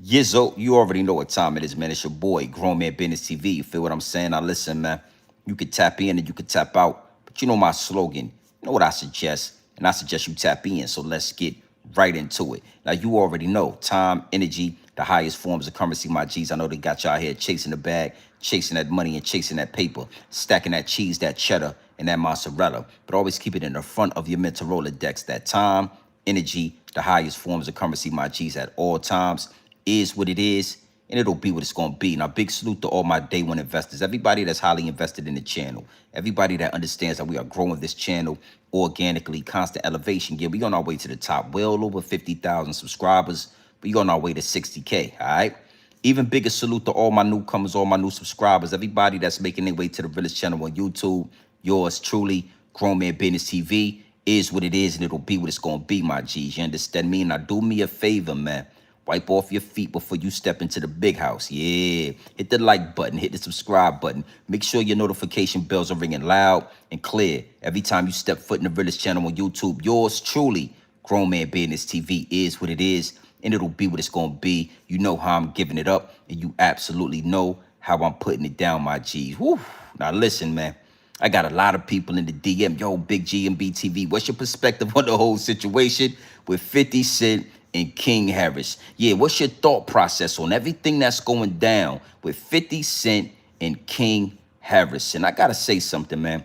Yizzo, you already know what time it is, man. It's your boy, Grown Man Business TV. You feel what I'm saying? Now listen, man. You could tap in and you could tap out. But you know my slogan. You know what I suggest? And I suggest you tap in. So let's get right into it. Now you already know time, energy, the highest forms of currency, my G's. I know they got y'all here chasing the bag, chasing that money and chasing that paper, stacking that cheese, that cheddar, and that mozzarella. But always keep it in the front of your mental Rolodex. That time, energy, the highest forms of currency, my G's, at all times is what it is, and it'll be what it's going to be. Now, big salute to all my day one investors, everybody that's highly invested in the channel, everybody that understands that we are growing this channel organically, constant elevation. Yeah, we on our way to the top, well over 50,000 subscribers. We on our way to 60K, all right? Even bigger salute to all my newcomers, all my new subscribers, everybody that's making their way to the Realest channel on YouTube. Yours truly, Grown Man Business TV, is what it is, and it'll be what it's going to be, my G's. You understand me? Now, do me a favor, man. Wipe off your feet before you step into the big house. Yeah. Hit the like button. Hit the subscribe button. Make sure your notification bells are ringing loud and clear every time you step foot in the Realest channel on YouTube. Yours truly, Grown Man Business TV, is what it is, and it'll be what it's going to be. You know how I'm giving it up, and you absolutely know how I'm putting it down, my G's. Woo. Now, listen, man. I got a lot of people in the DM. Yo, Big G and BTV, what's your perspective on the whole situation with 50 Cent and King Harris? Yeah, what's your thought process on everything that's going down with 50 Cent and King Harris? And I got to say something, man.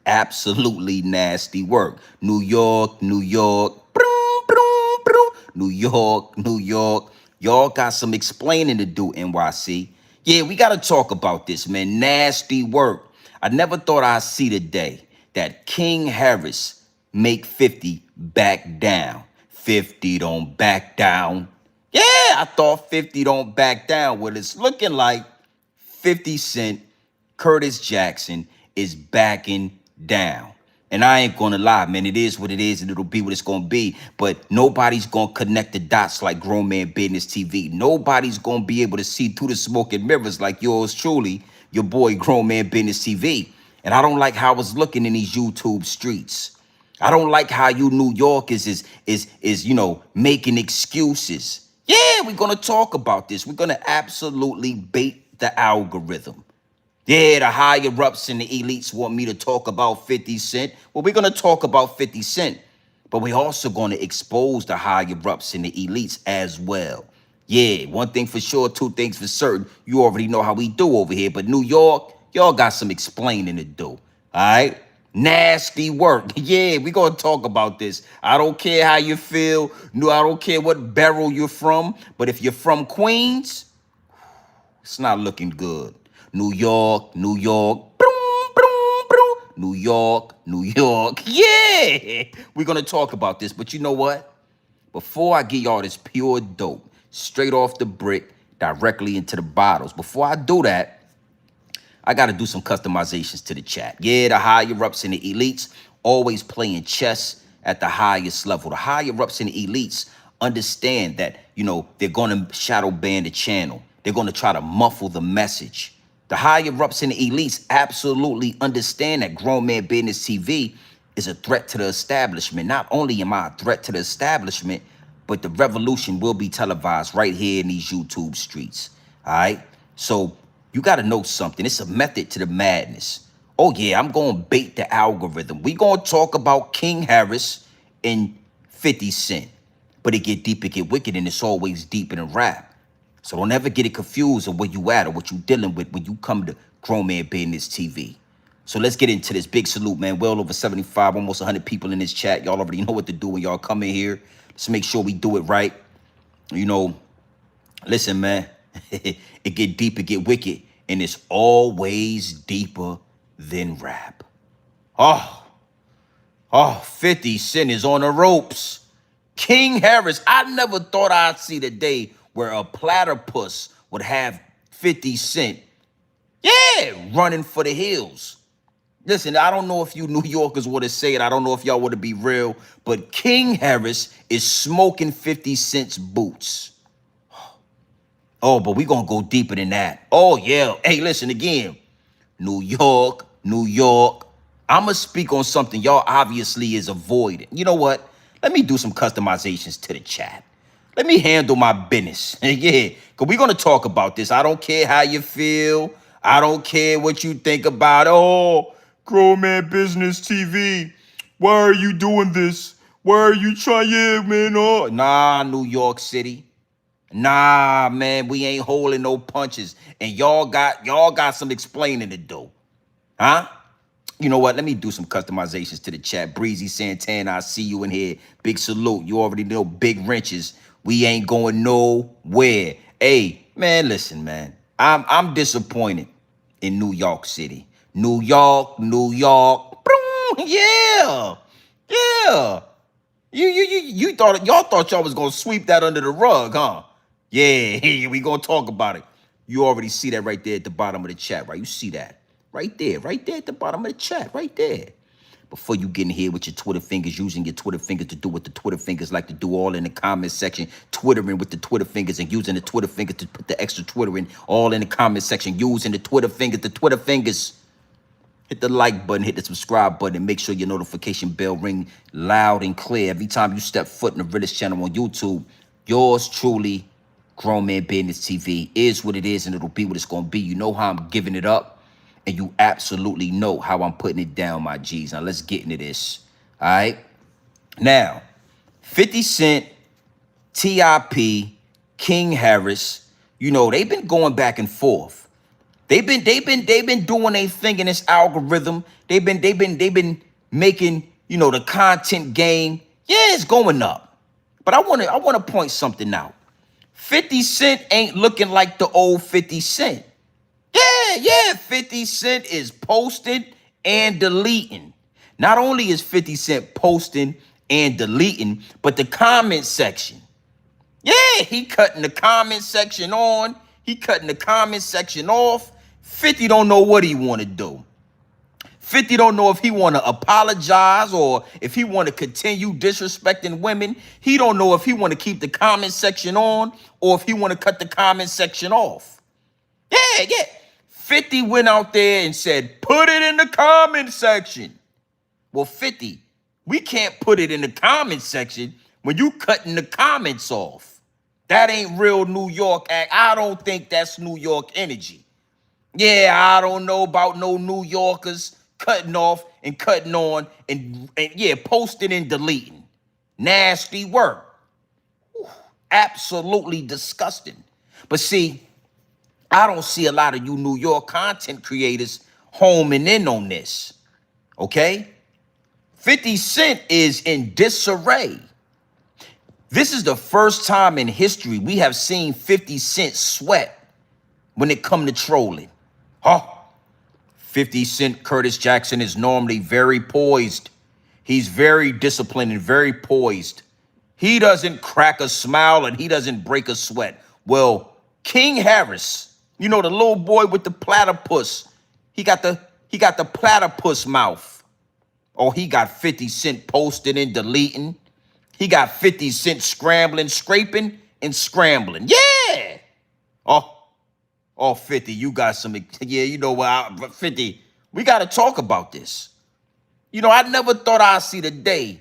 Absolutely nasty work. New York, New York. Broom, broom, broom. New York, New York. Y'all got some explaining to do, NYC. Yeah, we got to talk about this, man. Nasty work. I never thought I'd see the day that King Harris make 50 back down. 50 don't back down. Yeah, I thought 50 don't back down. Well, it's looking like 50 Cent, Curtis Jackson is backing down. And I ain't gonna lie, man, it is what it is, and it'll be what it's gonna be. But nobody's gonna connect the dots like Grown Man Business TV. Nobody's gonna be able to see through the smoke and mirrors like yours truly, your boy Grown Man Business TV. And I don't like how it's looking in these YouTube streets. I don't like how you New Yorkers is you know, making excuses. Yeah, we're gonna talk about this. We're gonna absolutely bait the algorithm. Yeah, the higher ups and the elites want me to talk about 50 Cent. Well, we're going to talk about 50 Cent, but we're also going to expose the higher ups and the elites as well. Yeah, one thing for sure, two things for certain. You already know how we do over here, but New York, y'all got some explaining to do, all right? Nasty work. Yeah, we're going to talk about this. I don't care how you feel. No, I don't care what barrel you're from, but if you're from Queens, it's not looking good. New York, New York, broom, broom, broom. New York, New York. Yeah, we're going to talk about this. But you know what? Before I give y'all this pure dope, straight off the brick, directly into the bottles, before I do that, I got to do some customizations to the chat. Yeah, the higher ups and the elites always playing chess at the highest level. The higher ups and the elites understand that, you know, they're going to shadow ban the channel. They're going to try to muffle the message. The higher ups and the elites absolutely understand that Grown Man Business TV is a threat to the establishment. Not only am I a threat to the establishment, but the revolution will be televised right here in these YouTube streets. All right? So you got to know something. It's a method to the madness. Oh, yeah, I'm going to bait the algorithm. We're going to talk about King Harris and 50 Cent. But it get deep, it get wicked, and it's always deep in a rap. So don't ever get it confused of where you at or what you dealing with when you come to Grown Man Business TV. So let's get into this. Big salute, man. Well over 75, almost 100 people in this chat. Y'all already know what to do when y'all come in here. Let's make sure we do it right. You know, listen, man. It get deep, it get wicked, and it's always deeper than rap. Oh, 50 Cent is on the ropes. King Harris, I never thought I'd see the day where a platypus would have 50 Cent, yeah, running for the hills. Listen, I don't know if you New Yorkers would have said it. I don't know if y'all would have be real, but King Harris is smoking 50 Cent's boots. Oh, but we going to go deeper than that. Oh, yeah. Hey, listen again. New York, New York. I'm going to speak on something y'all obviously is avoiding. You know what? Let me do some customizations to the chat. Let me handle my business. Yeah, because we're going to talk about this. I don't care how you feel. I don't care what you think about, oh, grown man business TV. Why are you doing this? Why are you trying? Yeah, man. Oh. Nah, New York City. Nah, man, we ain't holding no punches. And y'all got some explaining to do. Huh? You know what? Let me do some customizations to the chat. Breezy Santana, I see you in here. Big salute. You already know big wrenches. We ain't going nowhere. Hey, man, listen, man. I'm disappointed in New York City. New York, New York. Yeah. Yeah. You thought y'all was gonna sweep that under the rug, huh? Yeah, we gonna talk about it. You already see that right there at the bottom of the chat, right? You see that right there at the bottom of the chat, right there. Before you get in here with your Twitter fingers, using your Twitter fingers to do what the Twitter fingers like to do, all in the comment section, Twittering with the Twitter fingers and using the Twitter fingers to put the extra Twittering, all in the comment section, using the Twitter fingers. Hit the like button, hit the subscribe button, and make sure your notification bell ring loud and clear every time you step foot in the Realest channel on YouTube. Yours truly, Grown Man Business TV, is what it is, and it'll be what it's going to be. You know how I'm giving it up, and you absolutely know how I'm putting it down, my G's. Now, let's get into this, all right? Now, 50 Cent, T.I.P., King Harris, you know, they've been going back and forth. They've been doing their thing in this algorithm. They've been making, you know, the content game. Yeah, it's going up. But I wanna point something out. 50 Cent ain't looking like the old 50 Cent. Yeah, 50 Cent is posting and deleting. Not only is 50 Cent posting and deleting, but the comment section. Yeah, he cutting the comment section on. He cutting the comment section off. 50 don't know what he want to do. 50 don't know if he want to apologize or if he want to continue disrespecting women. He don't know if he want to keep the comment section on or if he want to cut the comment section off. Yeah. 50 went out there and said, put it in the comment section. Well, 50, we can't put it in the comment section when you cutting the comments off. That ain't real New York act. I don't think that's New York energy. Yeah, I don't know about no New Yorkers cutting off and cutting on and yeah, posting and deleting. Nasty work. Absolutely disgusting. But see, I don't see a lot of you New York content creators homing in on this. Okay? 50 Cent is in disarray. This is the first time in history we have seen 50 Cent sweat when it come to trolling. 50 Cent Curtis Jackson is normally very poised. He's very disciplined and very poised. He doesn't crack a smile and he doesn't break a sweat. Well, King Harris, you know, the little boy with the platypus, he got the platypus mouth. Oh, he got 50 Cent posting and deleting. He got 50 Cent scrambling, scraping, and scrambling. Yeah. Oh, 50, you got some, yeah, you know what, 50, we got to talk about this. You know, I never thought I'd see the day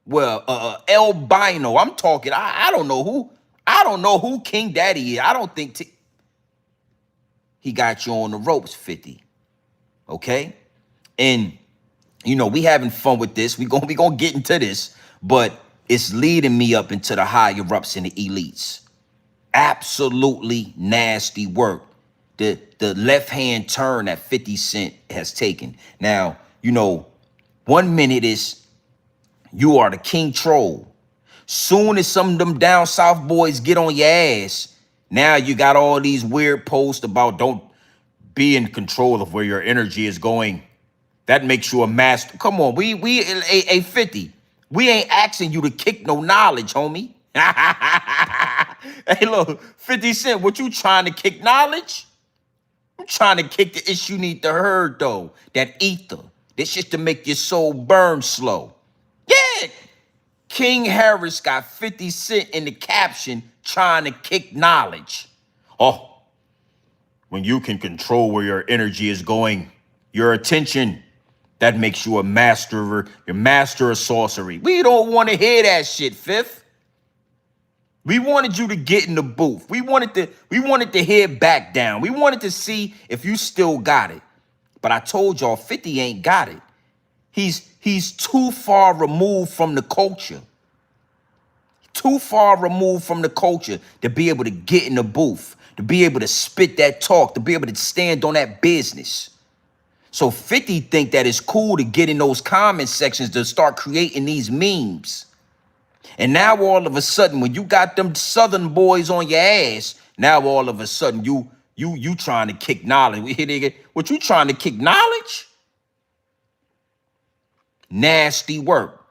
where albino, I'm talking, I don't know who King Daddy is. I don't think, he got you on the ropes, 50, okay? And, you know, we having fun with this. We gonna get into this, but it's leading me up into the higher ups and the elites. Absolutely nasty work. The left-hand turn that 50 Cent has taken. Now, you know, 1 minute is you are the king troll. Soon as some of them down south boys get on your ass, now you got all these weird posts about don't be in control of where your energy is going. That makes you a master. Come on, we a 50. We ain't asking you to kick no knowledge, homie. Hey, look, 50 Cent, what you trying to kick knowledge? I'm trying to kick the issue you need to heard, though. That ether. This shit to make your soul burn slow. Yeah. King Harris got 50 Cent in the caption trying to kick knowledge. Oh, when you can control where your energy is going, your attention, that makes you a master, your master of sorcery. We don't want to hear that shit, Fifth. We wanted you to get in the booth. We wanted to hear Backdown. We wanted to see if you still got it. But I told y'all 50 ain't got it. He's too far removed from the culture. Too far removed from the culture to be able to get in the booth, to be able to spit that talk, to be able to stand on that business. So 50 think that it's cool to get in those comment sections to start creating these memes. And now all of a sudden, when you got them Southern boys on your ass, now all of a sudden you trying to kick knowledge. What you trying to kick knowledge? Nasty work.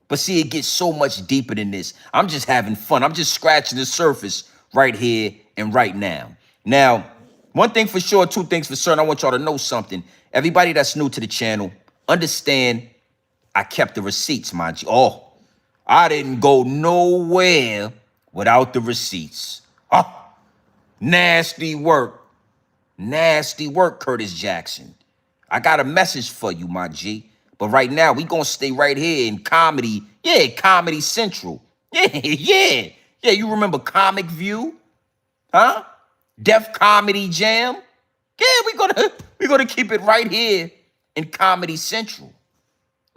But see, it gets so much deeper than this. I'm just having fun. I'm just scratching the surface right here and right now. Now, one thing for sure, two things for certain. I want y'all to know something. Everybody that's new to the channel, understand I kept the receipts, mind you. Oh, I didn't go nowhere without the receipts. Oh, nasty work. Nasty work, Curtis Jackson. I got a message for you, my G. But right now, we gonna stay right here in comedy. Yeah, Comedy Central. Yeah. You remember Comic View? Huh? Def Comedy Jam? Yeah, we gonna keep it right here in Comedy Central.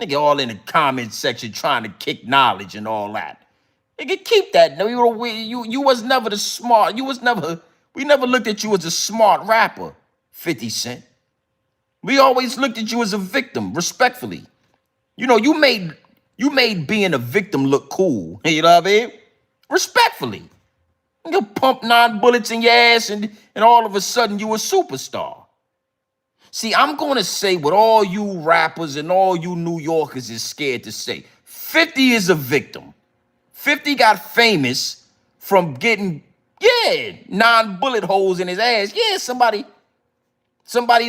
Nigga all in the comment section trying to kick knowledge and all that. Nigga, keep that. No, you was never the smart. We never looked at you as a smart rapper, 50 Cent. We always looked at you as a victim, respectfully. You know, you made being a victim look cool. You know what I mean? Respectfully. You pump 9 bullets in your ass and all of a sudden you a superstar. See, I'm going to say what all you rappers and all you New Yorkers is scared to say. 50 is a victim. 50 got famous from getting, 9 bullet holes in his ass. Yeah, somebody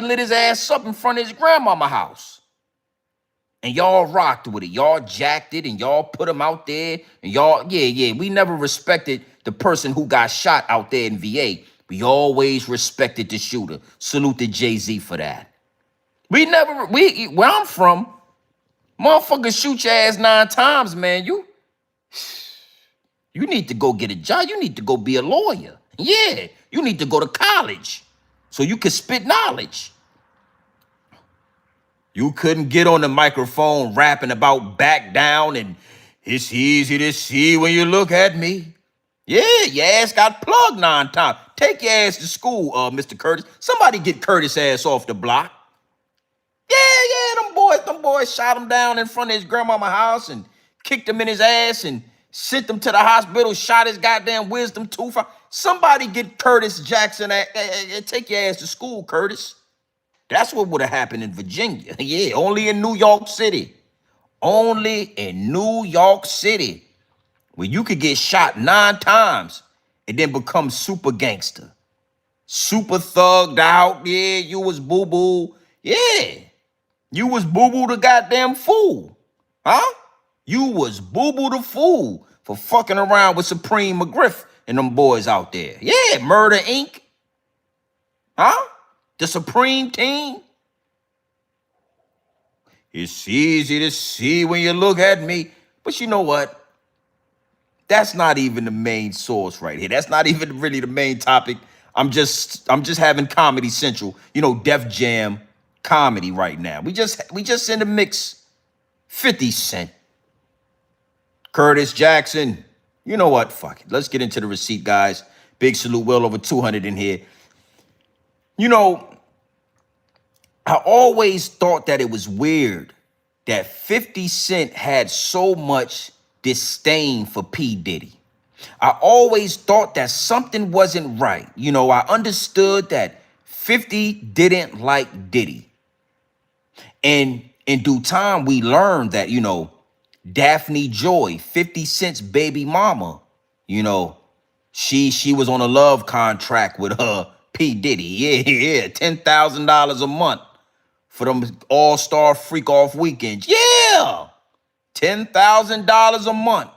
lit his ass up in front of his grandmama house. And y'all rocked with it. Y'all jacked it and y'all put him out there. And y'all, we never respected the person who got shot out there in VA. We always respected the shooter. Salute to Jay-Z for that. Where I'm from, motherfuckers shoot your ass 9 times, man. You need to go get a job. You need to go be a lawyer. Yeah, you need to go to college so you can spit knowledge. You couldn't get on the microphone rapping about Backdown and it's easy to see when you look at me. Yeah, your ass got plugged 9 times. Take your ass to school, Mr. Curtis. Somebody get Curtis' ass off the block. Yeah, them boys shot him down in front of his grandmama house and kicked him in his ass and sent him to the hospital, shot his goddamn wisdom tooth out. Somebody get Curtis Jackson, take your ass to school, Curtis. That's what would have happened in Virginia. Yeah, only in New York City. Only in New York City. Where you could get shot 9 times and then become super gangster. Super thugged out. Yeah, you was boo-boo. Yeah. You was boo-boo the goddamn fool. Huh? You was boo-boo the fool for fucking around with Supreme McGriff and them boys out there. Yeah, Murder Inc. Huh? The Supreme Team. It's easy to see when you look at me. But you know what? That's not even the main source right here. That's not even really the main topic. I'm just having Comedy Central, Def Jam comedy right now. We just in the mix. 50 Cent. Curtis Jackson. You know what? Fuck it. Let's get into the receipt, guys. Big salute, well over 200 in here. I always thought that it was weird that 50 Cent had so much disdain for P. Diddy. I always thought that something wasn't right. I understood that 50 didn't like Diddy. And in due time, we learned that, Daphne Joy, 50 Cent's baby mama, she was on a love contract with P. Diddy. Yeah, $10,000 a month for them all-star freak-off weekends. Yeah, $10,000 a month.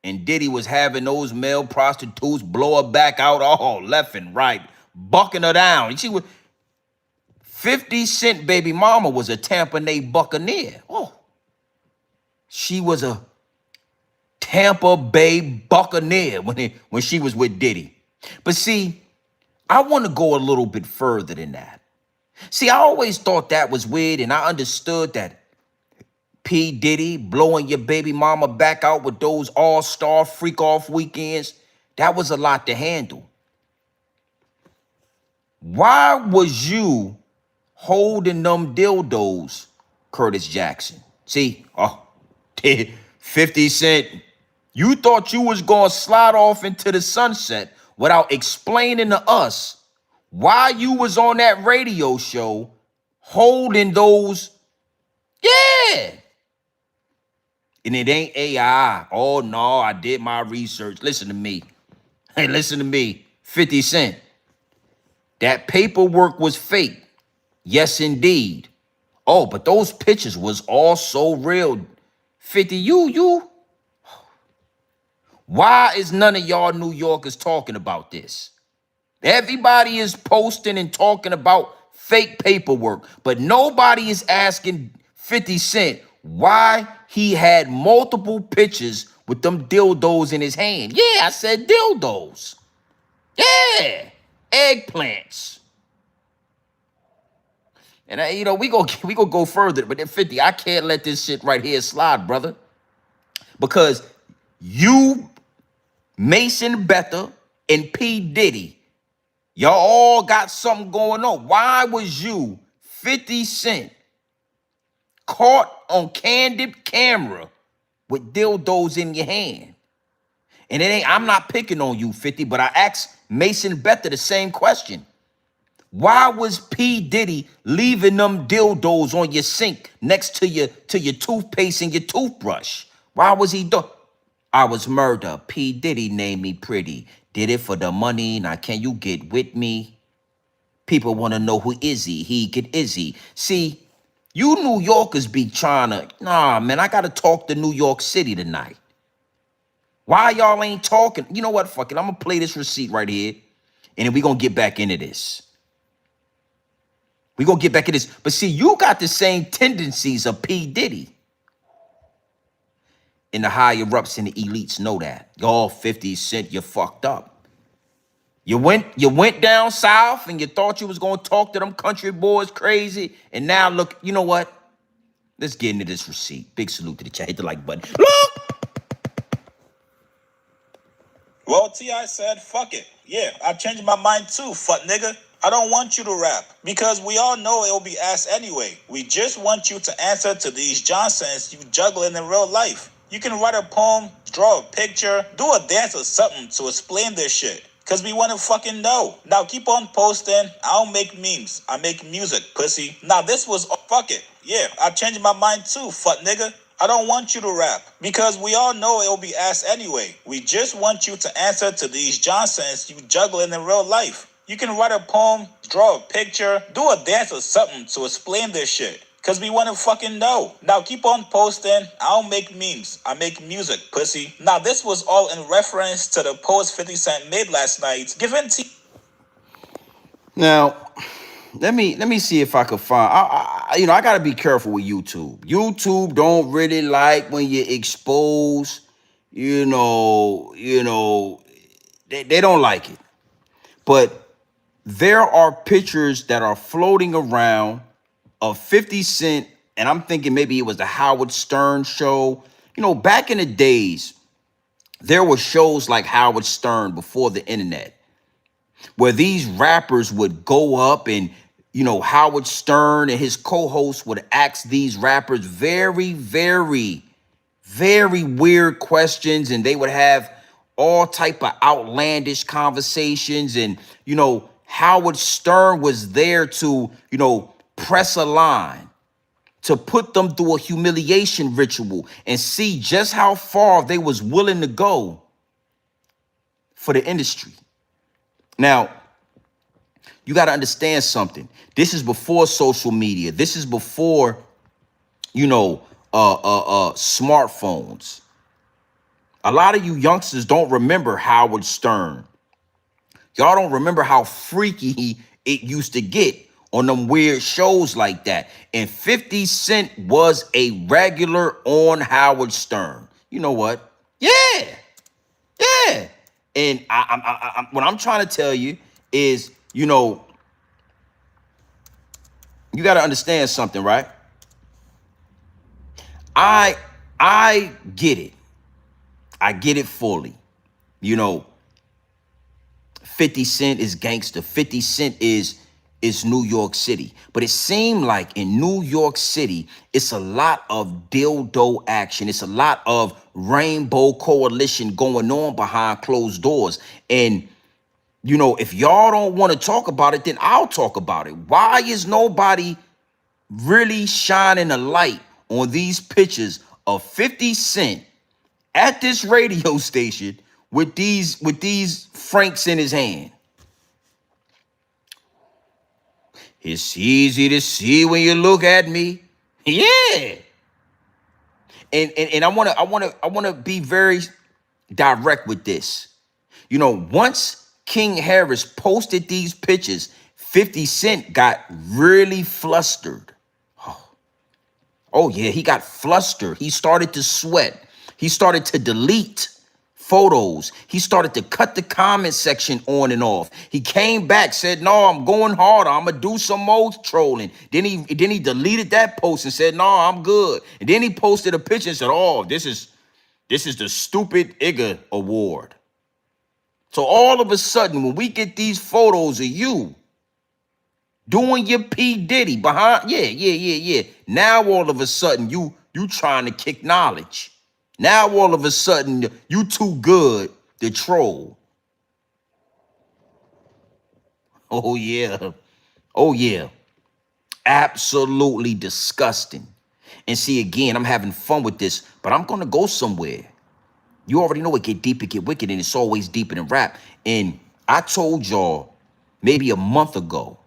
And Diddy was having those male prostitutes blow her back out all left and right, bucking her down. 50 Cent baby mama was a Tampa Bay Buccaneer. Oh, she was a Tampa Bay Buccaneer when she was with Diddy. But see, I want to go a little bit further than that. See, I always thought that was weird, and I understood that P. Diddy blowing your baby mama back out with those all-star freak-off weekends, that was a lot to handle. Why was you holding them dildos, Curtis Jackson? See, 50 Cent, you thought you was going to slide off into the sunset without explaining to us why you was on that radio show holding those, yeah. And it ain't AI. Oh, no, I did my research. Listen to me. Hey, listen to me. 50 Cent. That paperwork was fake. Yes, indeed. Oh, but those pictures was all so real. 50, you. Why is none of y'all New Yorkers talking about this? Everybody is posting and talking about fake paperwork, but nobody is asking 50 Cent why he had multiple pictures with them dildos in his hand. Yeah, I said dildos. Yeah, eggplants. And we gonna go further, but at 50, I can't let this shit right here slide, brother, because you, Mason Betha, and P. Diddy, y'all all got something going on. Why was you, 50 Cent, caught on candid camera with dildos in your hand? And I'm not picking on you, 50, but I asked Mason Betha the same question. Why was P. Diddy leaving them dildos on your sink next to your toothpaste and your toothbrush? Why was he doing? I was murder. P. Diddy named me pretty. Did it for the money. Now can you get with me? People want to know who is he. He get Izzy. See, you New Yorkers be trying to, nah, man, I got to talk to New York City tonight. Why y'all ain't talking? You know what? Fuck it. I'm going to play this receipt right here, and then we going to get back into this. We gonna get back at this. But see, you got the same tendencies of P. Diddy. And the higher ups and the elites know that. Y'all 50 Cent, you fucked up. You went down south and you thought you was gonna talk to them country boys crazy. And now look, you know what? Let's get into this receipt. Big salute to the chat. Hit the like button. Look! Well, T.I. said, fuck it. Yeah, I changed my mind too, fuck nigga. I don't want you to rap, because we all know it will be asked anyway. We just want you to answer to these Johnsons you juggling in real life. You can write a poem, draw a picture, do a dance or something to explain this shit, because we want to fucking know. Now keep on posting. I don't make memes. I make music, pussy. Now this was, fuck it. Yeah, I changed my mind too, fuck nigga. I don't want you to rap, because we all know it will be asked anyway. We just want you to answer to these Johnsons you juggling in real life. You can write a poem, draw a picture, do a dance or something to explain this shit, because we want to fucking know. Now keep on posting. I don't make memes. I make music, pussy. Now this was all in reference to the post 50 Cent made last night, given to... Now, let me see if I could find. I gotta be careful with YouTube. YouTube don't really like when you expose. They don't like it. But there are pictures that are floating around of 50 Cent, and I'm thinking maybe it was the Howard Stern show. Back in the days, there were shows like Howard Stern before the internet, where these rappers would go up and, Howard Stern and his co-hosts would ask these rappers very, very, very weird questions, and they would have all type of outlandish conversations. And, Howard Stern was there to, press a line, to put them through a humiliation ritual and see just how far they was willing to go for the industry. Now, you got to understand something. This is before social media. This is before, smartphones. A lot of you youngsters don't remember Howard Stern. Y'all don't remember how freaky it used to get on them weird shows like that. And 50 Cent was a regular on Howard Stern. You know what? Yeah, yeah. And what I'm trying to tell you is, you know, you got to understand something, right? I I get it. I get it fully. You know, 50 Cent is gangster. 50 Cent is New York City. But it seemed like in New York City, it's a lot of dildo action. It's a lot of rainbow coalition going on behind closed doors. And, you know, if y'all don't want to talk about it, then I'll talk about it. Why is nobody really shining a light on these pictures of 50 Cent at this radio station with these francs in his hand? It's easy to see when you look at me. Yeah. And I wanna be very direct with this. You know, once King Harris posted these pictures, 50 Cent got really flustered. Oh yeah, he got flustered. He started to sweat. He started to delete photos. He started to cut the comment section on and off. He came back, said, "No, I'm going harder. I'm gonna do some more trolling." Then he deleted that post and said, "No, I'm good." And then he posted a picture and said, "Oh, this is the stupid Igga award." So all of a sudden, when we get these photos of you doing your P. Diddy behind, yeah. Now all of a sudden you trying to kick knowledge. Now all of a sudden you too good to troll. Oh yeah. Oh yeah. Absolutely disgusting. And see, again, I'm having fun with this, but I'm gonna go somewhere. You already know it get deep, it get wicked, and it's always deeper than rap. And I told y'all maybe a month ago,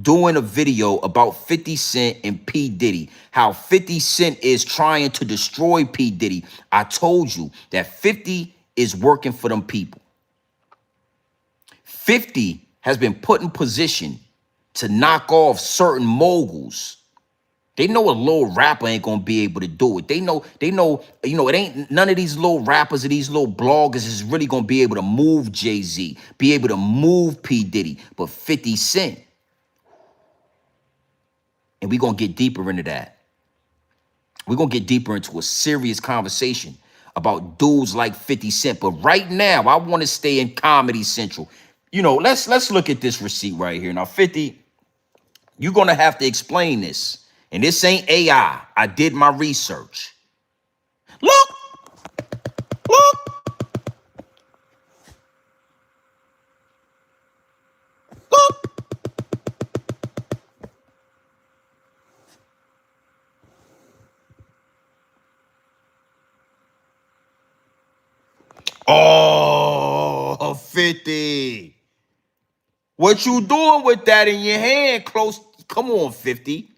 doing a video about 50 Cent and P. Diddy, how 50 Cent is trying to destroy P. Diddy. I told you that 50 is working for them people. 50 has been put in position to knock off certain moguls. They know a little rapper ain't gonna be able to do it. They know, it ain't none of these little rappers or these little bloggers is really gonna be able to move Jay-Z, be able to move P. Diddy, but 50 Cent. And we're going to get deeper into that. We're going to get deeper into a serious conversation about dudes like 50 Cent. But right now, I want to stay in Comedy Central. You know, let's look at this receipt right here. Now, 50, you're going to have to explain this. And this ain't AI. I did my research. Look, look, look. Oh, 50. What you doing with that in your hand close? Come on, 50.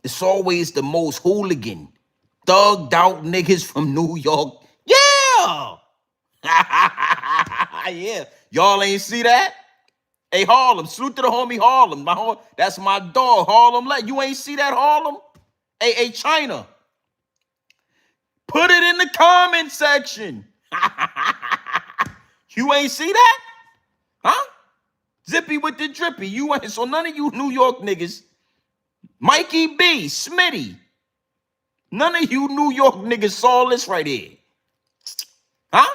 It's always the most hooligan, thugged out niggas from New York. Yeah. Yeah. Y'all ain't see that? Hey, Harlem, salute to the homie Harlem. That's my dog, Harlem. You ain't see that, Harlem? Hey, China. Put it in the comment section. You ain't see that? Huh? Zippy with the drippy. You ain't. So none of you New York niggas, Mikey B, Smitty, none of you New York niggas saw this right here. Huh?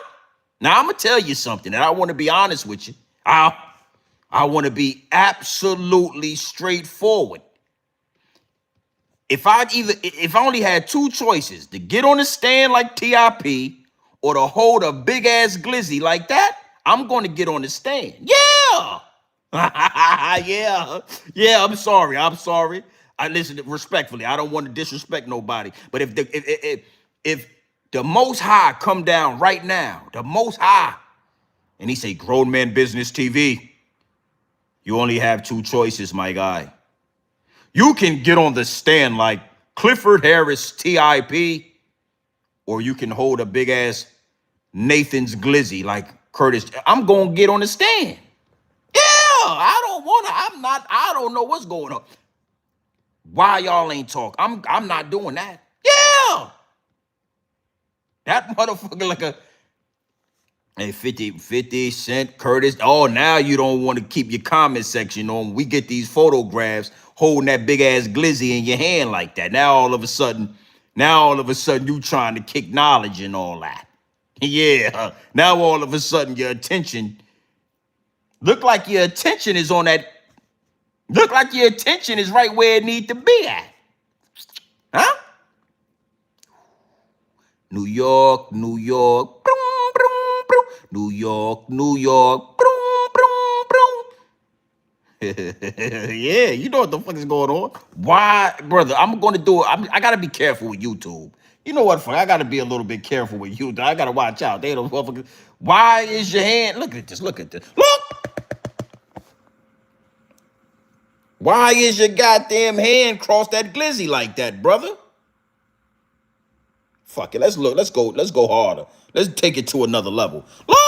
Now, I'm going to tell you something, and I want to be honest with you. I want to be absolutely straightforward. If I only had two choices, to get on the stand like TIP or to hold a big-ass glizzy like that, I'm going to get on the stand. Yeah! Yeah, I'm sorry. I listen respectfully. I don't want to disrespect nobody. But if the Most High come down right now, the Most High, and he say, "Grown Man Business TV, you only have two choices, my guy. You can get on the stand like Clifford Harris TIP, or you can hold a big ass Nathan's glizzy like Curtis." I'm gonna get on the stand. Yeah, I don't know what's going on. Why y'all ain't talk? I'm not doing that. Yeah. That motherfucker like a, hey, 50 Cent, Curtis. Oh, now you don't want to keep your comment section on. We get these photographs holding that big ass glizzy in your hand like that. Now all of a sudden you trying to kick knowledge and all that. Yeah. Now all of a sudden your attention look like your attention is on that. Look like your attention is right where it need to be at. Huh? New York, New York, broom, broom, broom. New York, New York, broom, broom, broom. Yeah, you know what the fuck is going on. Why, brother? I'm gonna do it. I gotta be careful with YouTube. You know what, fuck? I gotta be a little bit careful with YouTube. I gotta watch out. They don't motherfuckers. Why is your hand? Look at this. Look at this. Look. Why is your goddamn hand cross that glizzy like that, brother? Fuck it. Let's look. Let's go. Let's go harder. Let's take it to another level. Look.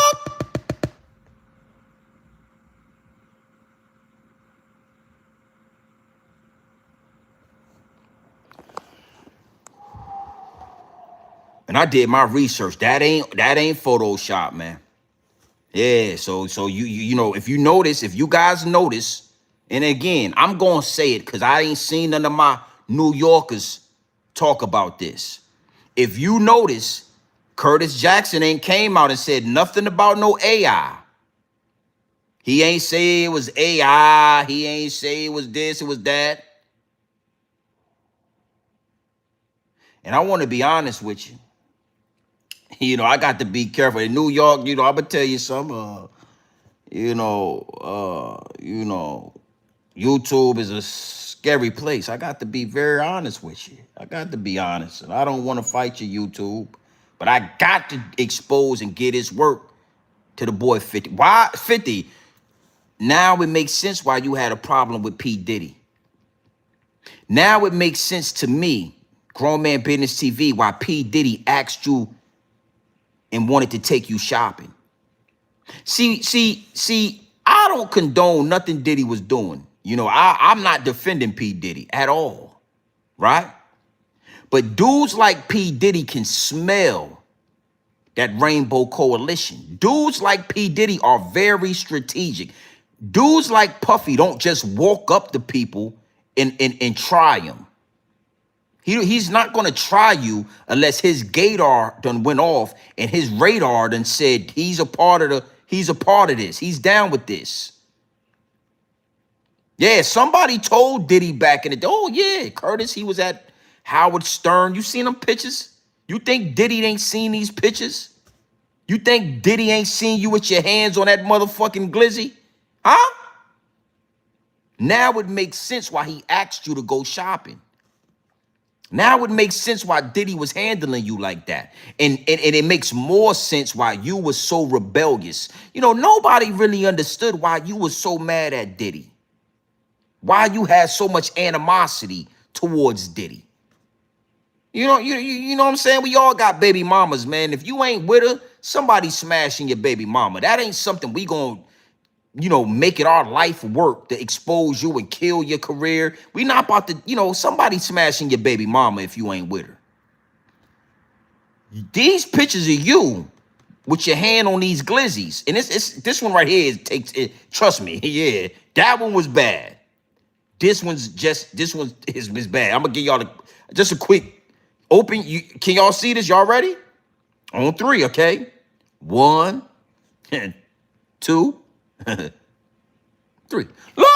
And I did my research. That ain't Photoshop, man. Yeah. So you know, if you guys notice, and again, I'm gonna say it because I ain't seen none of my New Yorkers talk about this. If you notice, Curtis Jackson ain't came out and said nothing about no AI. He ain't say it was AI. He ain't say it was this, it was that. And I want to be honest with you. You know, I got to be careful. In New York, you know, I'm gonna tell you something. YouTube is a scary place. I got to be very honest with you. I got to be honest. And I don't want to fight you, YouTube. But I got to expose and get his work to the boy 50. Why 50? Now it makes sense why you had a problem with P. Diddy. Now it makes sense to me, Grown Man Business TV, why P. Diddy asked you and wanted to take you shopping. See, I don't condone nothing Diddy was doing. You know, I'm not defending P. Diddy at all, right? But dudes like P. Diddy can smell that rainbow coalition. Dudes like P. Diddy are very strategic. Dudes like Puffy don't just walk up to people and try them. He's not gonna try you unless his gator done went off and his radar done said he's a part of this. He's down with this. Yeah, somebody told Diddy back in the day, oh yeah, Curtis, he was at Howard Stern. You seen them pictures? You think Diddy ain't seen these pictures? You think Diddy ain't seen you with your hands on that motherfucking glizzy? Huh? Now it makes sense why he asked you to go shopping. Now it makes sense why Diddy was handling you like that. And it makes more sense why you was so rebellious. You know, nobody really understood why you was so mad at Diddy. Why you had so much animosity towards Diddy. You know what I'm saying? We all got baby mamas, man. If you ain't with her, somebody smashing your baby mama. That ain't something we gonna, make it our life work to expose you and kill your career. We not about to, somebody smashing your baby mama if you ain't with her. These pictures of you with your hand on these glizzies, and this one right here trust me, yeah, that one was bad. This one is bad. I'm gonna give y'all just a quick open. Can y'all see this? Y'all ready? On 3, okay? 1, 2, 3. Look.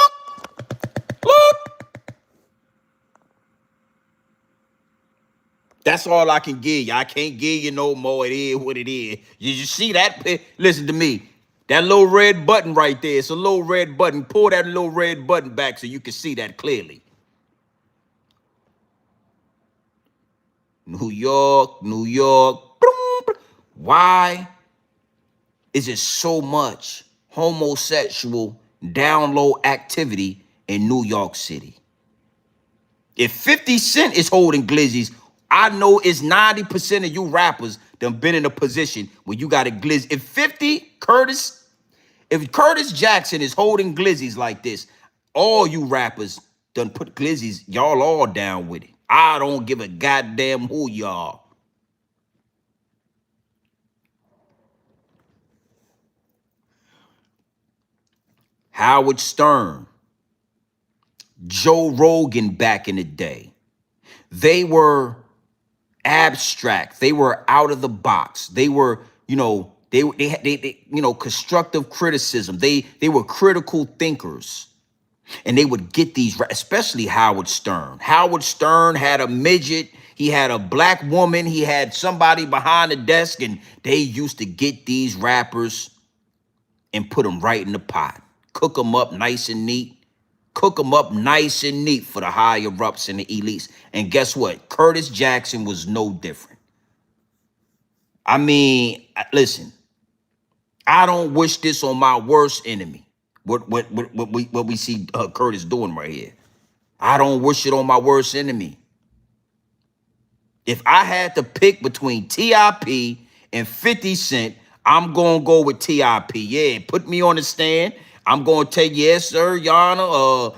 That's all I can give you. I can't give you no more. It is what it is. You see that? Listen to me. That little red button right there. It's a little red button. Pull that little red button back so you can see that clearly. New York, New York. Why is it so much homosexual down low activity in New York City? If 50 Cent is holding glizzies, I know it's 90% of you rappers done been in a position where you got a glizzy. If Curtis Jackson is holding glizzies like this, all you rappers done put glizzies, y'all all down with it. I don't give a goddamn who y'all. Howard Stern, Joe Rogan back in the day. They were abstract. They were out of the box. They were, they constructive criticism. They were critical thinkers. And they would get these, especially Howard Stern. Howard Stern had a midget. He had a black woman. He had somebody behind the desk, and they used to get these rappers and put them right in the pot. Cook them up nice and neat. Cook them up nice and neat for the higher ups and the elites. And guess what? Curtis Jackson was no different. I mean, listen, I don't wish this on my worst enemy. What we see Curtis doing right here. I don't wish it on my worst enemy. If I had to pick between TIP and 50 Cent, I'm going to go with TIP. Yeah, put me on the stand. I'm going to tell you, yes, sir, Your Honor.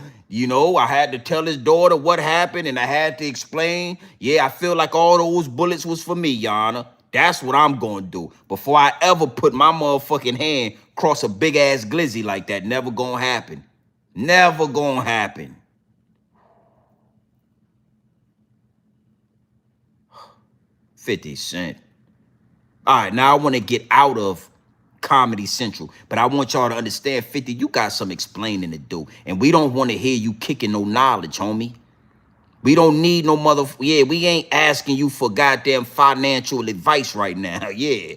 I had to tell his daughter what happened, and I had to explain. Yeah, I feel like all those bullets was for me, Your Honor. That's what I'm going to do. Before I ever put my motherfucking hand across a big-ass glizzy like that, never going to happen. Never going to happen. $50 Cent. All right, now I want to get out of Comedy Central, but I want y'all to understand, 50, you got some explaining to do, and we don't want to hear you kicking no knowledge, homie. We don't need no we ain't asking you for goddamn financial advice right now. Yeah,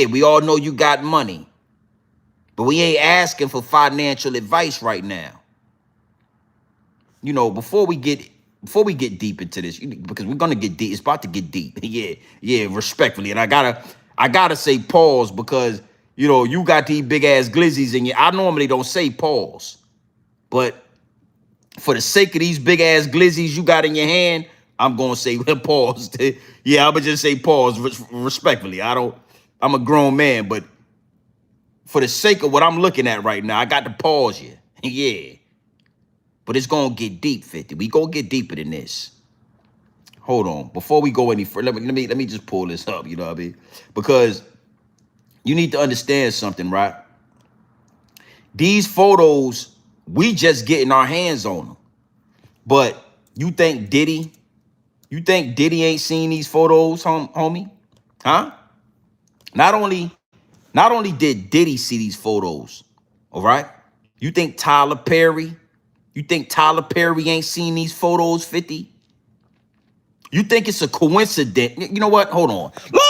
we all know you got money, but we ain't asking for financial advice right now. Before we get deep into this, because we're gonna get deep. It's about to get deep. Yeah, respectfully, and I gotta say pause, because you got these big ass glizzies in you. I normally don't say pause, but for the sake of these big ass glizzies you got in your hand, I'm gonna say pause. Yeah, I'm gonna just say pause respectfully. I'm a grown man, but for the sake of what I'm looking at right now, I got to pause you. Yeah. But it's gonna get deep, 50. We gonna get deeper than this. Hold on. Before we go any further, let me just pull this up, you know what I mean? Because you need to understand something, right? These photos, we just getting our hands on them. But you think Diddy ain't seen these photos, homie? Huh? Not only did Diddy see these photos, all right? You think Tyler Perry ain't seen these photos, 50? You think it's a coincidence? You know what? Hold on. Look.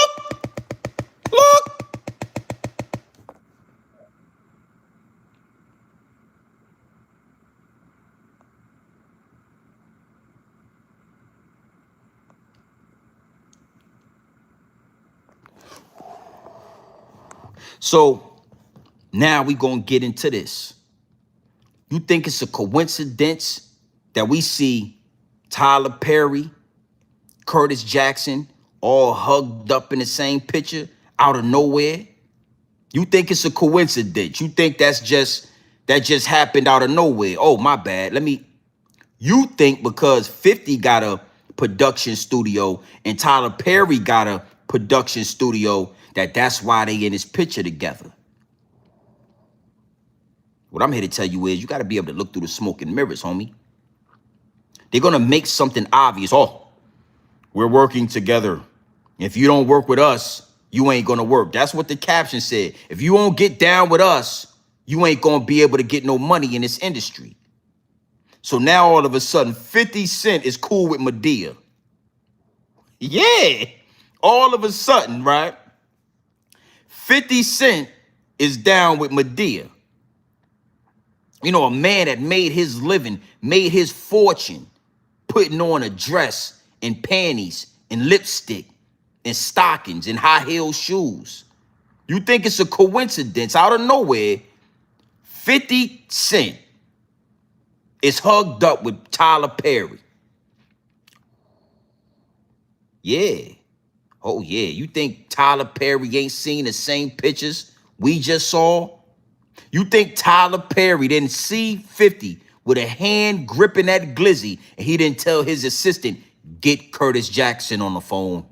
So now we gonna get into this. You think it's a coincidence that we see Tyler Perry, Curtis Jackson all hugged up in the same picture out of nowhere? You think it's a coincidence? You think that just happened out of nowhere? Oh, my bad. You think because 50 got a production studio and Tyler Perry got a production studio that's why they in this picture together. What I'm here to tell you is you got to be able to look through the smoke and mirrors, homie. They're going to make something obvious. Oh, we're working together. If you don't work with us, you ain't going to work. That's what the caption said. If you won't get down with us, you ain't going to be able to get no money in this industry. So now all of a sudden, 50 Cent is cool with Madea. Yeah. All of a sudden, right? 50 Cent is down with Madea. A man that made his living, made his fortune, putting on a dress and panties and lipstick and stockings and high-heel shoes. You think it's a coincidence out of nowhere 50 Cent is hugged up with Tyler Perry? Yeah. Oh, yeah. You think Tyler Perry ain't seen the same pictures we just saw? You think Tyler Perry didn't see 50 with a hand gripping that glizzy and he didn't tell his assistant, get Curtis Jackson on the phone?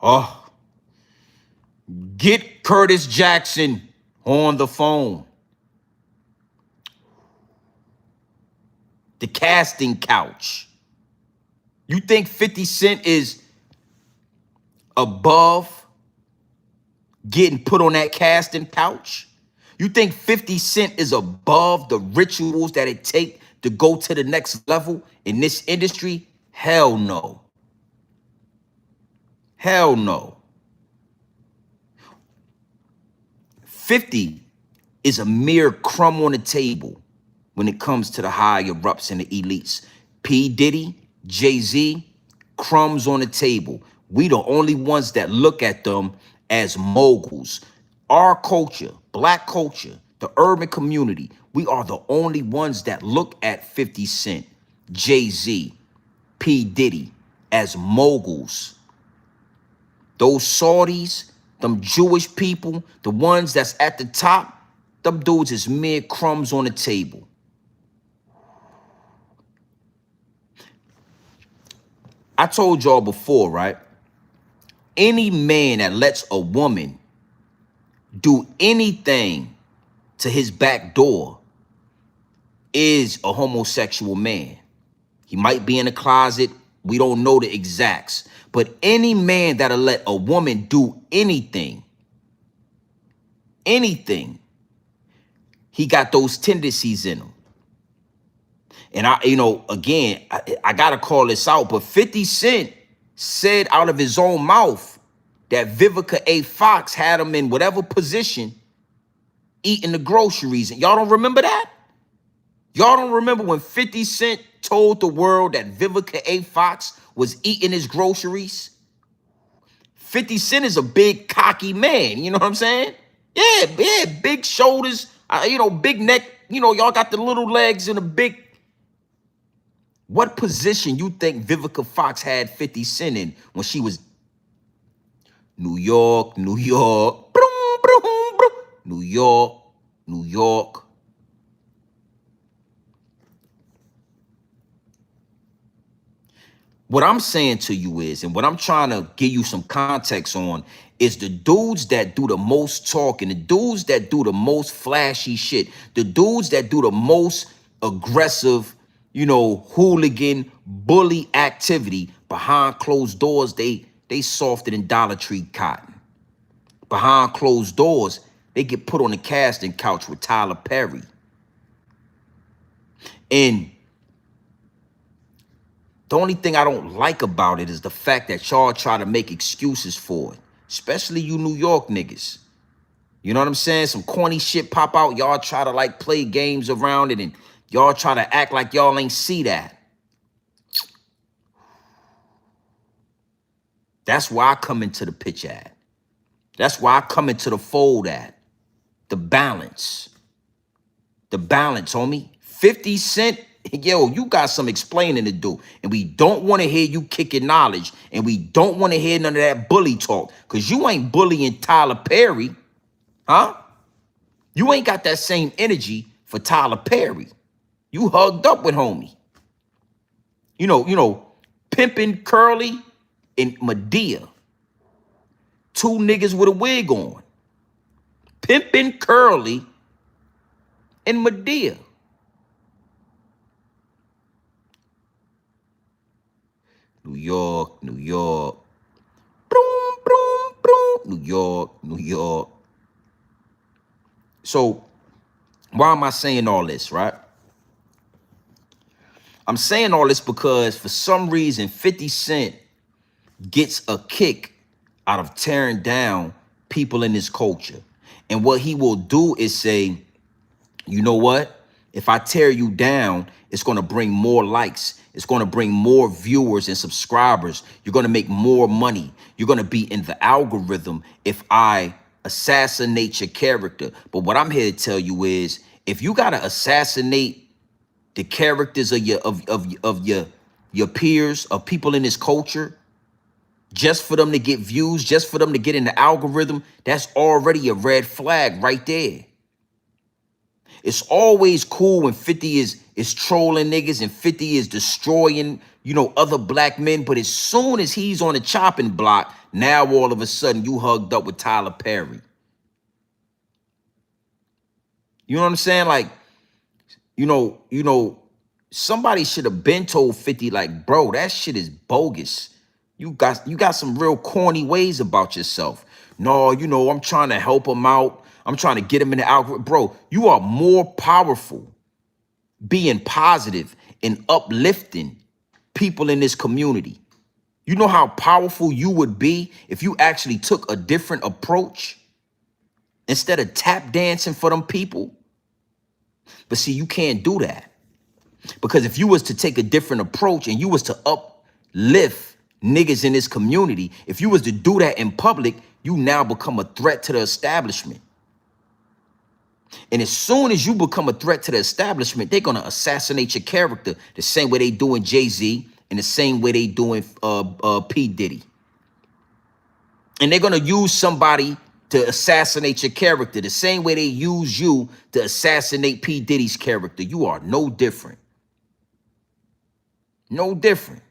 Oh, get Curtis Jackson on the phone. the casting couch. You think 50 Cent is above getting put on that casting couch? You think 50 Cent is above the rituals that it take to go to the next level in this industry? Hell no. Hell no. 50 is a mere crumb on the table when it comes to the higher ups and the elites. P. Diddy, Jay-Z, crumbs on the table. We the only ones that look at them as moguls. Our culture, black culture, the urban community, we are the only ones that look at 50 Cent, Jay-Z, P. Diddy as moguls. Those Saudis, them Jewish people, the ones that's at the top, them dudes is mere crumbs on the table. I told y'all before, right? Any man that lets a woman do anything to his back door is a homosexual man. He might be in the closet. We don't know the exacts. But any man that'll let a woman do anything, he got those tendencies in him. And again, I gotta call this out, but 50 Cent said out of his own mouth that Vivica A. Fox had him in whatever position eating the groceries. And y'all don't remember that? Y'all don't remember when 50 Cent told the world that Vivica A. Fox was eating his groceries? 50 Cent is a big, cocky man. You know what I'm saying? Yeah, big shoulders, big neck. Y'all got the little legs and a big. What position you think Vivica Fox had 50 Cent in when she was New York, New York, broom, broom, broom, New York, New York? What I'm saying to you is, and what I'm trying to give you some context on, is the dudes that do the most talking, the dudes that do the most flashy shit, the dudes that do the most aggressive, hooligan, bully activity behind closed doors, they softer than Dollar Tree cotton. Behind closed doors, they get put on the casting couch with Tyler Perry. And the only thing I don't like about it is the fact that y'all try to make excuses for it, especially you New York niggas. You know what I'm saying? Some corny shit pop out, y'all try to play games around it, and y'all try to act like y'all ain't see that. That's why I come into the pitch at. That's why I come into the fold at. The balance. The balance, homie. 50 Cent, yo, you got some explaining to do. And we don't want to hear you kicking knowledge. And we don't want to hear none of that bully talk. Because you ain't bullying Tyler Perry. Huh? You ain't got that same energy for Tyler Perry. You hugged up with homie. Pimpin' Curly and Medea. Two niggas with a wig on. Pimpin' Curly and Medea. New York, New York. Broom, broom, broom. New York, New York. So, why am I saying all this, right? I'm saying all this because for some reason 50 Cent gets a kick out of tearing down people in his culture. And what he will do is say, you know what? If I tear you down, it's going to bring more likes. It's going to bring more viewers and subscribers. You're going to make more money. You're going to be in the algorithm if I assassinate your character. But what I'm here to tell you is, if you got to assassinate the characters of your peers, of people in this culture, just for them to get views, just for them to get in the algorithm, that's already a red flag right there. It's always cool when 50 is trolling niggas and 50 is destroying, other black men. But as soon as he's on the chopping block, now all of a sudden you hugged up with Tyler Perry. You know what I'm saying? Somebody should have been told 50, like, bro, that shit is bogus. You got some real corny ways about yourself. No, I'm trying to help him out. I'm trying to get him in the algorithm. Bro, you are more powerful being positive and uplifting people in this community. You know how powerful you would be if you actually took a different approach instead of tap dancing for them people? But see, you can't do that. Because if you was to take a different approach and you was to uplift niggas in this community, if you was to do that in public, you now become a threat to the establishment. And as soon as you become a threat to the establishment, they're going to assassinate your character the same way they doing Jay-Z and the same way they doing P. Diddy. And they're going to use somebody to assassinate your character the same way they use you to assassinate P. Diddy's character. You are no different. No different.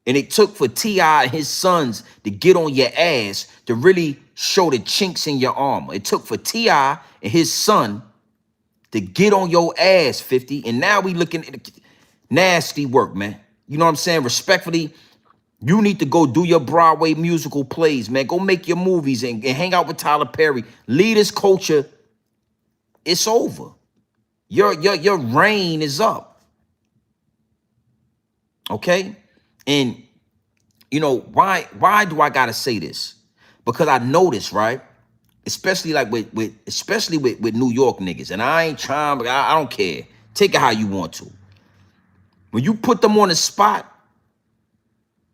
And it took for T.I. and his sons to get on your ass to really show the chinks in your armor. It took for T.I. and his son to get on your ass, 50. And now we looking at nasty work, man. You know what I'm saying? Respectfully, you need to go do your Broadway musical plays, man. Go make your movies and hang out with Tyler Perry. Lead this culture. It's over. Your reign is up. Okay? And why do I gotta say this? Because I notice, right? Especially like with New York niggas. And I ain't trying, but I don't care. Take it how you want to. When you put them on the spot,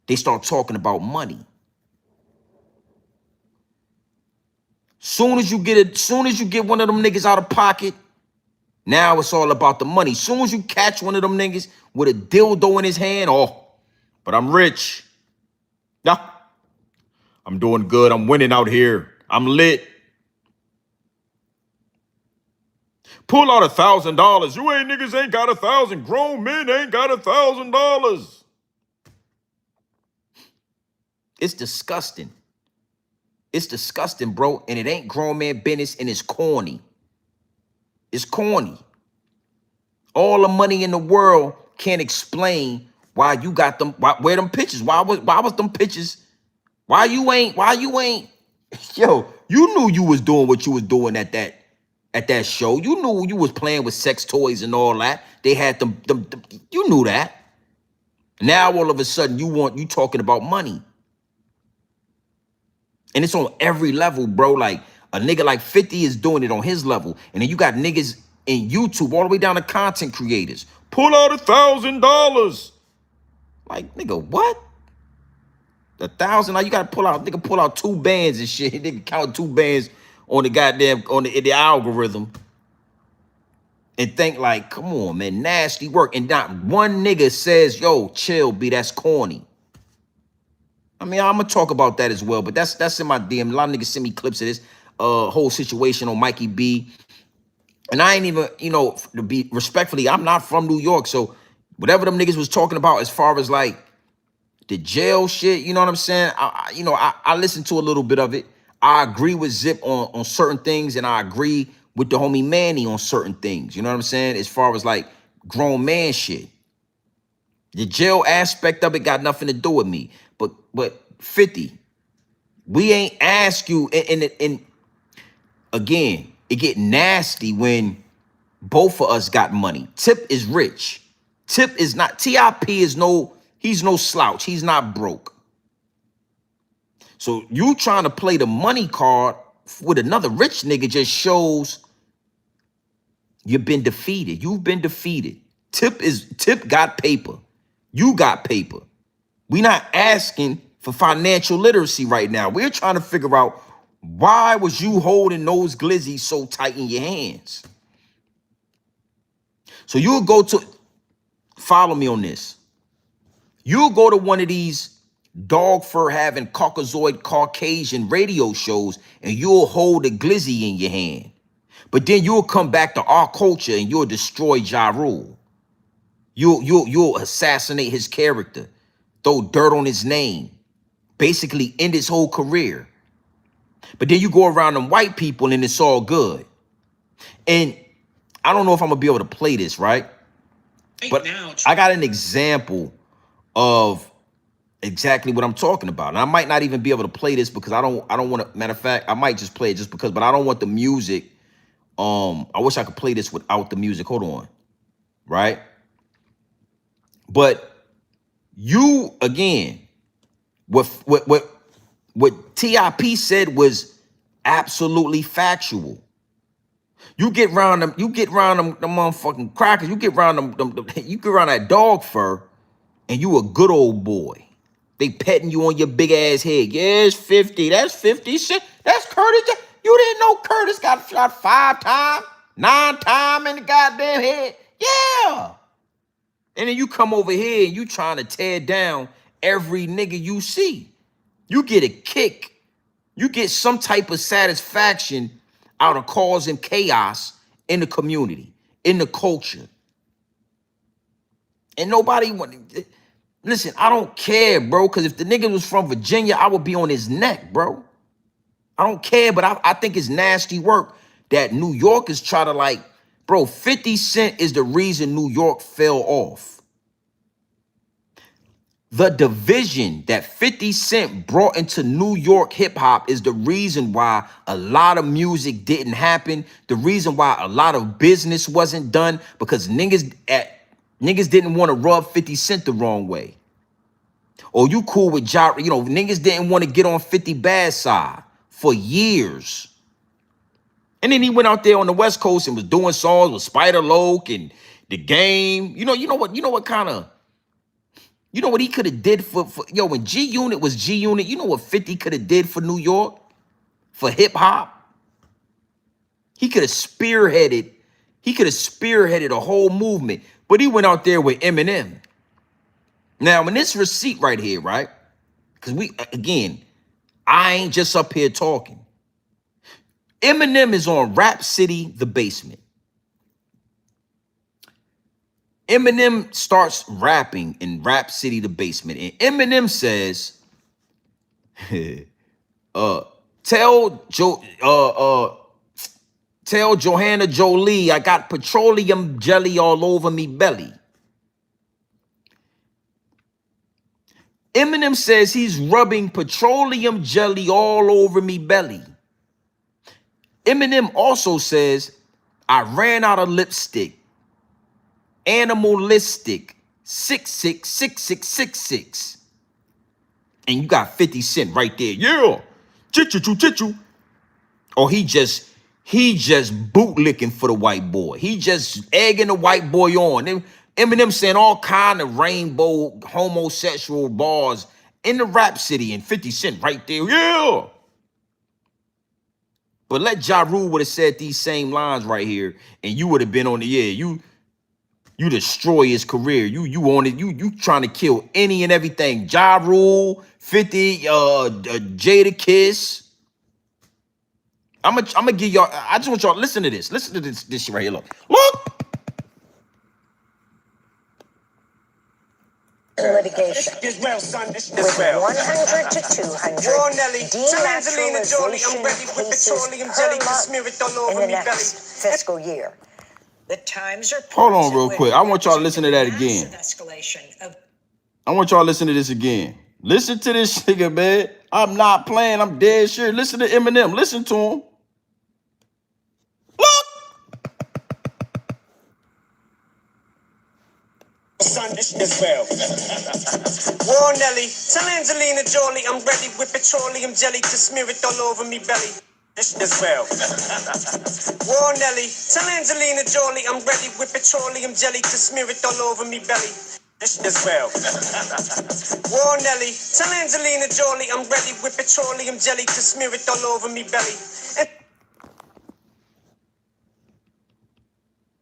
they start talking about money. Soon as you get one of them niggas out of pocket, now it's all about the money. Soon as you catch one of them niggas with a dildo in his hand, but I'm rich. Yeah, I'm doing good. I'm winning out here. I'm lit. Pull out $1,000. You niggas ain't got 1,000. Grown men ain't got $1,000. It's disgusting. It's disgusting, bro. And it ain't grown man business, and it's corny. It's corny. All the money in the world can't explain why you got them. Where them pictures? Why was them pictures? Why you ain't? Yo, you knew you was doing what you was doing at that show. You knew you was playing with sex toys and all that. They had them you knew that. Now all of a sudden you talking about money. And it's on every level, bro. Like a nigga like 50 is doing it on his level. And then you got niggas in YouTube all the way down to content creators. Pull out $1,000. Like, nigga, what? 1,000? Now you gotta pull out 2 bands and shit. Nigga count 2 bands on the goddamn the algorithm. And think like, come on, man, nasty work. And not one nigga says, yo, chill, B, that's corny. I mean, I'm gonna talk about that as well, but that's in my DM. A lot of niggas send me clips of this whole situation on Mikey B. And I ain't even, to be respectfully, I'm not from New York, so whatever them niggas was talking about as far as like the jail shit, you know what I'm saying? I listened to a little bit of it. I agree with Zip on certain things, and I agree with the homie Manny on certain things. You know what I'm saying? As far as like grown man shit. The jail aspect of it got nothing to do with me. But 50, we ain't ask you, and again, it get nasty when both of us got money. Tip is rich. Tip is not, TIP is he's no slouch. He's not broke. So you trying to play the money card with another rich nigga just shows you've been defeated. You've been defeated. Tip got paper. You got paper. We not asking for financial literacy right now. We're trying to figure out, why was you holding those glizzies so tight in your hands? So you'll go to, follow me on this. You'll go to one of these dog fur having Caucasoid Caucasian radio shows and you'll hold a glizzy in your hand. But then you'll come back to our culture and you'll destroy Ja Rule. You'll assassinate his character, throw dirt on his name, basically end his whole career. But then you go around them white people and it's all good. And I don't know if I'm gonna be able to play this, right? But I got an example of exactly what I'm talking about. And I might not even be able to play this because I don't want to, matter of fact, I might just play it just because, but I don't want the music. I wish I could play this without the music. Hold on. Right? But you again, what TIP said was absolutely factual. You get around them motherfucking crackers, you get around you get around that dog fur, and you a good old boy. They petting you on your big ass head. Yeah, it's 50. That's 50 shit. That's Curtis. You didn't know Curtis got shot 5 times, 9 times in the goddamn head. Yeah. And then you come over here and you trying to tear down every nigga you see. You get a kick. You get some type of satisfaction out of causing chaos in the community, in the culture. And nobody want. Listen, I don't care, bro, because if the nigga was from Virginia, I would be on his neck, bro. I don't care, but I think it's nasty work that New Yorkers try to like, bro, 50 Cent is the reason New York fell off. The division that 50 Cent brought into New York hip hop is the reason why a lot of music didn't happen. The reason why a lot of business wasn't done, because niggas didn't want to rub 50 Cent the wrong way. Or you cool with niggas didn't want to get on 50 bad side for years. And then he went out there on the West Coast and was doing songs with Spider Loke and The Game. You know what kind of, what he could have did for when G Unit was G Unit, you know what 50 could have did for New York, for hip hop? He could have spearheaded a whole movement, but he went out there with Eminem. Now, in this receipt right here, right? Because I ain't just up here talking. Eminem is on Rap City, The Basement. Eminem starts rapping in Rap City, The Basement, and Eminem says, tell Johanna Jolie I got petroleum jelly all over me belly. Eminem says he's rubbing petroleum jelly all over me belly. Eminem also says, I ran out of lipstick. Animalistic. 666666. And you got 50 Cent right there. Yeah. Chit-choo. Or he just bootlicking for the white boy. He just egging the white boy on. And Eminem saying all kind of rainbow homosexual bars in the Rap City, and 50 Cent right there. Yeah. But let Ja Rule would have said these same lines right here, and you would have been on the you destroy his career. You on it. You trying to kill any and everything. Ja Rule, 50, Jada Kiss. I'm gonna give y'all. I just want y'all to listen to this. Listen to this shit right here. Look. Litigation with 100 to 200 denaturalization cases per month in the next fiscal year. The Times reports. Hold on real quick. I want y'all to listen to that again. I want y'all to listen to this again. Listen to this nigga, man. I'm not playing. I'm dead sure. Listen to Eminem. Listen to him. Sundish as well. War Nelly, tell Angelina Jolie I'm ready with petroleum jelly to smear it all over me belly. This as well. War Nelly, tell Angelina Jolie I'm ready with petroleum jelly to smear it all over me belly. This as well. War Nelly, tell Angelina Jolie I'm ready with petroleum jelly to smear it all over me belly.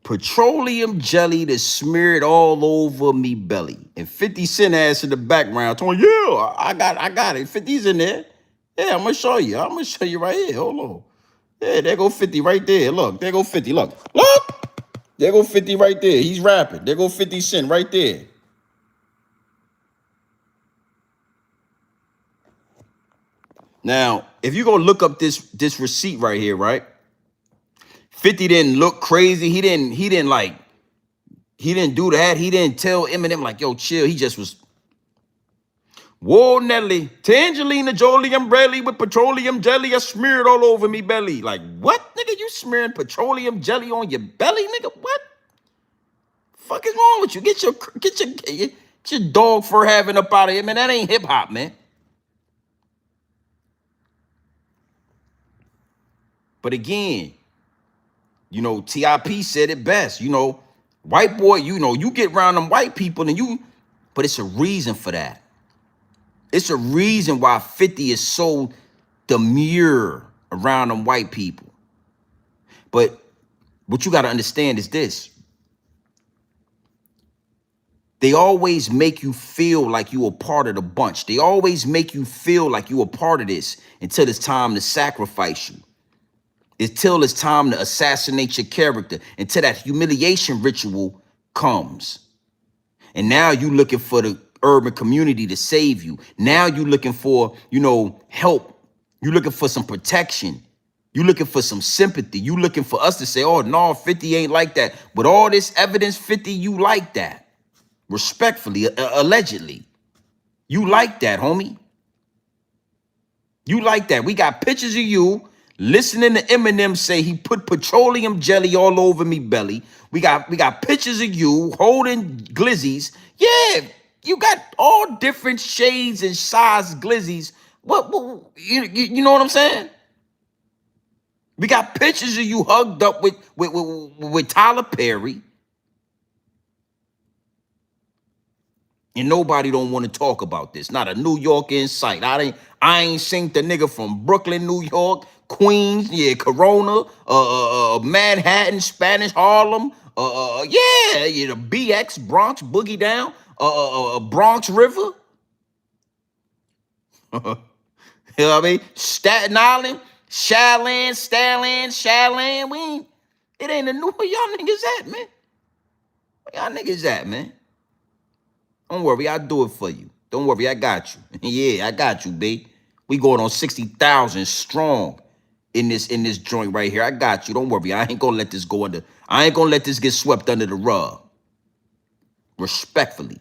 Petroleum jelly to smear it all over me belly. And 50 Cent ass in the background telling, yeah, I got it. 50's in there. Yeah, I'm gonna show you. I'm gonna show you right here. Hold on. Yeah, there go 50 right there. Look, there go 50. Look. There go 50 right there. He's rapping. There go 50 Cent right there. Now, if you go look up this receipt right here, right? 50 didn't look crazy. He didn't like He didn't do that. He didn't tell Eminem like, yo, chill. He just was, whoa, Nelly, Tangelina Jolie, I'm Bradley with petroleum jelly. I smeared all over me belly. Like, what, nigga? You smearing petroleum jelly on your belly, nigga? What? Fuck is wrong with you? Get your dog fur having up out of here, man. That ain't hip hop, man. But again, you know, TIP said it best. You know, white boy, you know, you get around them white people and you, but it's a reason for that. It's a reason why 50 is so demure around them white people. But what you got to understand is this. They always make you feel like you a part of the bunch. They always make you feel like you a part of this until it's time to sacrifice you. Until it's time to assassinate your character, until that humiliation ritual comes. And now you looking for the urban community to save you. Now you looking for, you know, help. You looking for some protection. You looking for some sympathy. You looking for us to say, oh, no, 50 ain't like that. But all this evidence, 50, you like that. Respectfully, allegedly. You like that, homie. You like that. We got pictures of you listening to Eminem say he put petroleum jelly all over me belly. We got pictures of you holding glizzies. Yeah, you got all different shades and size glizzies. What you know what I'm saying? We got pictures of you hugged up with Tyler Perry. And nobody don't want to talk about this. Not a New York in sight. I ain't seen the nigga from Brooklyn, New York, Queens, yeah, Corona, Manhattan, Spanish Harlem, yeah, the BX, Bronx, Boogie Down, Bronx River. You know what I mean? Staten Island, Shaland. It ain't a new, where y'all niggas at, man? Where y'all niggas at, man? Don't worry, I'll do it for you. Don't worry, I got you. Yeah, I got you, babe. We going on 60,000 strong in this joint right here. I got you. Don't worry. I ain't gonna let this go under. I ain't gonna let this get swept under the rug. Respectfully.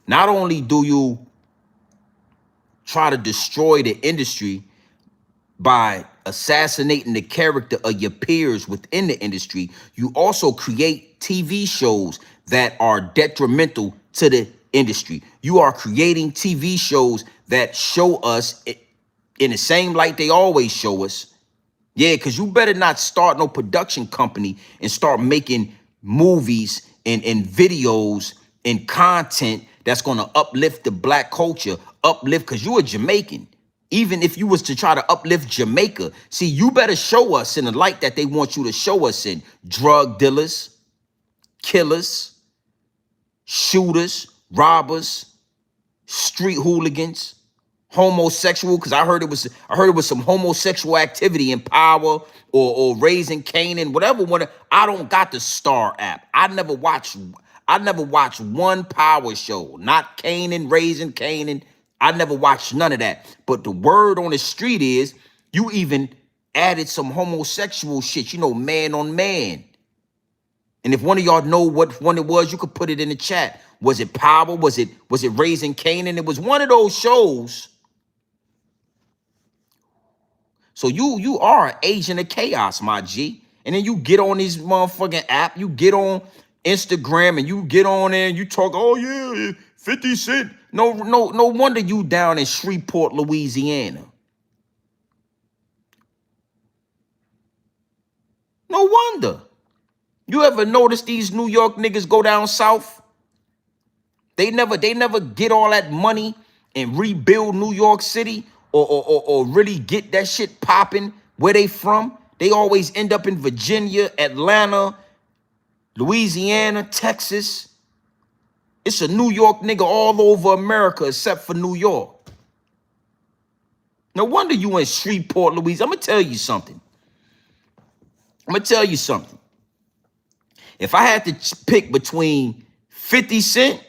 Not only do you try to destroy the industry by assassinating the character of your peers within the industry, you also create TV shows that are detrimental to the industry. You are creating TV shows that show us in the same light they always show us. Yeah, because you better not start no production company and start making movies and videos and content that's going to uplift the black culture, because you a Jamaican. Even if you was to try to uplift Jamaica, see, you better show us in the light that they want you to show us in. Drug dealers, killers, shooters, robbers, street hooligans, homosexual, because I heard it was some homosexual activity in Power or Raising Canaan, whatever. I don't got the Star app. I never watched one Power show, not Canaan, Raising Canaan. I never watched none of that. But the word on the street is you even added some homosexual shit, you know, man on man. And if one of y'all know what one it was, you could put it in the chat. Was it Power? Was it Raising Canaan? It was one of those shows. So you are an agent of chaos, my G. And then you get on these motherfucking app, you get on Instagram, and you get on there and you talk, oh yeah, 50 Cent. No wonder you down in Shreveport, Louisiana. No wonder. You ever notice these New York niggas go down south? They never get all that money and rebuild New York City or really get that shit popping where they from. They always end up in Virginia, Atlanta, Louisiana, Texas. It's a New York nigga all over America except for New York. No wonder you in Shreveport, Louisiana. I'm gonna tell you something. If I had to pick between 50 Cent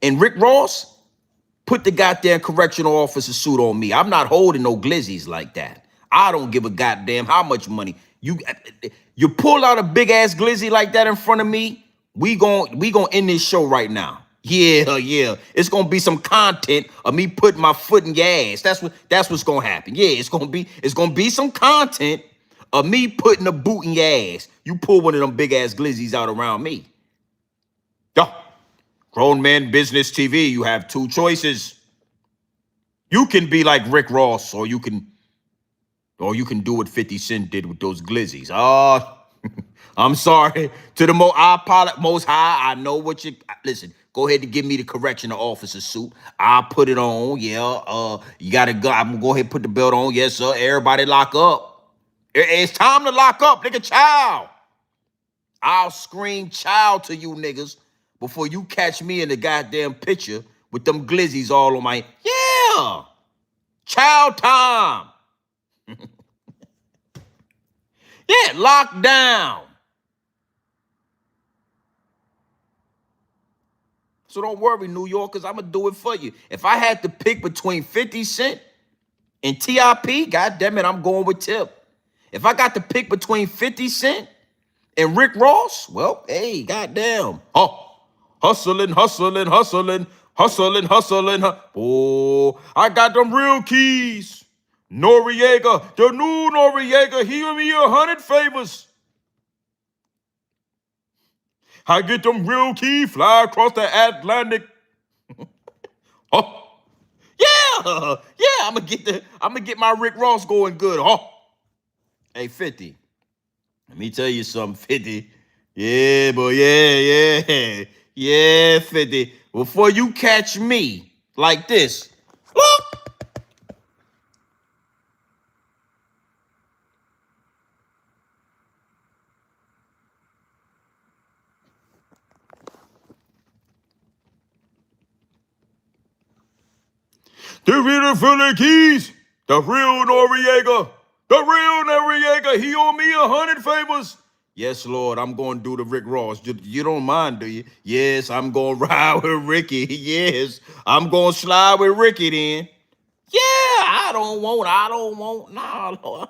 and Rick Ross, put the goddamn correctional officer suit on me. I'm not holding no glizzies like that. I don't give a goddamn how much money. You pull out a big ass glizzy like that in front of me, we gon' end this show right now. Yeah, yeah. It's gonna be some content of me putting my foot in your ass. That's what's gonna happen. Yeah, it's gonna be some content of me putting a boot in your ass. You pull one of them big ass glizzies out around me. Yo, Grown Man Business TV, you have two choices. You can be like Rick Ross, or you can do what 50 Cent did with those glizzies. Oh, I'm sorry. To the most high, I know what you listen. Go ahead and give me the correctional officer suit. I'll put it on. Yeah. You gotta go. I'm gonna go ahead and put the belt on. Yes, sir. Everybody lock up. It's time to lock up, nigga. Child. I'll scream child to you niggas before you catch me in the goddamn picture with them glizzies all on my. Yeah. Child time. Yeah, lock down. So don't worry, New Yorkers, I'm going to do it for you. If I had to pick between 50 Cent and T.I.P., God damn it, I'm going with Tip. If I got to pick between 50 Cent and Rick Ross, well, hey, goddamn. Oh, hustling, hustling, hustling, hustling, hustling. Oh, I got them real keys. Noriega, the new Noriega, he owe me 100 favors. I get them real keys, fly across the Atlantic. Oh, yeah, yeah, I'm gonna get my Rick Ross going good. Oh, hey, 50. Let me tell you something, 50. Yeah, boy, yeah, 50. Before you catch me like this, look. The real Philly Keys, the real Noriega, he owe me 100 favors. Yes, Lord, I'm going to do the Rick Ross. You don't mind, do you? Yes, I'm going to ride with Ricky. Yes, I'm going to slide with Ricky then. Yeah, I don't want, nah, Lord.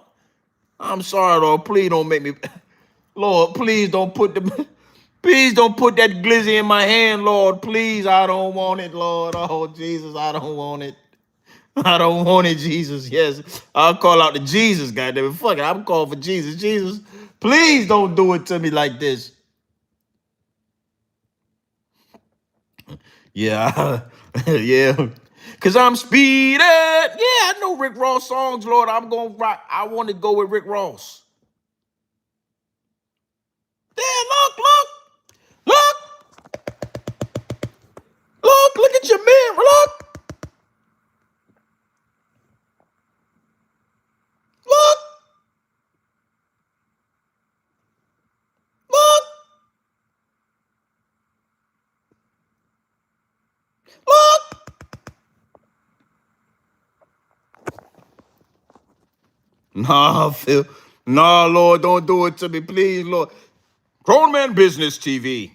I'm sorry, Lord. Please don't make me, Lord, please don't put that glizzy in my hand, Lord. Please, I don't want it, Lord. Oh, Jesus, I don't want it. I don't want it, Jesus. Yes, I'll call out to Jesus, goddamn it. Fuck it, I'm calling for Jesus. Jesus, please don't do it to me like this. Yeah, yeah. Cause I'm speeding. Yeah, I know Rick Ross songs, Lord. I'm gonna rock. I want to go with Rick Ross. There, look at your man, look, look, look. Nah, Phil. Nah, Lord, don't do it to me, please, Lord. Grown Man Business TV.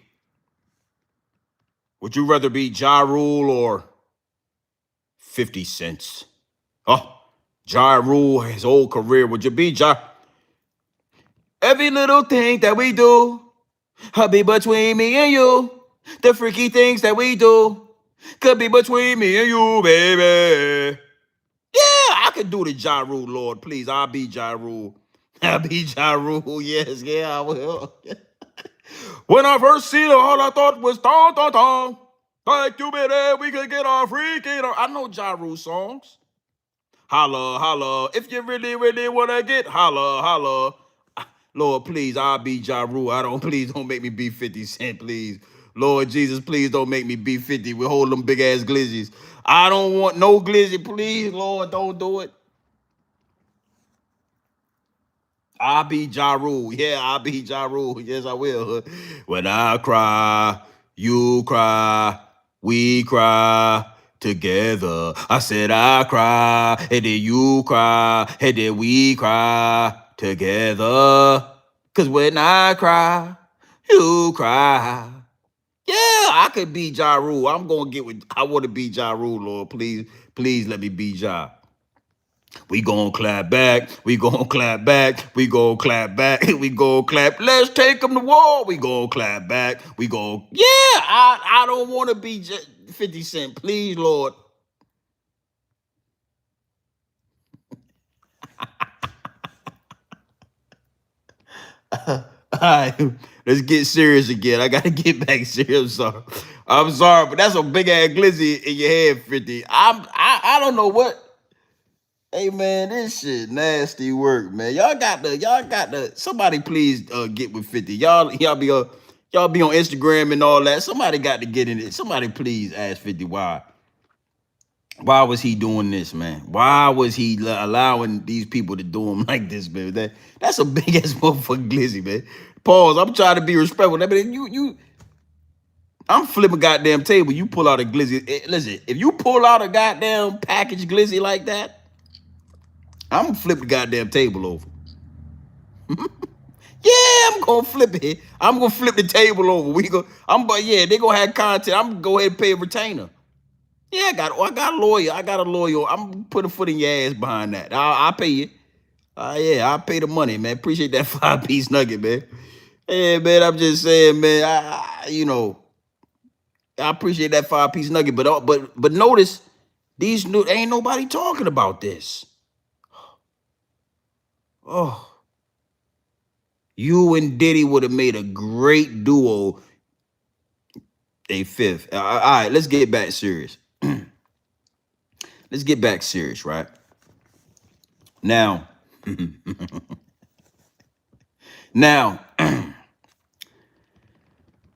Would you rather be Ja Rule or 50 cents? Oh, Ja Rule, his whole career. Would you be Ja? Every little thing that we do, be between me and you. The freaky things that we do could be between me and you, baby. Yeah, I could do the Ja Rule, Lord. Please, I'll be Ja Rule. I'll be Ja Rule. Yes, yeah, I will. When I first seen it, all I thought was don, don, don. Like you be there, we could get our freaking. I know Ja Rule songs. Holla, holla. If you really, really want to get holla, holla. Lord, please, I'll be Ja Rule. Please don't make me be 50 Cent, please. Lord Jesus, please don't make me be 50 with hold them big ass glizzies. I don't want no glizzy, please, Lord, don't do it. I'll be Ja Rule. Yeah, I'll be Ja Rule. Yes, I will. When I cry, you cry, we cry together. I said I cry, and then you cry, and then we cry together. Cause when I cry, you cry. Yeah, I could be Ja Rule. I want to be Ja Rule, Lord. Please let me be Ja. We gon' clap back. We gon' clap back. We gon' clap back. We gon' clap. Let's take them to war. We gon' clap back. We gon' yeah. I don't want to be 50 Cent. Please, Lord. All right, let's get serious again. I gotta get back serious. I'm sorry, but that's a big ass glizzy in your head, 50. I don't know what. Hey man, this shit nasty work, man. Y'all got the somebody please get with 50. Y'all be on Instagram and all that. Somebody got to get in it. Somebody please ask 50 why. Why was he doing this, man? Why was he allowing these people to do him like this, man? That's a big ass motherfucking glizzy, man. Pause. I'm trying to be respectful. I mean, I'm flipping goddamn table. You pull out a glizzy. Listen, if you pull out a goddamn package glizzy like that, I'm gonna flip the goddamn table over. Yeah, I'm gonna flip it. I'm gonna flip the table over. They gonna have content. I'm gonna go ahead and pay a retainer. Yeah, I got a lawyer. I got a lawyer. I'm gonna put a foot in your ass behind that. I'll pay you. Yeah, I'll pay the money, man. Appreciate that 5-piece nugget, man. Yeah, man, I'm just saying, man. I appreciate that 5-piece nugget, but notice ain't nobody talking about this. Oh, you and Diddy would have made a great duo. A fifth. All right, let's get back serious. Let's get back serious, right? Now, now,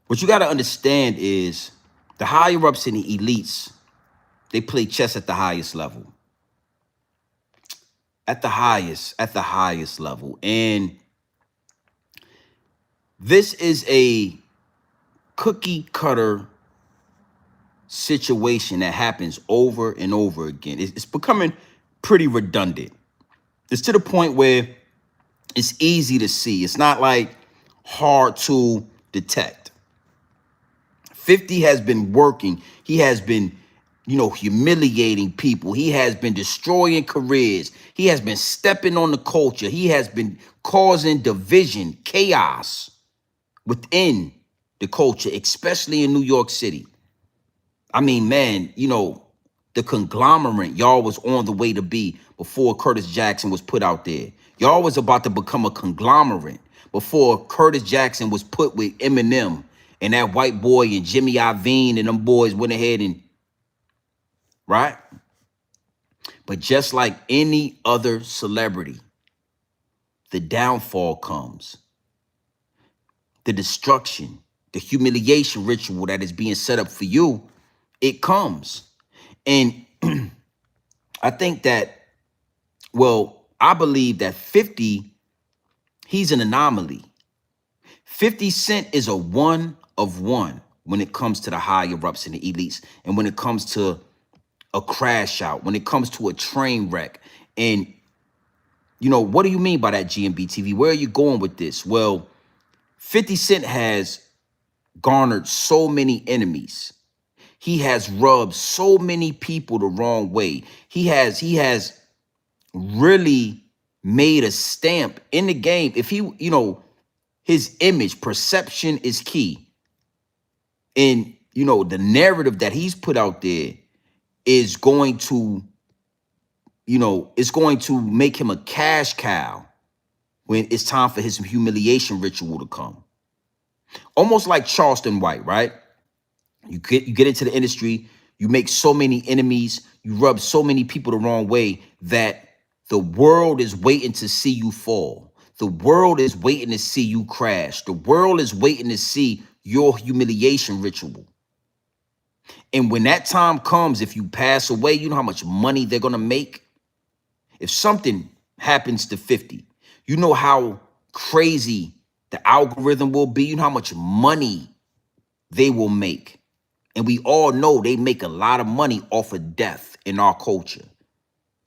what you got to understand is the higher ups and the elites, they play chess at the highest level. At the highest level. And this is a cookie cutter situation that happens over and over again. It's becoming pretty redundant. It's to the point where it's easy to see. It's not like hard to detect. 50 has been working. He has been, humiliating people. He has been destroying careers. He has been stepping on the culture. He has been causing division, chaos within the culture, especially in New York City. I mean, man, the conglomerate y'all was on the way to be before Curtis Jackson was put out there. Y'all was about to become a conglomerate before Curtis Jackson was put with Eminem and that white boy and Jimmy Iovine and them boys went ahead and, right? But just like any other celebrity, the downfall comes. The destruction, the humiliation ritual that is being set up for you, it comes. And I think that, I believe that 50, he's an anomaly. 50 Cent is a one of one when it comes to the higher ups and the elites. And when it comes to a crash out, when it comes to a train wreck. And, what do you mean by that, GMB TV? Where are you going with this? Well, 50 Cent has garnered so many enemies. He has rubbed so many people the wrong way. He has really made a stamp in the game. If he, his image, perception is key. And, the narrative that he's put out there is going to, it's going to make him a cash cow when it's time for his humiliation ritual to come. Almost like Charleston White, right? You get into the industry, you make so many enemies, you rub so many people the wrong way that the world is waiting to see you fall. The world is waiting to see you crash. The world is waiting to see your humiliation ritual. And when that time comes, if you pass away, you know how much money they're going to make? If something happens to 50, you know how crazy the algorithm will be. You know how much money they will make. And we all know they make a lot of money off of death in our culture.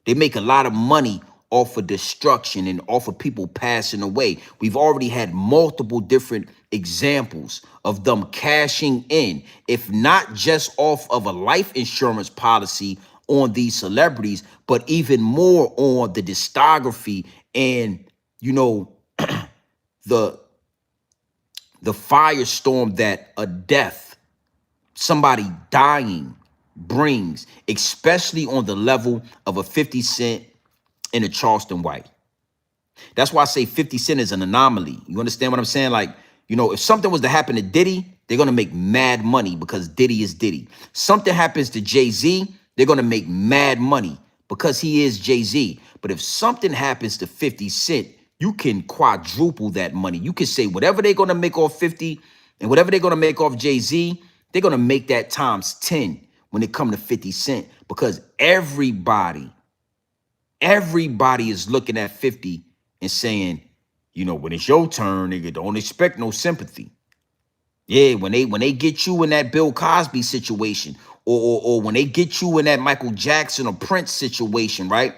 They make a lot of money off of destruction and off of people passing away. We've already had multiple different examples of them cashing in, if not just off of a life insurance policy on these celebrities, but even more on the discography and, you know, the firestorm that a death, somebody dying, brings, especially on the level of a 50 Cent and a Charleston White. That's why I say 50 Cent is an anomaly. You understand what I'm saying? Like, you know, if something was to happen to Diddy, they're going to make mad money because Diddy is Diddy. Something happens to Jay-Z, they're going to make mad money because he is Jay-Z. But if something happens to 50 Cent, you can quadruple that money. You can say whatever they're going to make off 50 and whatever they're going to make off Jay-Z, they're going to make that times 10 when it comes to 50 Cent because everybody is looking at 50 and saying, you know, when it's your turn, nigga, don't expect no sympathy. Yeah, when they get you in that Bill Cosby situation, or when they get you in that Michael Jackson or Prince situation, right?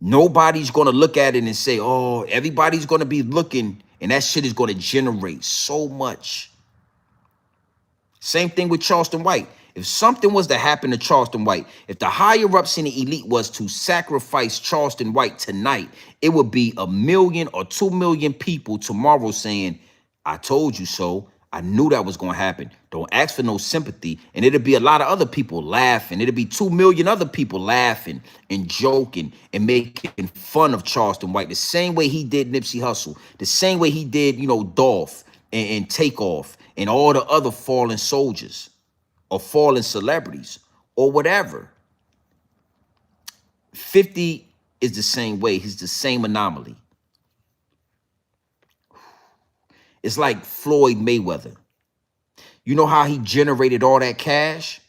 Nobody's gonna look at it and say, oh, everybody's gonna be looking, and that shit is gonna generate so much. Same thing with Charleston White. If something was to happen to Charleston White, if the higher-ups in the elite was to sacrifice Charleston White tonight, it would be 1 million or 2 million people tomorrow saying, I told you so. I knew that was going to happen. Don't ask for no sympathy. And it'll be a lot of other people laughing. It'll be 2 million other people laughing and joking and making fun of Charleston White the same way he did Nipsey Hussle, the same way he did, you know, Dolph and Takeoff and all the other fallen soldiers or fallen celebrities or whatever. 50 is the same way. He's the same anomaly. It's like Floyd Mayweather. You know how he generated all that cash?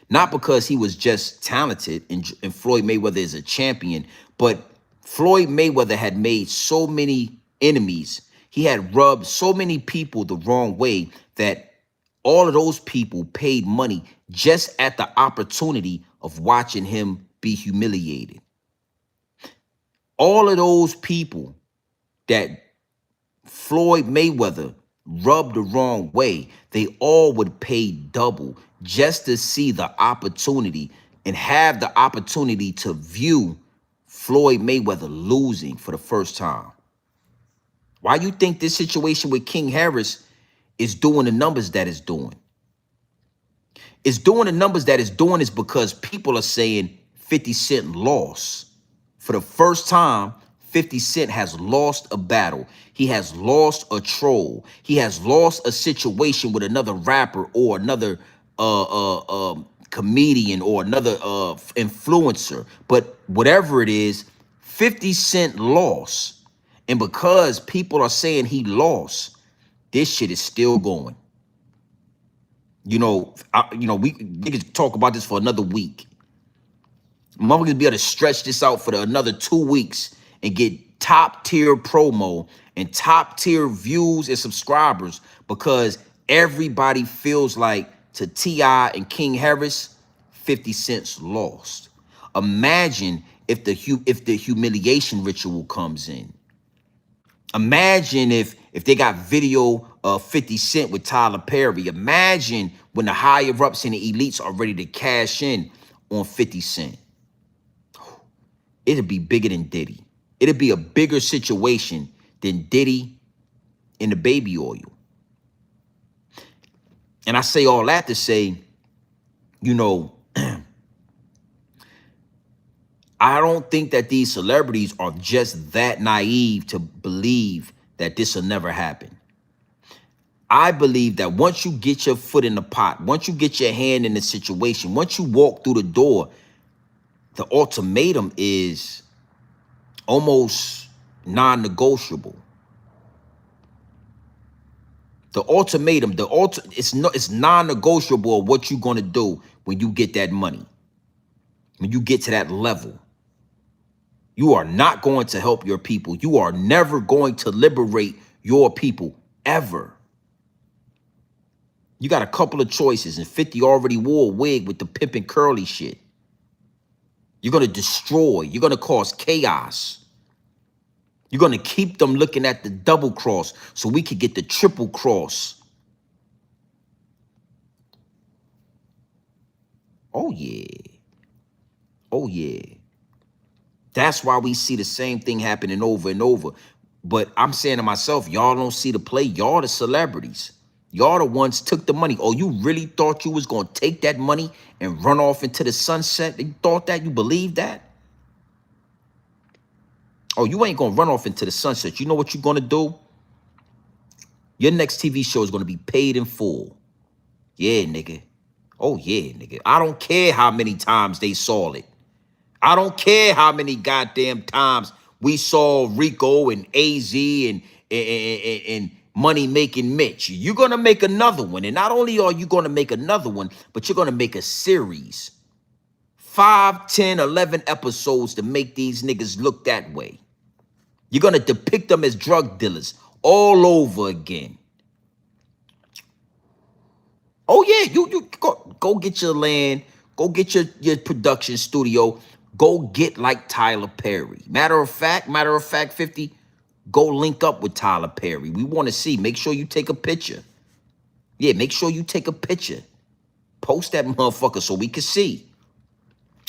Not because he was just talented and Floyd Mayweather is a champion, but Floyd Mayweather had made so many enemies. He had rubbed so many people the wrong way that all of those people paid money just at the opportunity of watching him be humiliated. All of those people that Floyd Mayweather rubbed the wrong way, they all would pay double just to see the opportunity and have the opportunity to view Floyd Mayweather losing for the first time. Why you think this situation with King Harris is doing the numbers that it's doing? It's doing the numbers that it's doing is because people are saying 50 Cent lost. For the first time, 50 Cent has lost a battle. He has lost a troll. He has lost a situation with another rapper or another comedian or another influencer. But whatever it is, 50 Cent lost. And because people are saying he lost, this shit is still going. You know, we could talk about this for another week. Motherfuckers be able to stretch this out for another 2 weeks and get top tier promo and top tier views and subscribers because everybody feels like to T.I. and King Harris, 50 Cent's lost. Imagine if the humiliation ritual comes in. Imagine if they got video of 50 Cent with Tyler Perry. Imagine when the higher ups and the elites are ready to cash in on 50 Cent. It'd be bigger than Diddy. It'd be a bigger situation than Diddy and the baby oil. And I say all that to say, you know, I don't think that these celebrities are just that naive to believe that this will never happen. I believe that once you get your foot in the pot, once you get your hand in the situation, once you walk through the door, the ultimatum is almost non-negotiable. The ultimatum, it's non-negotiable of what you're gonna do when you get that money. When you get to that level, you are not going to help your people. You are never going to liberate your people, ever. You got a couple of choices, and 50 already wore a wig with the pimp and curly shit. You're going to destroy. You're going to cause chaos. You're going to keep them looking at the double cross so we could get the triple cross. Oh yeah. Oh yeah. That's why we see the same thing happening over and over. But I'm saying to myself, y'all don't see the play. Y'all the celebrities. Y'all the ones took the money. Oh, you really thought you was gonna take that money and run off into the sunset? You thought that? You believe that? Oh, you ain't gonna run off into the sunset. You know what you're gonna do? Your next TV show is gonna be paid in full. Yeah, nigga. Oh yeah, nigga. I don't care how many times they saw it. I don't care how many goddamn times we saw Rico and AZ and Money Making Mitch. You're gonna make another one. And not only are you gonna make another one, but you're gonna make a series. 5, 10, 11 episodes to make these niggas look that way. You're gonna depict them as drug dealers all over again. Oh yeah, you go get your land, go get your production studio, go get like Tyler Perry. Matter of fact, 50, go link up with Tyler Perry. We want to see. Make sure you take a picture. Yeah, make sure you take a picture. Post that motherfucker so we can see.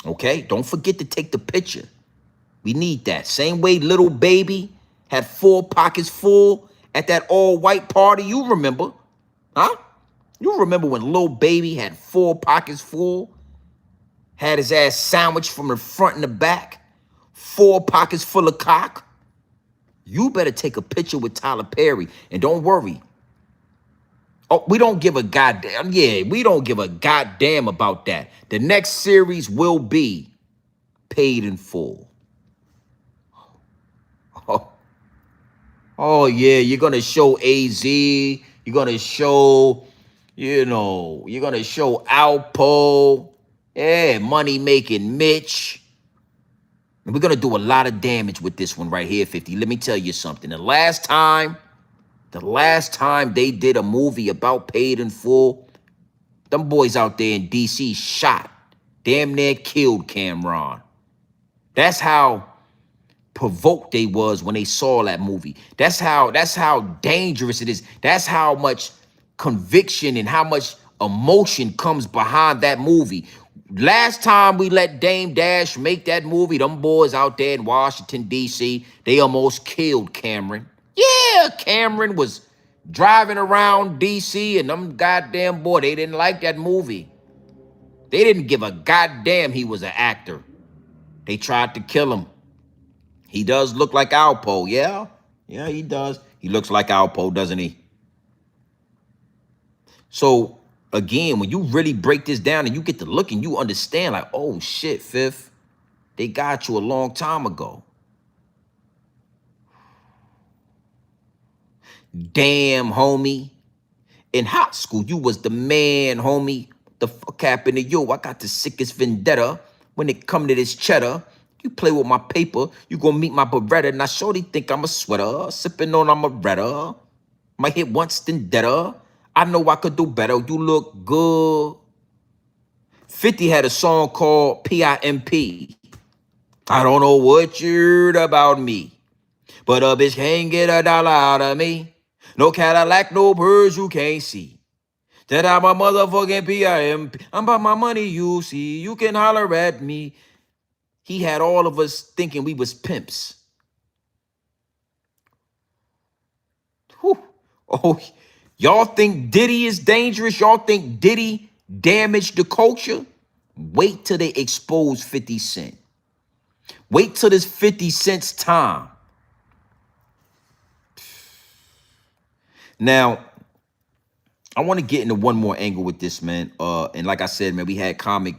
Okay? Don't forget to take the picture. We need that. Same way Little Baby had 4 pockets full at that all-white party. You remember? Huh? You remember when Lil Baby had 4 pockets full? Had his ass sandwiched from the front and the back? 4 pockets full of cock? You better take a picture with Tyler Perry. And don't worry. Oh, we don't give a goddamn. Yeah, we don't give a goddamn about that. The next series will be paid in full. Oh, oh yeah, you're going to show AZ. You're going to show... you're gonna show Alpo, yeah, Money Making Mitch. And we're gonna do a lot of damage with this one right here, 50. Let me tell you something. The last time they did a movie about paid in full, them boys out there in DC shot, damn near killed Cameron. That's how provoked they was when they saw that movie. That's how dangerous it is. That's how much conviction and how much emotion comes behind that movie. Last time we let Dame Dash make that movie, them boys out there in Washington, D.C., they almost killed Cameron. Yeah, Cameron was driving around D.C. and them goddamn boy, they didn't like that movie. They didn't give a goddamn he was an actor. They tried to kill him. He does look like Alpo, yeah? Yeah, he does. He looks like Alpo, doesn't he? So, again, when you really break this down and you get to look and you understand, like, oh, shit, Fifth, they got you a long time ago. Damn, homie. In high school, you was the man, homie. The fuck happened to you? I got the sickest vendetta. When it come to this cheddar, you play with my paper, you gonna meet my Beretta. Now shorty think I'm a sweater, sipping on I'm a redder. Might hit once, then deader. I know I could do better. You look good. 50 had a song called P.I.M.P. I don't know what you heard about me, but a bitch can't get $1 out of me. No Cadillac, no birds you can't see. That I'm a motherfucking P.I.M.P. I'm about my money, you see. You can holler at me. He had all of us thinking we was pimps. Whew. Oh, y'all think Diddy is dangerous? Y'all think Diddy damaged the culture? Wait till they expose 50 Cent. Wait till this 50 Cent's time. Now, I want to get into one more angle with this, man. And like I said, man, we had comic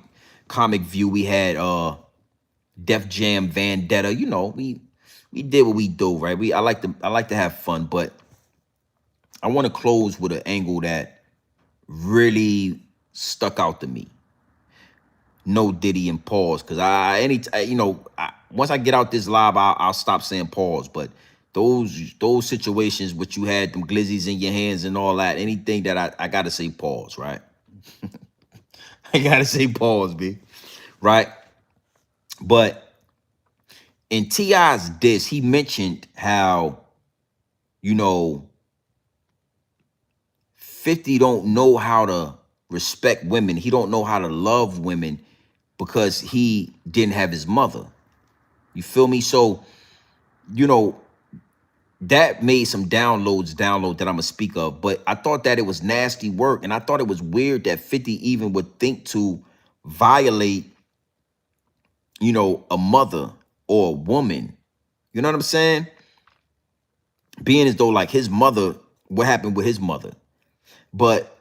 view. We had Def Jam Vendetta. You know, we did what we do, right? I like to have fun, but I want to close with an angle that really stuck out to me. No Diddy and pause, because once I get out this live, I'll stop saying pause. But those situations which you had them glizzies in your hands and all that, anything that I gotta say pause, right? I gotta say pause, B. Right? But in T.I.'s diss, he mentioned how, 50 don't know how to respect women. He don't know how to love women because he didn't have his mother. You feel me? So, you know, that made some download that I'm gonna speak of. But I thought that it was nasty work, and I thought it was weird that 50 even would think to violate, you know, a mother or a woman. You know what I'm saying? Being as though like his mother, what happened with his mother? But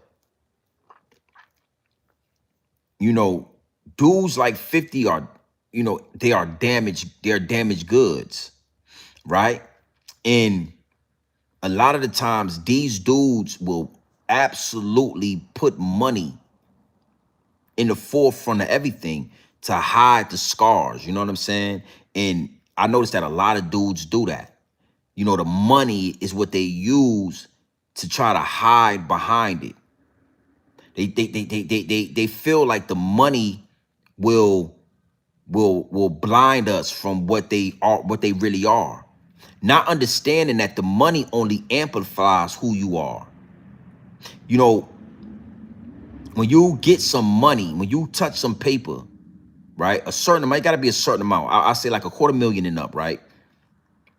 you know, dudes like 50 are, you know, they're damaged goods, right? And a lot of the times these dudes will absolutely put money in the forefront of everything to hide the scars. You know what I'm saying? And I noticed that a lot of dudes do that. You know, the money is what they use to try to hide behind it. They feel like the money will blind us from what they are, what they really are. Not understanding that the money only amplifies who you are. You know, when you get some money, when you touch some paper, right? A certain amount, it gotta be a certain amount. I'll say like $250,000 and up, right?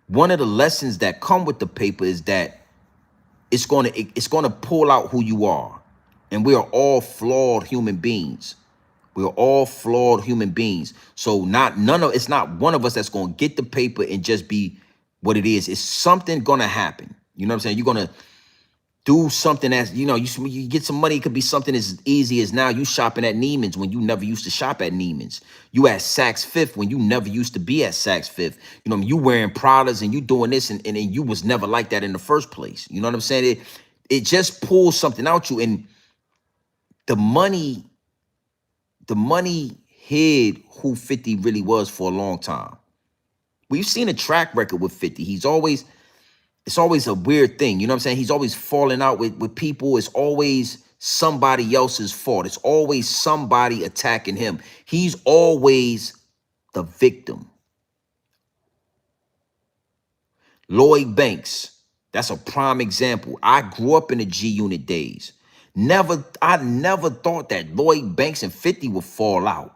One of the lessons that come with the paper is that it's gonna pull out who you are. And we are all flawed human beings. We're all flawed human beings. So it's not one of us that's gonna get the paper and just be what it is. It's something gonna happen. You know what I'm saying? You're gonna do something that's, you know, you get some money. It could be something as easy as now you shopping at Neiman's when you never used to shop at Neiman's. You at Saks Fifth when you never used to be at Saks Fifth. You know, you wearing Pradas and you doing this and you was never like that in the first place. You know what I'm saying? It just pulls something out you, and the money hid who 50 really was for a long time. We've seen a track record with 50. It's always a weird thing. You know what I'm saying? He's always falling out with people. It's always somebody else's fault. It's always somebody attacking him. He's always the victim. Lloyd Banks, that's a prime example. I grew up in the G Unit days. I never thought that Lloyd Banks and 50 would fall out.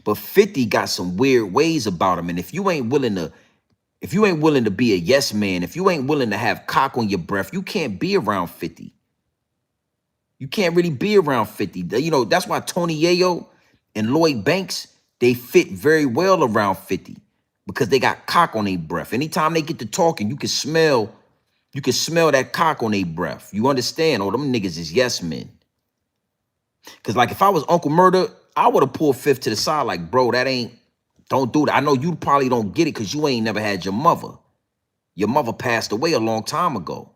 But 50 got some weird ways about him. And if you ain't willing to be a yes man, if you ain't willing to have cock on your breath, you can't be around 50. You can't really be around 50. You know, that's why Tony Yayo and Lloyd Banks, they fit very well around 50 because they got cock on their breath. Anytime they get to talking, you can smell that cock on their breath. You understand? Oh, them niggas is yes men. Because like if I was Uncle Murder, I would have pulled Fifth to the side like, bro, don't do that. I know you probably don't get it because you ain't never had your mother. Your mother passed away a long time ago.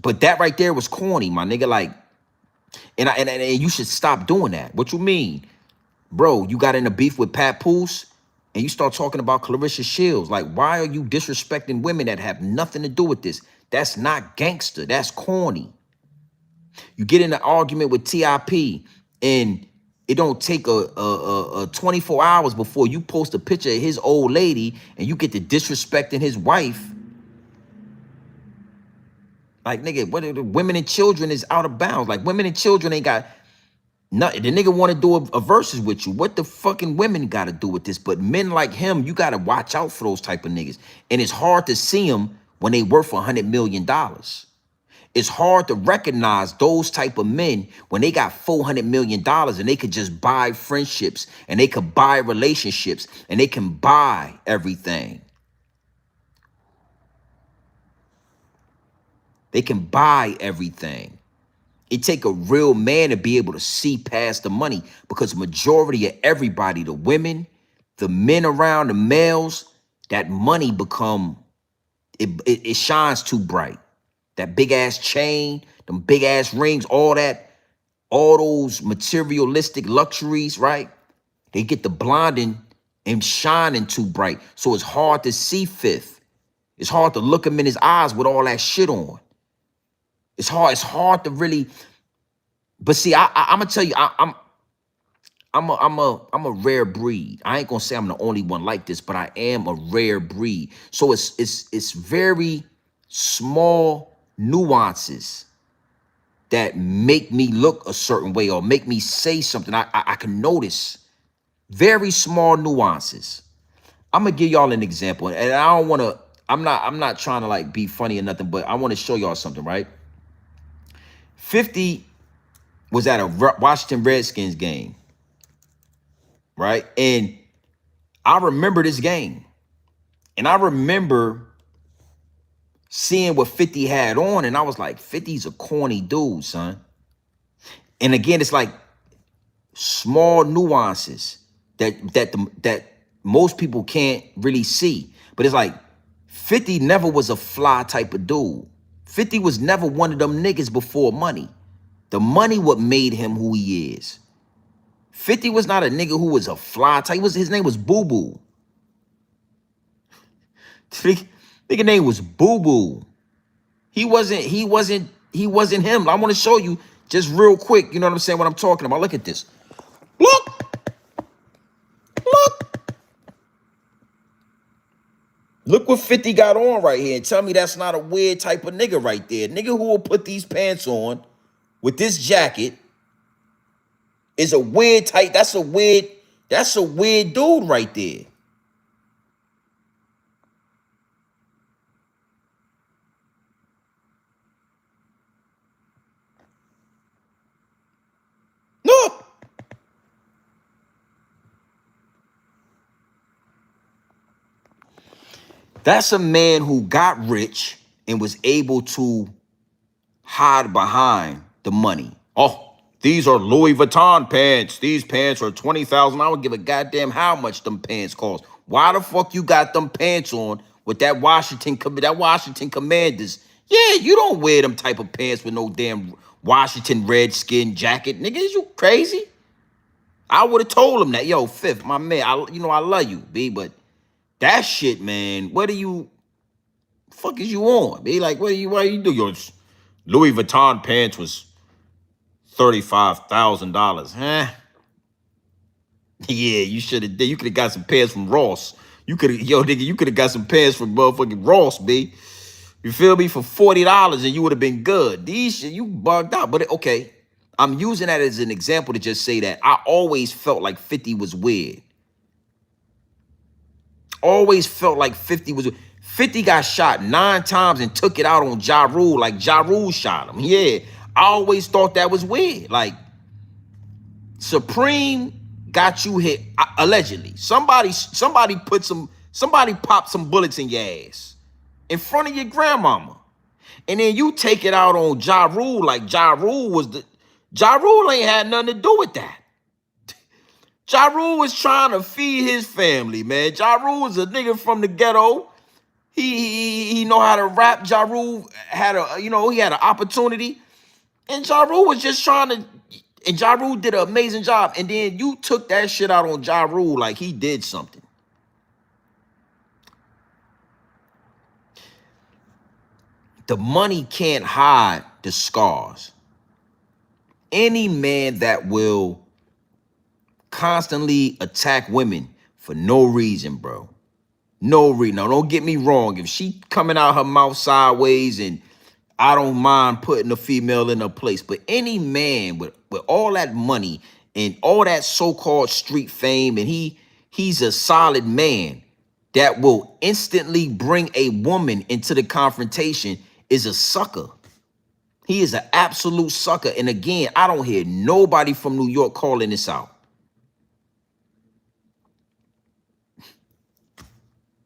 But that right there was corny, my nigga. Like, and you should stop doing that. What you mean? Bro, you got in a beef with Pat Poose and you start talking about Clarissa Shields. Like, why are you disrespecting women that have nothing to do with this? That's not gangster. That's corny. You get in an argument with TIP and it don't take a 24 hours before you post a picture of his old lady and you get to disrespecting his wife. Like, nigga, what are the women and children is out of bounds. Like, women and children ain't got nothing. The nigga want to do a versus with you. What the fucking women got to do with this? But men like him, you got to watch out for those type of niggas. And it's hard to see them when they worth $100 million. It's hard to recognize those type of men when they got $400 million and they could just buy friendships and they could buy relationships and they can buy everything. They can buy everything. It take a real man to be able to see past the money because majority of everybody, the women, the men around, the males, that money it shines too bright. That big ass chain, them big ass rings, all those materialistic luxuries, right? They get the blinding and shining too bright. So it's hard to see Fifth. It's hard to look him in his eyes with all that shit on. It's hard to really, but see, I'm gonna tell you, I'm a rare breed. I ain't gonna say I'm the only one like this, but I am a rare breed. So it's very small nuances that make me look a certain way or make me say something. I can notice very small nuances. I'm gonna give y'all an example, and I don't want to. I'm not trying to like be funny or nothing, but I want to show y'all something, right? 50 was at a Washington Redskins game, right? And I remember this game, and I remember seeing what 50 had on, and I was like, 50's a corny dude, son. And again, it's like small nuances that most people can't really see. But it's like 50 never was a fly type of dude. 50 was never one of them niggas before money. The money what made him who he is. 50 was not a nigga who was a fly type. His name was Boo Boo. Nigga name was Boo Boo. He wasn't him. I want to show you just real quick, you know what I'm saying, what I'm talking about. Look at this. Look. Look what 50 got on right here. And tell me that's not a weird type of nigga right there. Nigga who will put these pants on with this jacket is a weird type. That's a weird dude right there. Look. That's a man who got rich and was able to hide behind the money. Oh, these are Louis Vuitton pants. These pants are $20,000. I would give a goddamn how much them pants cost. Why the fuck you got them pants on with that Washington Commanders? Yeah, you don't wear them type of pants with no damn Washington Redskin jacket. Nigga, is you crazy? I would have told him that. Yo, Fifth, my man, I love you, B, but that shit, man, what are you, fuck is you on? B, like, why you do? Your Louis Vuitton pants was $35,000, huh? Yeah, you should have. You could have got some pants from Ross. You could have got some pants from motherfucking Ross, B. You feel me? For $40, and you would have been good. These shit, you bugged out. But okay, I'm using that as an example to just say that I always felt like 50 was weird. Always felt like 50 was. 50 got shot 9 times and took it out on Ja Rule like Ja Rule shot him. Yeah, I always thought that was weird. Like, Supreme got you hit, allegedly. Somebody popped some bullets in your ass in front of your grandmama. And then you take it out on Ja Rule like Ja Rule ain't had nothing to do with that. Ja Rule was trying to feed his family, man. Ja Rule was a nigga from the ghetto. He know how to rap. Ja Rule had he had an opportunity. And Ja Rule was just trying to, and Ja Rule did an amazing job. And then you took that shit out on Ja Rule like he did something. The money can't hide the scars. Any man that will constantly attack women for no reason, bro. No reason. Now, don't get me wrong. If she coming out her mouth sideways, and I don't mind putting a female in her place, but any man with all that money and all that so-called street fame, and he's a solid man that will instantly bring a woman into the confrontation, is a sucker. He is an absolute sucker. And again, I don't hear nobody from New York calling this out.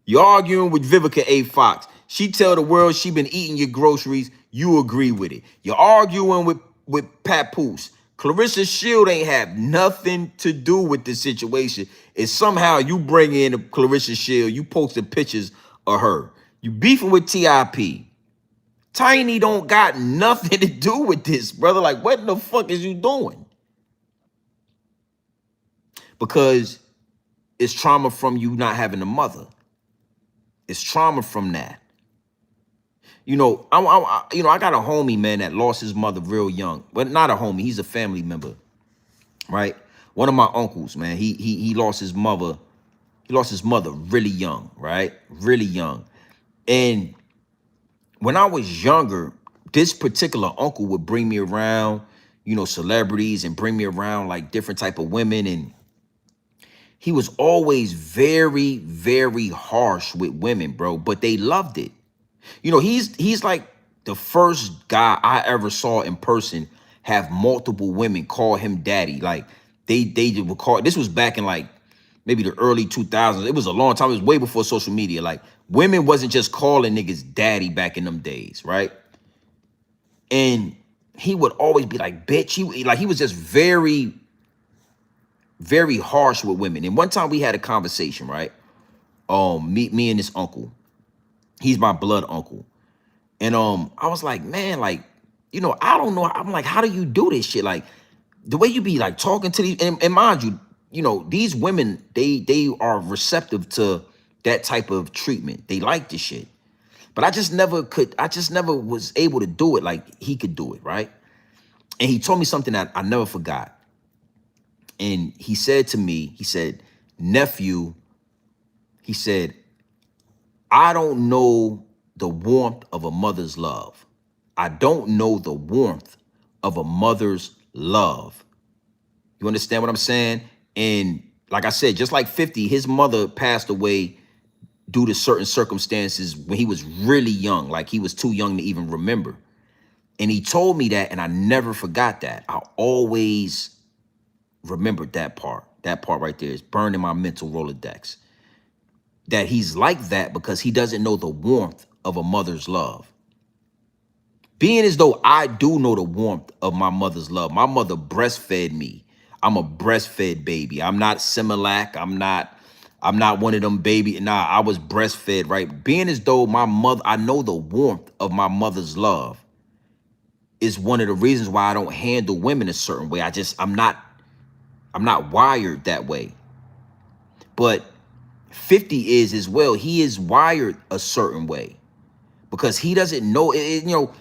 You're arguing with Vivica A. Fox. She tell the world she been eating your groceries. You agree with it. You're arguing with Papoose. Clarissa Shield ain't have nothing to do with the situation. And somehow you bring in Clarissa Shield. You posted pictures of her. You beefing with TIP. Tiny don't got nothing to do with this, brother. Like, what in the fuck is you doing? Because it's trauma from you not having a mother. It's trauma from that. I got a homie, man, that lost his mother real young. But not a homie, he's a family member, right? One of my uncles, man, he lost his mother. He lost his mother really young, right? Really young. And when I was younger, this particular uncle would bring me around, you know, celebrities and bring me around like different type of women. And he was always very, very harsh with women, bro, but they loved it. You know, he's like the first guy I ever saw in person have multiple women call him daddy. Like they would call, this was back in like maybe the early 2000s. It was a long time. It was way before social media. Like women wasn't just calling niggas daddy back in them days, right? And he would always be like, bitch. He was just very, very harsh with women. And one time we had a conversation, right? Me and this uncle. He's my blood uncle. And I was like, man, like, you know, I don't know. I'm like, how do you do this shit? Like, the way you be like talking to these, and mind you, you know, these women, they are receptive to that type of treatment. They like the shit. But I just never was able to do it like he could do it, right? And he told me something that I never forgot. And he said to me, he said, nephew, he said, I don't know the warmth of a mother's love. I don't know the warmth of a mother's love. You understand what I'm saying? And like I said, just like 50, his mother passed away due to certain circumstances when he was really young, like he was too young to even remember. And he told me that, and I never forgot that. I always remembered that part. That part right there is burned in my mental Rolodex. That he's like that because he doesn't know the warmth of a mother's love. Being as though I do know the warmth of my mother's love. My mother breastfed me. I'm a breastfed baby. I'm not Similac. I'm not one of them baby. Nah, I was breastfed, right? Being as though my mother, I know the warmth of my mother's love is one of the reasons why I don't handle women a certain way. I'm not wired that way. But 50 is as well. He is wired a certain way because he doesn't know, you know,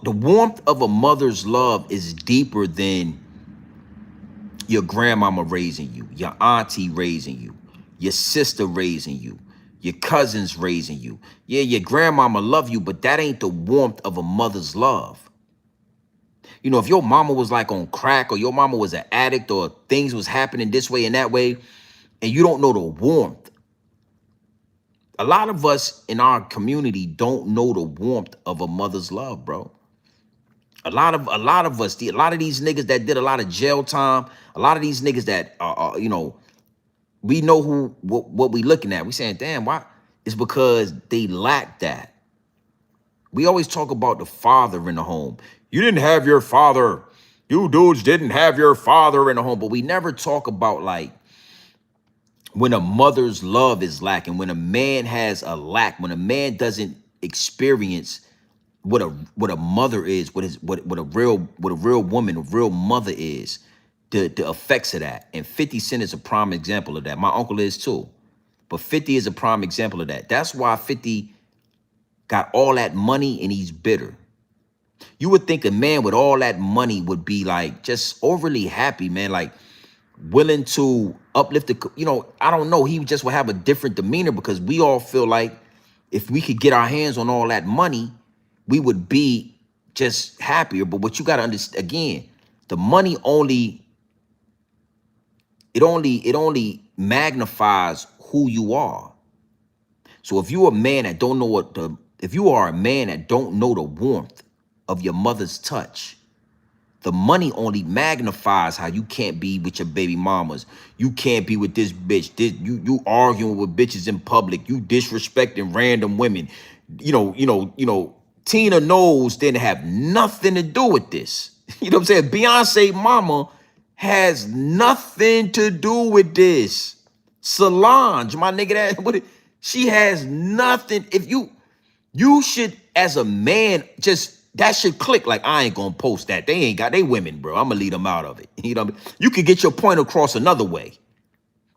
the warmth of a mother's love is deeper than your grandmama raising you, your auntie raising you, your sister raising you, your cousins raising you. Yeah, your grandmama love you, but that ain't the warmth of a mother's love. You know, if your mama was like on crack or your mama was an addict or things was happening this way and that way, and you don't know the warmth. A lot of us in our community don't know the warmth of a mother's love, bro. A lot of us, a lot of these niggas that did a lot of jail time, a lot of these niggas that you know, we know what we looking at. We saying, damn, why? It's because they lack that. We always talk about the father in the home. You didn't have your father. You dudes didn't have your father in the home. But we never talk about like when a mother's love is lacking, when a man has a lack, when a man doesn't experience what a mother is, what a real woman, a real mother is, the effects of that. And 50 Cent is a prime example of that. My uncle is too. But 50 is a prime example of that. That's why 50 got all that money and he's bitter. You would think a man with all that money would be like just overly happy, man, like willing to uplift the, you know, I don't know. He just would have a different demeanor because we all feel like if we could get our hands on all that money, we would be just happier. But what you got to understand, again, the money only magnifies who you are. So if you're a man that don't know if you are a man that don't know the warmth of your mother's touch, the money only magnifies how you can't be with your baby mamas. You can't be with this bitch. You arguing with bitches in public. You disrespecting random women. You know, Tina Knowles didn't have nothing to do with this. You know what I'm saying? Beyonce mama has nothing to do with this. Solange, my nigga, she has nothing. If you should, as a man, just that should click. Like, I ain't gonna post that. They women, bro. I'm gonna leave them out of it. You know what I mean? You could get your point across another way.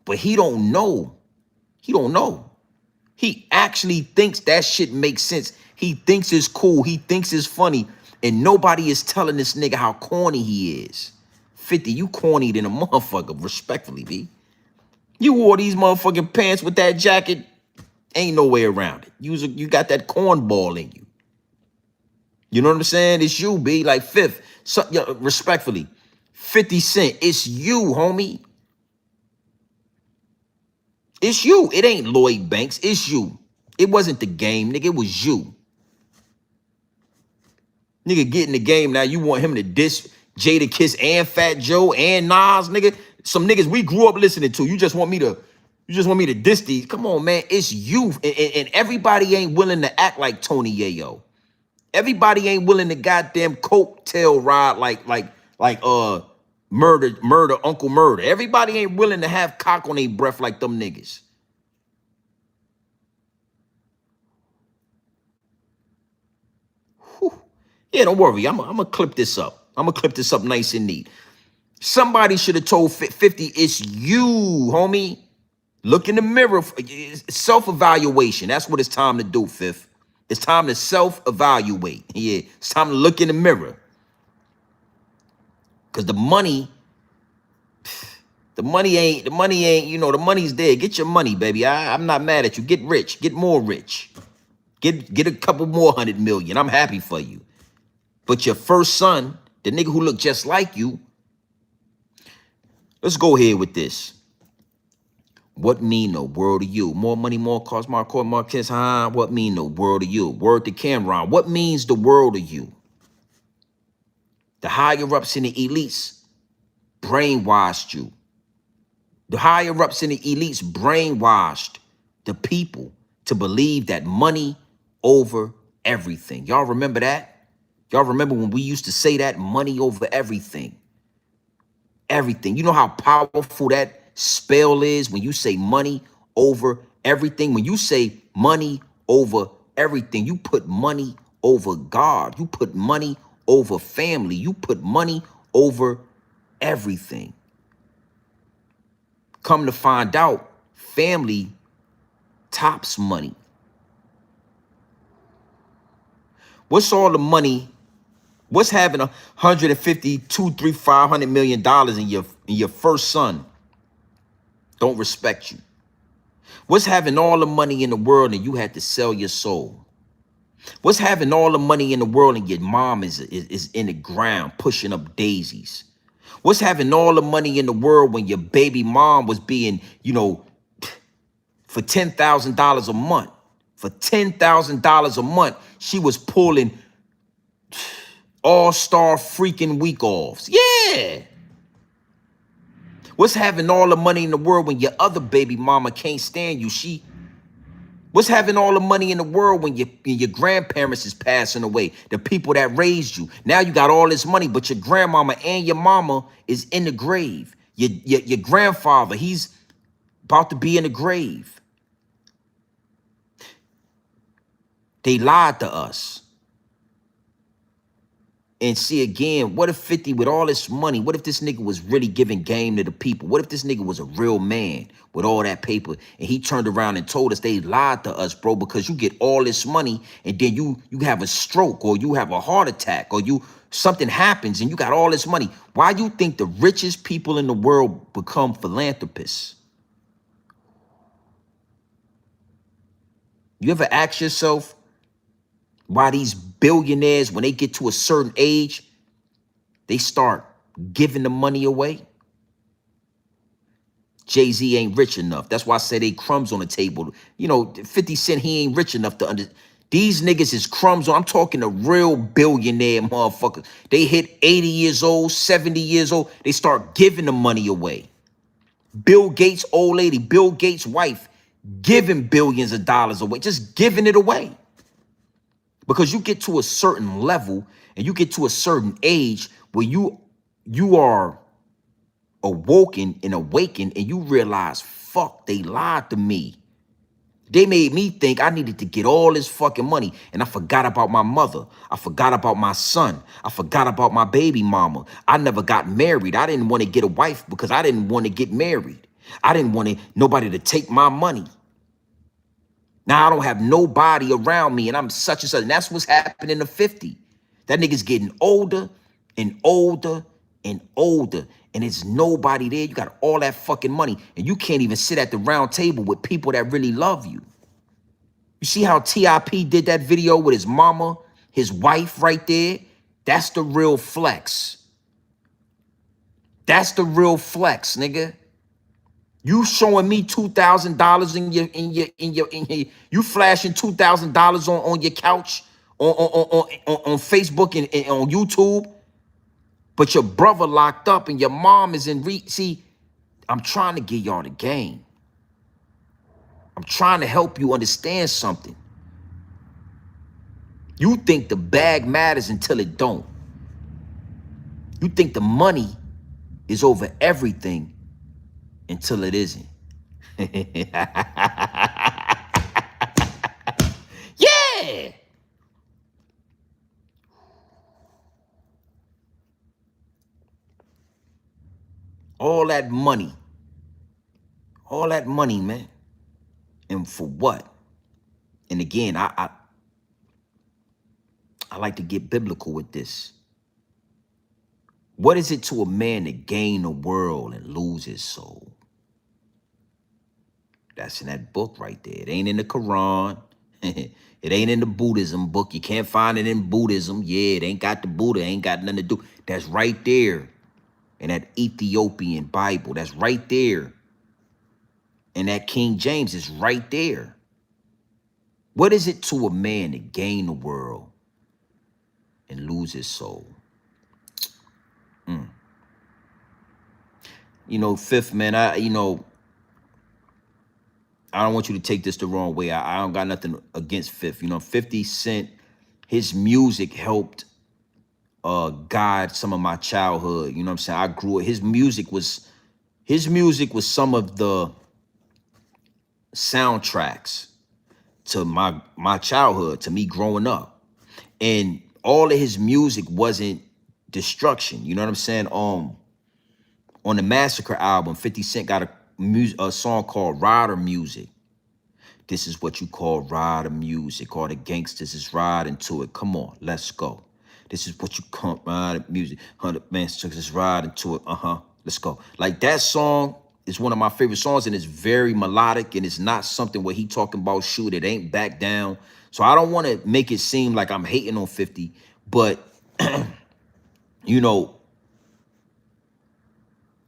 But he don't know. He don't know. He actually thinks that shit makes sense. He thinks it's cool. He thinks it's funny. And nobody is telling this nigga how corny he is. 50, you corny than a motherfucker, respectfully, B. You wore these motherfucking pants with that jacket. Ain't no way around it. You got that cornball in you. You know what I'm saying? It's you, B. Like Fifth, so, yo, respectfully, 50 Cent, it's you, homie. It's you. It ain't Lloyd Banks. It's you. It wasn't the game, nigga. It was you. Nigga, get in the game now. You want him to diss Jada Kiss and Fat Joe and Nas, nigga. Some niggas we grew up listening to. You just want me to diss these. Come on, man. It's you. And everybody ain't willing to act like Tony Yayo. Everybody ain't willing to goddamn coattail ride like murder, Uncle Murder. Everybody ain't willing to have cock on their breath like them niggas. Whew. Yeah, don't worry. I'm gonna clip this up. I'm gonna clip this up nice and neat. Somebody should have told 50, it's you, homie. Look in the mirror. Self-evaluation. That's what it's time to do, Fifth. It's time to self-evaluate. Yeah, it's time to look in the mirror. Because the money ain't, you know, the money's there. Get your money, baby. I'm not mad at you. Get rich. Get more rich. Get a couple more 100 million. I'm happy for you. But your first son, the nigga who looked just like you, let's go ahead with this. What mean the world to you? More money, more cars, more court, more kids, huh? What mean the world to you? Word to Cameron. What means the world to you? The higher-ups in the elites brainwashed you. The higher-ups in the elites brainwashed the people to believe that money over everything. Y'all remember that? Y'all remember when we used to say that? Money over everything. Everything. You know how powerful that spell is when you say money over everything? When you say money over everything, you put money over God. You put money over family. You put money over everything. Come to find out, family tops money. What's all the money? What's having $150, $200, $300, $500 million in your first son don't respect you? What's having all the money in the world and you had to sell your soul? What's having all the money in the world and your mom is in the ground pushing up daisies? What's having all the money in the world when your baby mom was being, you know, for $10,000 a month? For $10,000 a month, she was pulling all-star freaking week offs. Yeah. What's having all the money in the world when your other baby mama can't stand you? What's having all the money in the world when your grandparents is passing away? The people that raised you. Now you got all this money, but your grandmama and your mama is in the grave. Your grandfather, he's about to be in the grave. They lied to us. And see, again, what if 50 with all this money, what if this nigga was really giving game to the people? What if this nigga was a real man with all that paper and he turned around and told us they lied to us, bro, because you get all this money and then you have a stroke or you have a heart attack or something happens and you got all this money. Why do you think the richest people in the world become philanthropists? You ever ask yourself why these billionaires, when they get to a certain age, they start giving the money away? Jay-Z ain't rich enough. That's why I say they crumbs on the table. You know, 50 Cent, he ain't rich enough to understand. These niggas is crumbs on. I'm talking a real billionaire motherfucker. They hit 80 years old, 70 years old. They start giving the money away. Bill Gates' old lady, Bill Gates' wife, giving billions of dollars away, just giving it away. Because you get to a certain level and you get to a certain age where you are awoken and awakened and you realize, fuck, they lied to me. They made me think I needed to get all this fucking money. And I forgot about my mother. I forgot about my son. I forgot about my baby mama. I never got married. I didn't want to get a wife because I didn't want to get married. I didn't want nobody to take my money. Now I don't have nobody around me and I'm such and such. And that's what's happening to 50. That nigga's getting older and older and older. And it's nobody there. You got all that fucking money. And you can't even sit at the round table with people that really love you. You see how TIP did that video with his mama his wife right there, that's the real flex. That's the real flex, nigga. You showing me $2,000 in your you flashing $2,000 on your couch on Facebook and on YouTube, but your brother locked up and your mom is in see, I'm trying to get y'all the game. I'm trying to help you understand something. You think the bag matters until it don't. You think the money is over everything until it isn't. Yeah. All that money, man. And for what? And again, I like to get biblical with this. What is it to a man to gain the world and lose his soul? That's in that book right there. It ain't in the Quran. It ain't in the Buddhism book. You can't find it in Buddhism. Yeah, it ain't got the Buddha. Ain't got nothing to do. That's right there in that Ethiopian Bible. That's right there. And that King James is right there. What is it to a man to gain the world and lose his soul? You know, Fifth, man, I don't want you to take this the wrong way. I don't got nothing against Fifth. You know, 50 Cent, his music helped guide some of my childhood. You know what I'm saying? I grew up. His music was some of the soundtracks to my childhood, to me growing up. And all of his music wasn't destruction. You know what I'm saying? On the Massacre album, 50 Cent got a song called Rider Music. This is what you call rider music. All the gangsters is riding to it. Come on, let's go. This is what you call rider music. 100 man is riding to it. Let's go. Like that song is one of my favorite songs, and it's very melodic, and it's not something where he talking about shoot. It ain't Backdown. So I don't want to make it seem like I'm hating on 50, but you know,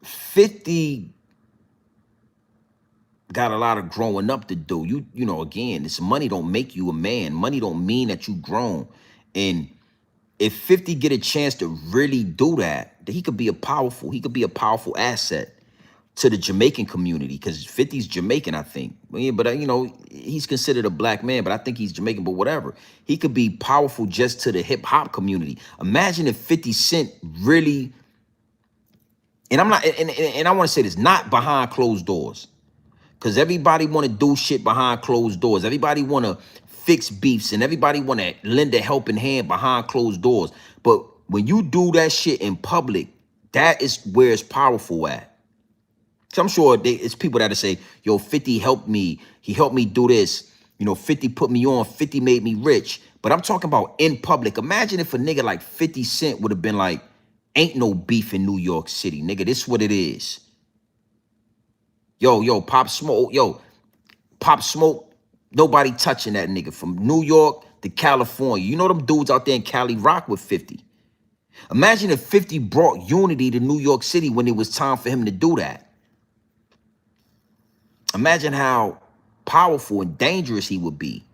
50 got a lot of growing up to do. You know, again, this money don't make you a man. Money don't mean that you grown. And if 50 get a chance to really do that, he could be a powerful asset to the Jamaican community, because 50's Jamaican, I think. Yeah, but you know, he's considered a black man, but I think he's Jamaican, but whatever. He could be powerful just to the hip hop community. Imagine if 50 Cent really, and I'm not, and I want to say this, not behind closed doors, because everybody want to do shit behind closed doors. Everybody want to fix beefs, and everybody want to lend a helping hand behind closed doors. But when you do that shit in public, that is where it's powerful at. So I'm sure it's people that say, yo, 50 helped me. He helped me do this. You know, 50 put me on. 50 made me rich. But I'm talking about in public. Imagine if a nigga like 50 Cent would have been like, ain't no beef in New York City, nigga. This is what it is. Yo, Pop Smoke, nobody touching that nigga from New York to California. You know them dudes out there in Cali rock with 50. Imagine if 50 brought unity to New York City when it was time for him to do that. Imagine how powerful and dangerous he would be.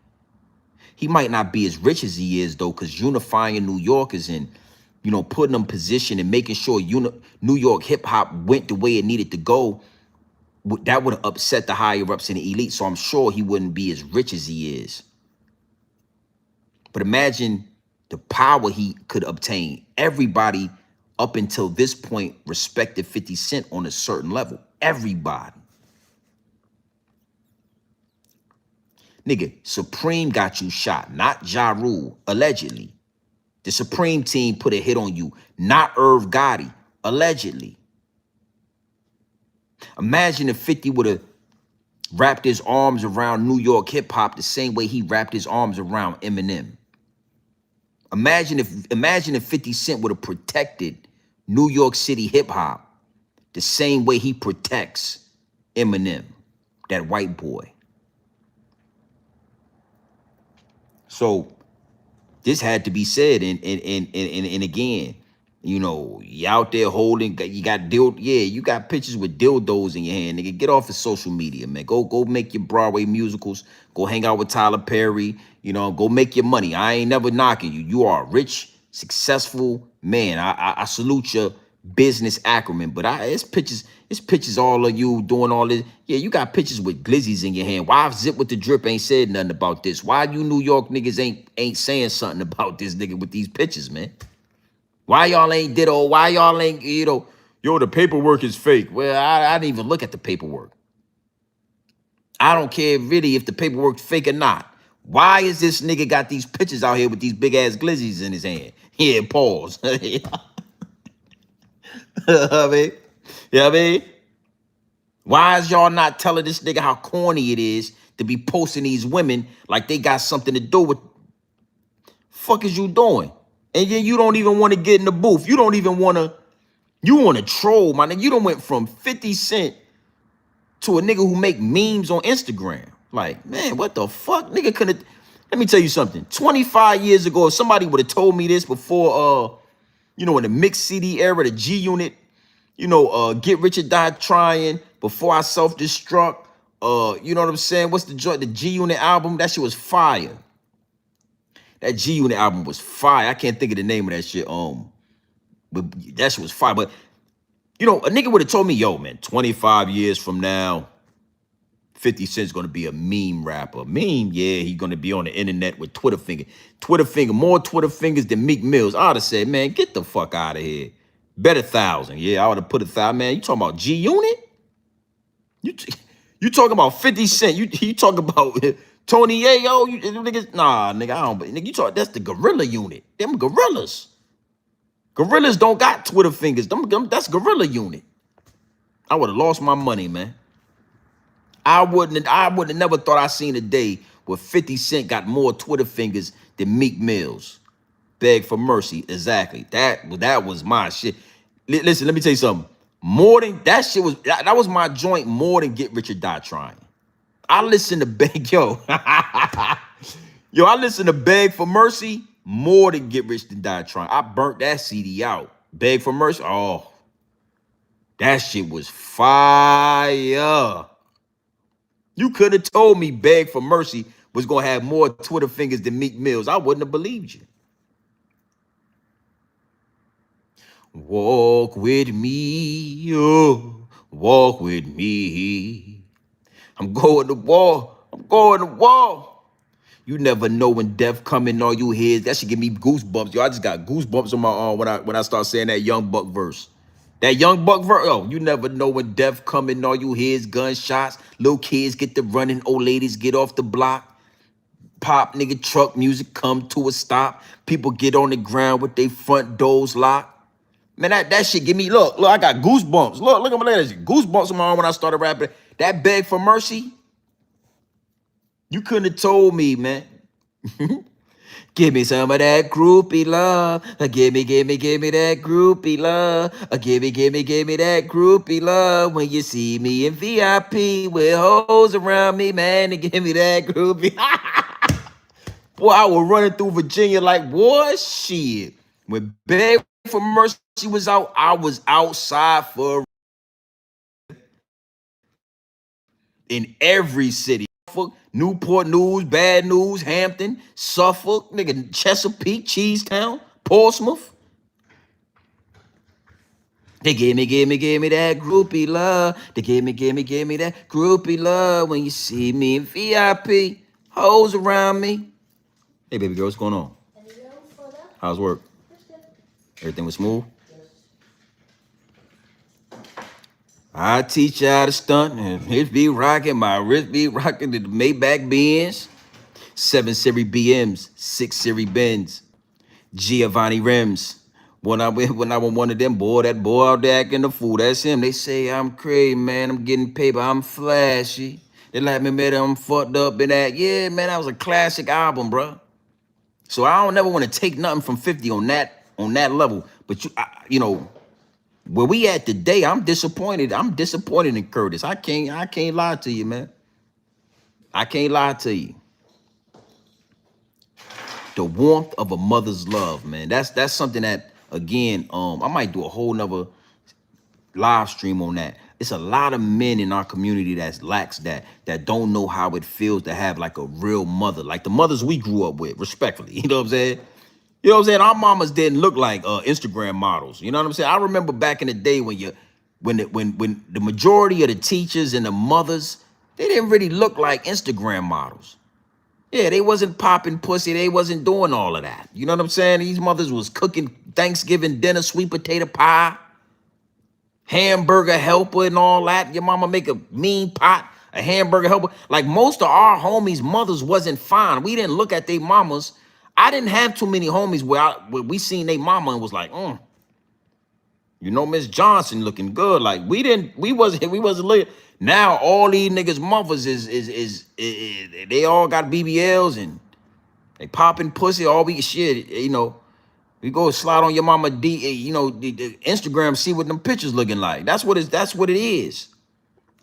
He might not be as rich as he is, though, because unifying New Yorkers and, you know, putting them in position and making sure New York hip-hop went the way it needed to go, that would have upset the higher-ups in the elite. So I'm sure he wouldn't be as rich as he is. But imagine the power he could obtain. Everybody up until this point respected 50 Cent on a certain level. Everybody. Nigga, Supreme got you shot, not Ja Rule, allegedly. The Supreme team put a hit on you, not Irv Gotti, allegedly. Imagine if 50 would have wrapped his arms around New York hip-hop the same way he wrapped his arms around Eminem. Imagine if 50 Cent would have protected New York City hip-hop the same way he protects Eminem, that white boy. So this had to be said. And again, you know, you out there holding, you got you got pictures with dildos in your hand, nigga. Get off of social media, man. Go make your Broadway musicals. Go hang out with Tyler Perry. You know, go make your money. I ain't never knocking you. You are a rich, successful man. I salute your business acumen, but it's pictures all of you doing all this. Yeah, you got pictures with glizzies in your hand. Why Zip with the Drip ain't said nothing about this? Why you New York niggas ain't saying something about this nigga with these pictures, man? Why y'all ain't ditto? Why y'all ain't, you know, yo, the paperwork is fake. Well, I didn't even look at the paperwork. I don't care really if the paperwork's fake or not. Why is this nigga got these pictures out here with these big ass glizzies in his hand? Yeah, pause. You know what I mean? You know what I mean? Why is y'all not telling this nigga how corny it is to be posting these women like they got something to do with fuck is you doing? And then you don't even want to get in the booth. You don't even want to, you want to troll, my nigga. You done went from 50 Cent to a nigga who make memes on Instagram. Like, man, what the fuck? Nigga couldn't, let me tell you something. 25 years ago, if somebody would have told me this before, you know, in the mixed CD era, the G Unit, you know, Get Rich or Die Trying, Before I Self-Destruct, you know what I'm saying? What's the joint? The G Unit album, that shit was fire. That G Unit album was fire. I can't think of the name of that shit. But that shit was fire. But you know, a nigga would have told me, yo, man, 25 years from now, 50 Cent's gonna be a meme rapper. Meme, yeah, he gonna be on the internet with Twitter finger. Twitter finger, more Twitter fingers than Meek Mills. I would have said, man, get the fuck out of here. Bet 1,000. Yeah, I would have put 1,000. Man, you talking about G Unit? You talking about 50 Cent? You talking about Tony Ayo? You niggas? Nah, nigga, I don't. Nigga, you talk. That's the Gorilla Unit. Them gorillas. Gorillas don't got Twitter fingers. That's Gorilla Unit. I would have lost my money, man. I wouldn't have never thought I seen a day where 50 Cent got more Twitter fingers than Meek Mills. Beg for mercy. Exactly. That was my shit. Listen, let me tell you something. More than that shit was that was my joint more than Get Rich or Die Trying. I listen to Beg, yo. Yo, I listen to Beg for Mercy more than Get Rich or Die Trying. I burnt that CD out. Beg for Mercy. Oh, that shit was fire. You could have told me Beg for Mercy was gonna have more Twitter fingers than Meek Mills. I wouldn't have believed you. Walk with me, oh, walk with me. I'm going to war. I'm going to war. You never know when death coming. All you hear that should give me goosebumps. Yo, I just got goosebumps on my arm when I start saying that Young Buck verse. That Young Buck verse. Oh, you never know when death coming. All you hear is gunshots. Little kids get to running. Old ladies get off the block. Pop nigga truck music come to a stop. People get on the ground with their front doors locked. Man, that shit give me, look, I got goosebumps. Look at my legs. Goosebumps on my arm when I started rapping. That Beg for Mercy, you couldn't have told me, man. Give me some of that groupie love. Give me that groupie love. Give me that groupie love. When you see me in VIP with hoes around me, man, and give me that groupie. Boy, I was running through Virginia like, boy, shit. When Beg for Mercy was out, I was outside for in every city. Newport News, Bad News, Hampton, Suffolk, nigga, Chesapeake, Cheesetown, Portsmouth. They give me that groupie love. They give me that groupie love. When you see me in VIP, hoes around me. Hey, baby girl, what's going on? How's work? Everything was smooth? I teach you how to stunt, and his be rocking, my wrist be rocking the Maybach Benz, 7 Series BMs, 6 Series Benz, Giovanni rims. When I went one of them, boy, that boy out there acting the fool, that's him. They say I'm crazy, man, I'm getting paper, I'm flashy. They like me, man, I'm fucked up and that. Yeah, man, that was a classic album, bro. So I don't never want to take nothing from 50 on that level. But you know, where we at today, I'm disappointed. I'm disappointed in Curtis. I can't lie to you, man. I can't lie to you. The warmth of a mother's love, man. That's something that, again, I might do a whole nother live stream on that. It's a lot of men in our community that lacks that don't know how it feels to have like a real mother, like the mothers we grew up with, respectfully. You know what I'm saying? You know what I'm saying? Our mamas didn't look like Instagram models. You know what I'm saying? I remember back in the day when the majority of the teachers and the mothers, they didn't really look like Instagram models. Yeah, they wasn't popping pussy. They wasn't doing all of that. You know what I'm saying? These mothers was cooking Thanksgiving dinner, sweet potato pie, hamburger helper and all that. Your mama make a mean pot, a hamburger helper. Like most of our homies' mothers wasn't fine. We didn't look at their mamas. I didn't have too many homies where we seen their mama and was like, you know, Miss Johnson looking good. Like we wasn't looking. Now all these niggas mothers is they all got BBLs and they popping pussy, all we shit, you know. We go slide on your mama you know, the Instagram, see what them pictures looking like. That's what it is.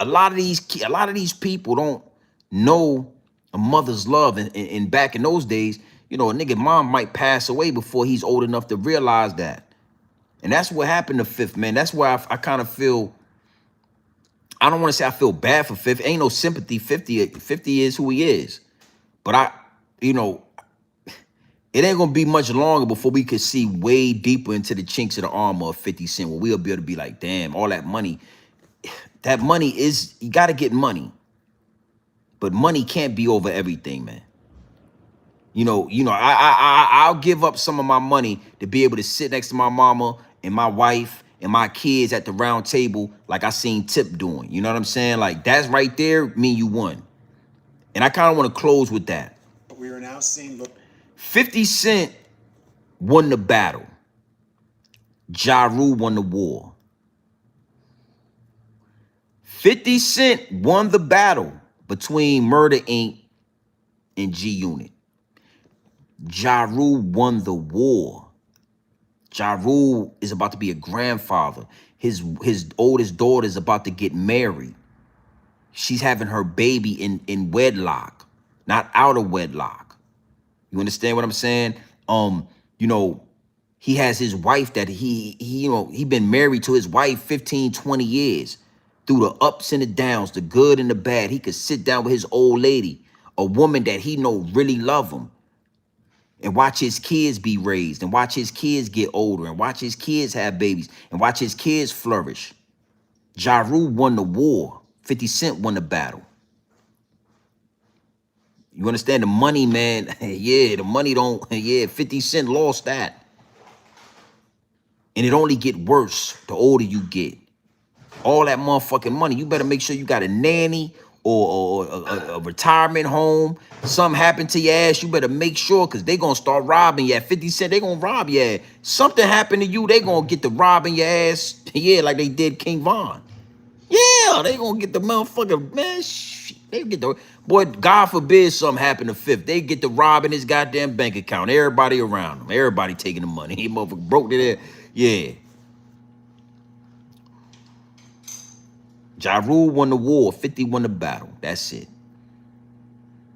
A lot of these people don't know a mother's love. And back in those days, you know, a nigga mom might pass away before he's old enough to realize that. And that's what happened to Fifth, man. That's why I kind of feel, I don't want to say I feel bad for Fifth. Ain't no sympathy. 50 is who he is. But you know, it ain't gonna be much longer before we could see way deeper into the chinks of the armor of 50 Cent, where we'll be able to be like, damn, all that money is, you gotta get money. But money can't be over everything, man. You know, I'll give up some of my money to be able to sit next to my mama and my wife and my kids at the round table like I seen Tip doing. You know what I'm saying? Like, that's right there, mean you won. And I kind of want to close with that. We are now seeing 50 Cent won the battle. Ja Rule won the war. 50 Cent won the battle between Murder Inc. and G Unit. Ja Rule won the war. Ja Rule is about to be a grandfather. His oldest daughter is about to get married. She's having her baby in wedlock, not out of wedlock. You understand what I'm saying? You know, he has his wife that he been married to his wife 15, 20 years. Through the ups and the downs, the good and the bad. He could sit down with his old lady, a woman that he know really love him, and watch his kids be raised, and watch his kids get older, and watch his kids have babies, and watch his kids flourish. Ja Rule won the war. 50 Cent won the battle. You understand the money, man? Yeah, the money don't, yeah, 50 Cent lost that. And it only get worse the older you get. All that motherfucking money, you better make sure you got a nanny or a retirement home. Something happened to your ass, you better make sure, because they gonna start robbing you. At 50 Cent, they gonna rob you. Ass. Something happened to you, they gonna get to robbing your ass. Yeah, like they did King Von. Yeah, they gonna get the motherfucker, man, shit. They get the, boy, God forbid something happened to Fifth. They get to robbing his goddamn bank account. Everybody around him. Everybody taking the money. He motherfucker broke it. Yeah. Ja Rule won the war, 50 won the battle. That's it.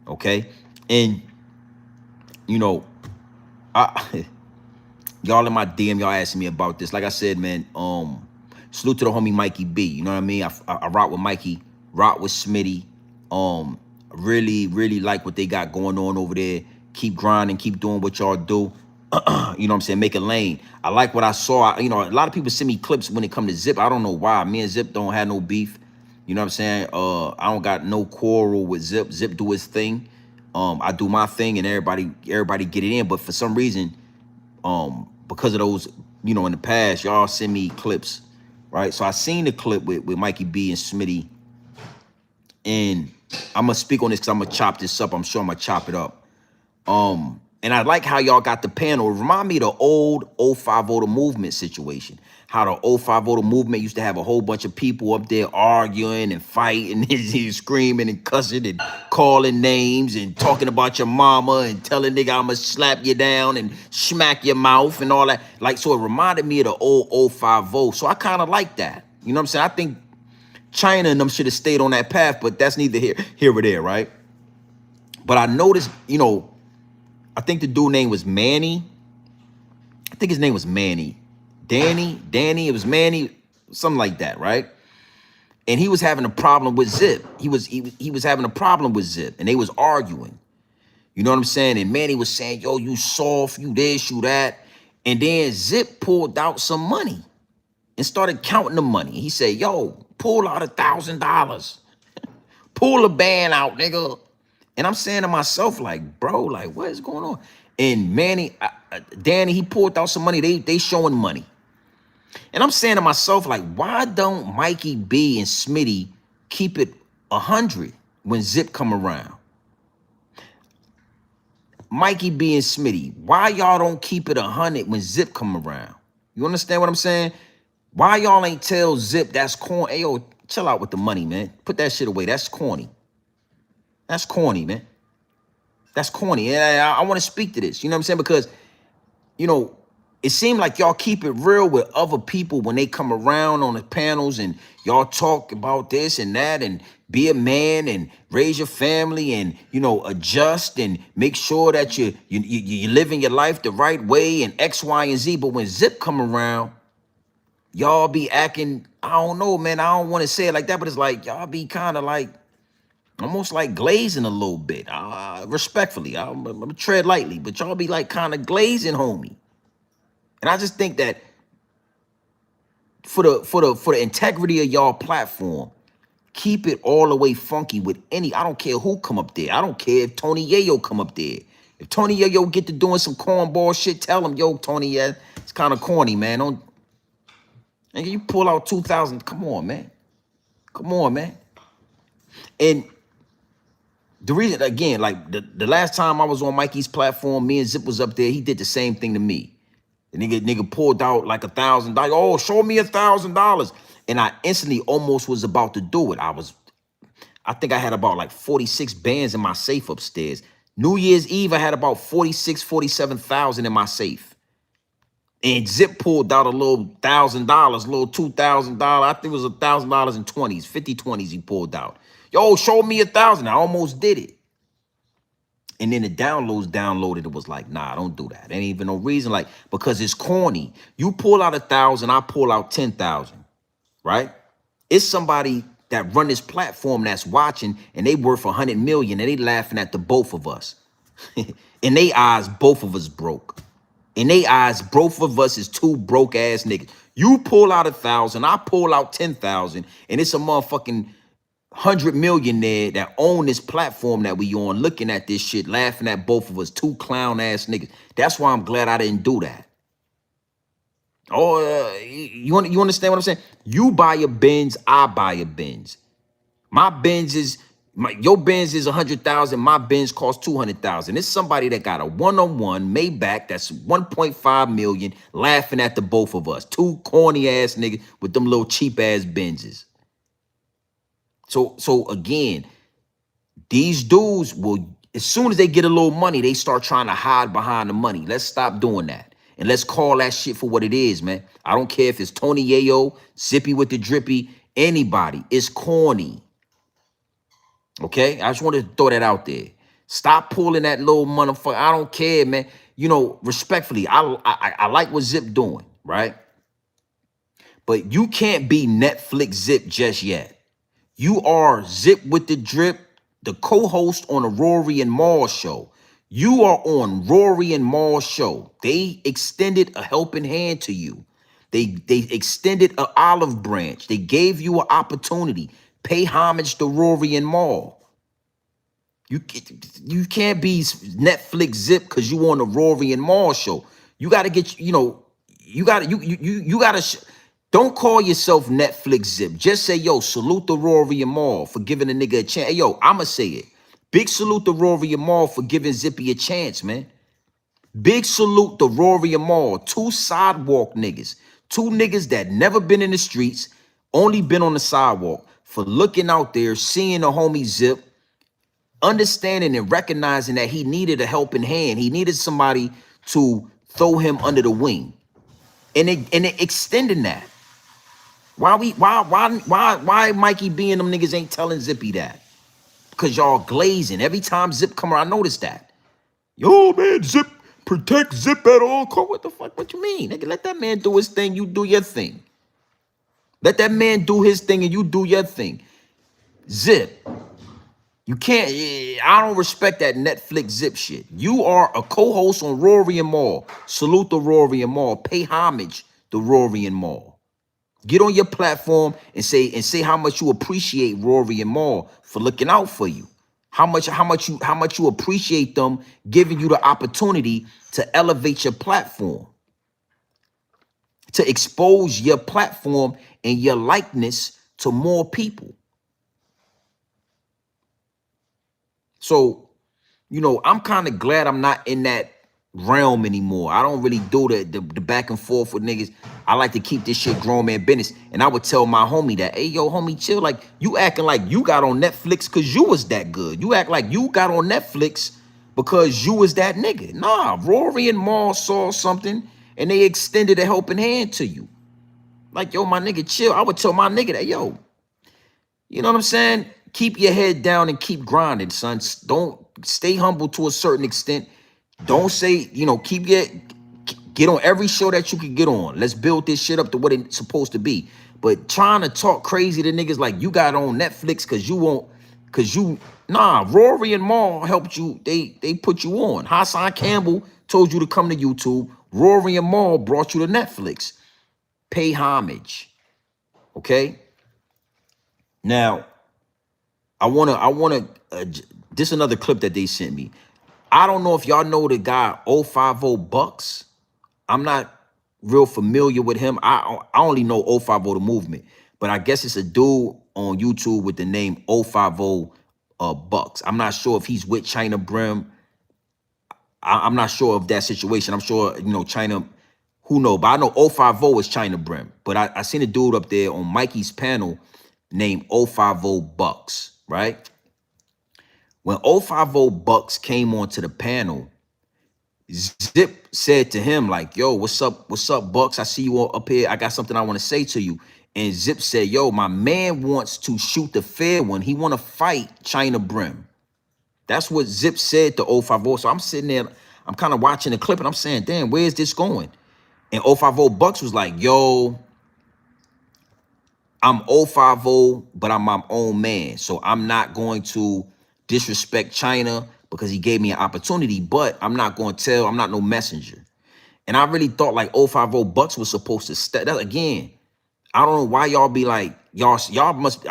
Okay? And, you know, y'all in my DM, y'all asking me about this. Like I said, man, salute to the homie Mikey B. You know what I mean? I rock with Mikey, rock with Smitty. Really like what they got going on over there. Keep grinding, keep doing what y'all do. You know what I'm saying? Make a lane. I like what I saw. You know, a lot of people send me clips when it come to Zip. I don't know why. Me and Zip don't have no beef. You know what I'm saying? I don't got no quarrel with Zip. Zip do his thing. I do my thing, and everybody get it in. But for some reason, because of those, you know, in the past, y'all send me clips, right? So I seen the clip with Mikey B and Smitty, and I'm gonna speak on this because I'm gonna chop this up. I'm sure I'm gonna chop it up. And I like how y'all got the panel. It remind me of the old 05 voter movement situation. How the 05 voter movement used to have a whole bunch of people up there arguing and fighting and screaming and cussing and calling names and talking about your mama and telling nigga I'ma slap you down and smack your mouth and all that. Like, so it reminded me of the old 05 vote. So I kind of like that. You know what I'm saying? I think China and them should have stayed on that path, but that's neither here or there, right? But I noticed, you know, I think think the dude name was Manny. I think his name was Manny. Danny, it was Manny, something like that, right? And he was having a problem with Zip. He was having a problem with Zip, and they was arguing. You know what I'm saying? And Manny was saying, yo, you soft, you this, you that. And then Zip pulled out some money and started counting the money. He said, yo, pull out $1,000. Pull a band out, nigga. And I'm saying to myself, like, bro, like, what is going on? And Manny, Danny, he pulled out some money. They showing money. And I'm saying to myself, like, why don't Mikey B and Smitty keep it 100 when Zip come around? Mikey B and Smitty, why y'all don't keep it 100 when Zip come around? You understand what I'm saying? Why y'all ain't tell Zip that's corny? Hey, yo, chill out with the money, man. Put that shit away. That's corny. That's corny, man. That's corny. And I want to speak to this. You know what I'm saying? Because, you know, it seemed like y'all keep it real with other people when they come around on the panels and y'all talk about this and that and be a man and raise your family and, you know, adjust and make sure that you living your life the right way and X, Y, and Z. But when Zip come around, y'all be acting, I don't know, man. I don't want to say it like that, but it's like y'all be kind of like almost like glazing a little bit. Respectfully, I'm gonna tread lightly, but y'all be like kind of glazing, homie. And I just think that for the integrity of y'all platform, keep it all the way funky with any. I don't care who come up there. I don't care if Tony Yayo come up there. If Tony Yayo get to doing some cornball shit, tell him, yo, Tony, yeah, it's kind of corny, man. Don't. And you pull out 2,000. Come on, man. Come on, man. And the reason, again, like the last time I was on Mikey's platform, me and Zip was up there. He did the same thing to me. The nigga pulled out like $1,000. Oh, show me $1,000. And I instantly almost was about to do it. I think I had about like 46 bands in my safe upstairs. New Year's Eve, I had about 46, 47,000 in my safe. And Zip pulled out a little $1,000, a little $2,000. I think it was $1,000 in 20s, 50 20s he pulled out. Yo, show me 1,000. I almost did it. And then the downloads downloaded. It was like, nah, don't do that. Ain't even no reason. Like, because it's corny. You pull out 1,000, I pull out 10,000, right? It's somebody that run this platform that's watching and they worth 100 million and they laughing at the both of us. In they eyes, both of us broke. In they eyes, both of us is two broke ass niggas. You pull out 1,000, I pull out 10,000, and it's a motherfucking 100 millionaire that own this platform that we on, looking at this shit, laughing at both of us, two clown ass niggas. That's why I'm glad I didn't do that. Oh, you understand what I'm saying? You buy a Benz, I buy a Benz. My Benz is your Benz is 100,000. My Benz costs 200,000. It's somebody that got a one-on-one Maybach that's 1.5 million, laughing at the both of us, two corny ass niggas with them little cheap ass Benzes. So again, these dudes will, as soon as they get a little money, they start trying to hide behind the money. Let's stop doing that. And let's call that shit for what it is, man. I don't care if it's Tony Yayo, Zippy with the Drippy, anybody. It's corny. Okay? I just wanted to throw that out there. Stop pulling that little motherfucker. I don't care, man. You know, respectfully, I like what Zip doing, right? But you can't be Netflix Zip just yet. You are Zip with the Drip, the co-host on the Rory and Maul show. You are on Rory and Maul show. They extended a helping hand to you. They extended an olive branch. They gave you an opportunity. Pay homage to Rory and Maul. You can't be Netflix Zip because you on the Rory and Maul show. You got to get, you know, you got to. Don't call yourself Netflix Zip. Just say, yo, salute to Rory and Maul for giving a nigga a chance. Hey, yo, I'ma say it. Big salute to Rory and Maul for giving Zippy a chance, man. Big salute to Rory and Maul. Two sidewalk niggas. Two niggas that never been in the streets, only been on the sidewalk, for looking out there, seeing the homie Zip, understanding and recognizing that he needed a helping hand. He needed somebody to throw him under the wing. And they extending that. Why Mikey B and them niggas ain't telling Zippy that? Because y'all glazing. Every time Zip come around, I noticed that. Yo, man, Zip, protect Zip at all costs. What the fuck? What you mean? Nigga, let that man do his thing, you do your thing. Let that man do his thing and you do your thing. Zip, you can't, I don't respect that Netflix Zip shit. You are a co-host on Rory and Maul. Salute the Rory and Maul. Pay homage to Rory and Maul. Get on your platform and say how much you appreciate Rory and Maul for looking out for you. How much you appreciate them giving you the opportunity to elevate your platform, to expose your platform and your likeness to more people. So, you know, I'm kind of glad I'm not in that realm anymore. I don't really do the back and forth with niggas. I like to keep this shit grown man business. And I would tell my homie that, hey, yo, homie, chill. Like, you acting like you got on Netflix because you was that good. You act like you got on Netflix because you was that nigga. Nah, Rory and Maul saw something and they extended a helping hand to you. Like, yo, my nigga, chill. I would tell my nigga that, yo, you know what I'm saying? Keep your head down and keep grinding, son. Don't stay humble to a certain extent. Don't say, you know, get on every show that you can get on. Let's build this shit up to what it's supposed to be. But trying to talk crazy to niggas like you got on Netflix nah, Rory and Maul helped you. They put you on. Hassan Campbell told you to come to YouTube. Rory and Maul brought you to Netflix. Pay homage. Okay? Now, this is another clip that they sent me. I don't know if y'all know the guy 050 Bucks. I'm not real familiar with him. I only know 050 the movement, but I guess it's a dude on YouTube with the name 050 Bucks. I'm not sure if he's with China Brim. I'm not sure of that situation. I'm sure, you know, China, who know, but I know 050 is China Brim. But I seen a dude up there on Mikey's panel named 050 Bucks, right? When 050 Bucks came onto the panel, Zip said to him, like, yo, what's up, Bucks? I see you all up here. I got something I want to say to you. And Zip said, yo, my man wants to shoot the fair one. He want to fight China Brim. That's what Zip said to 050. So I'm sitting there, I'm kind of watching the clip and I'm saying, damn, where's this going? And 050 Bucks was like, yo, I'm 050, but I'm my own man. So I'm not going to disrespect China because he gave me an opportunity, but I'm not going to tell, I'm not no messenger. And I really thought like 050 Bucks was supposed to step that again. I don't know why y'all be like, y'all must,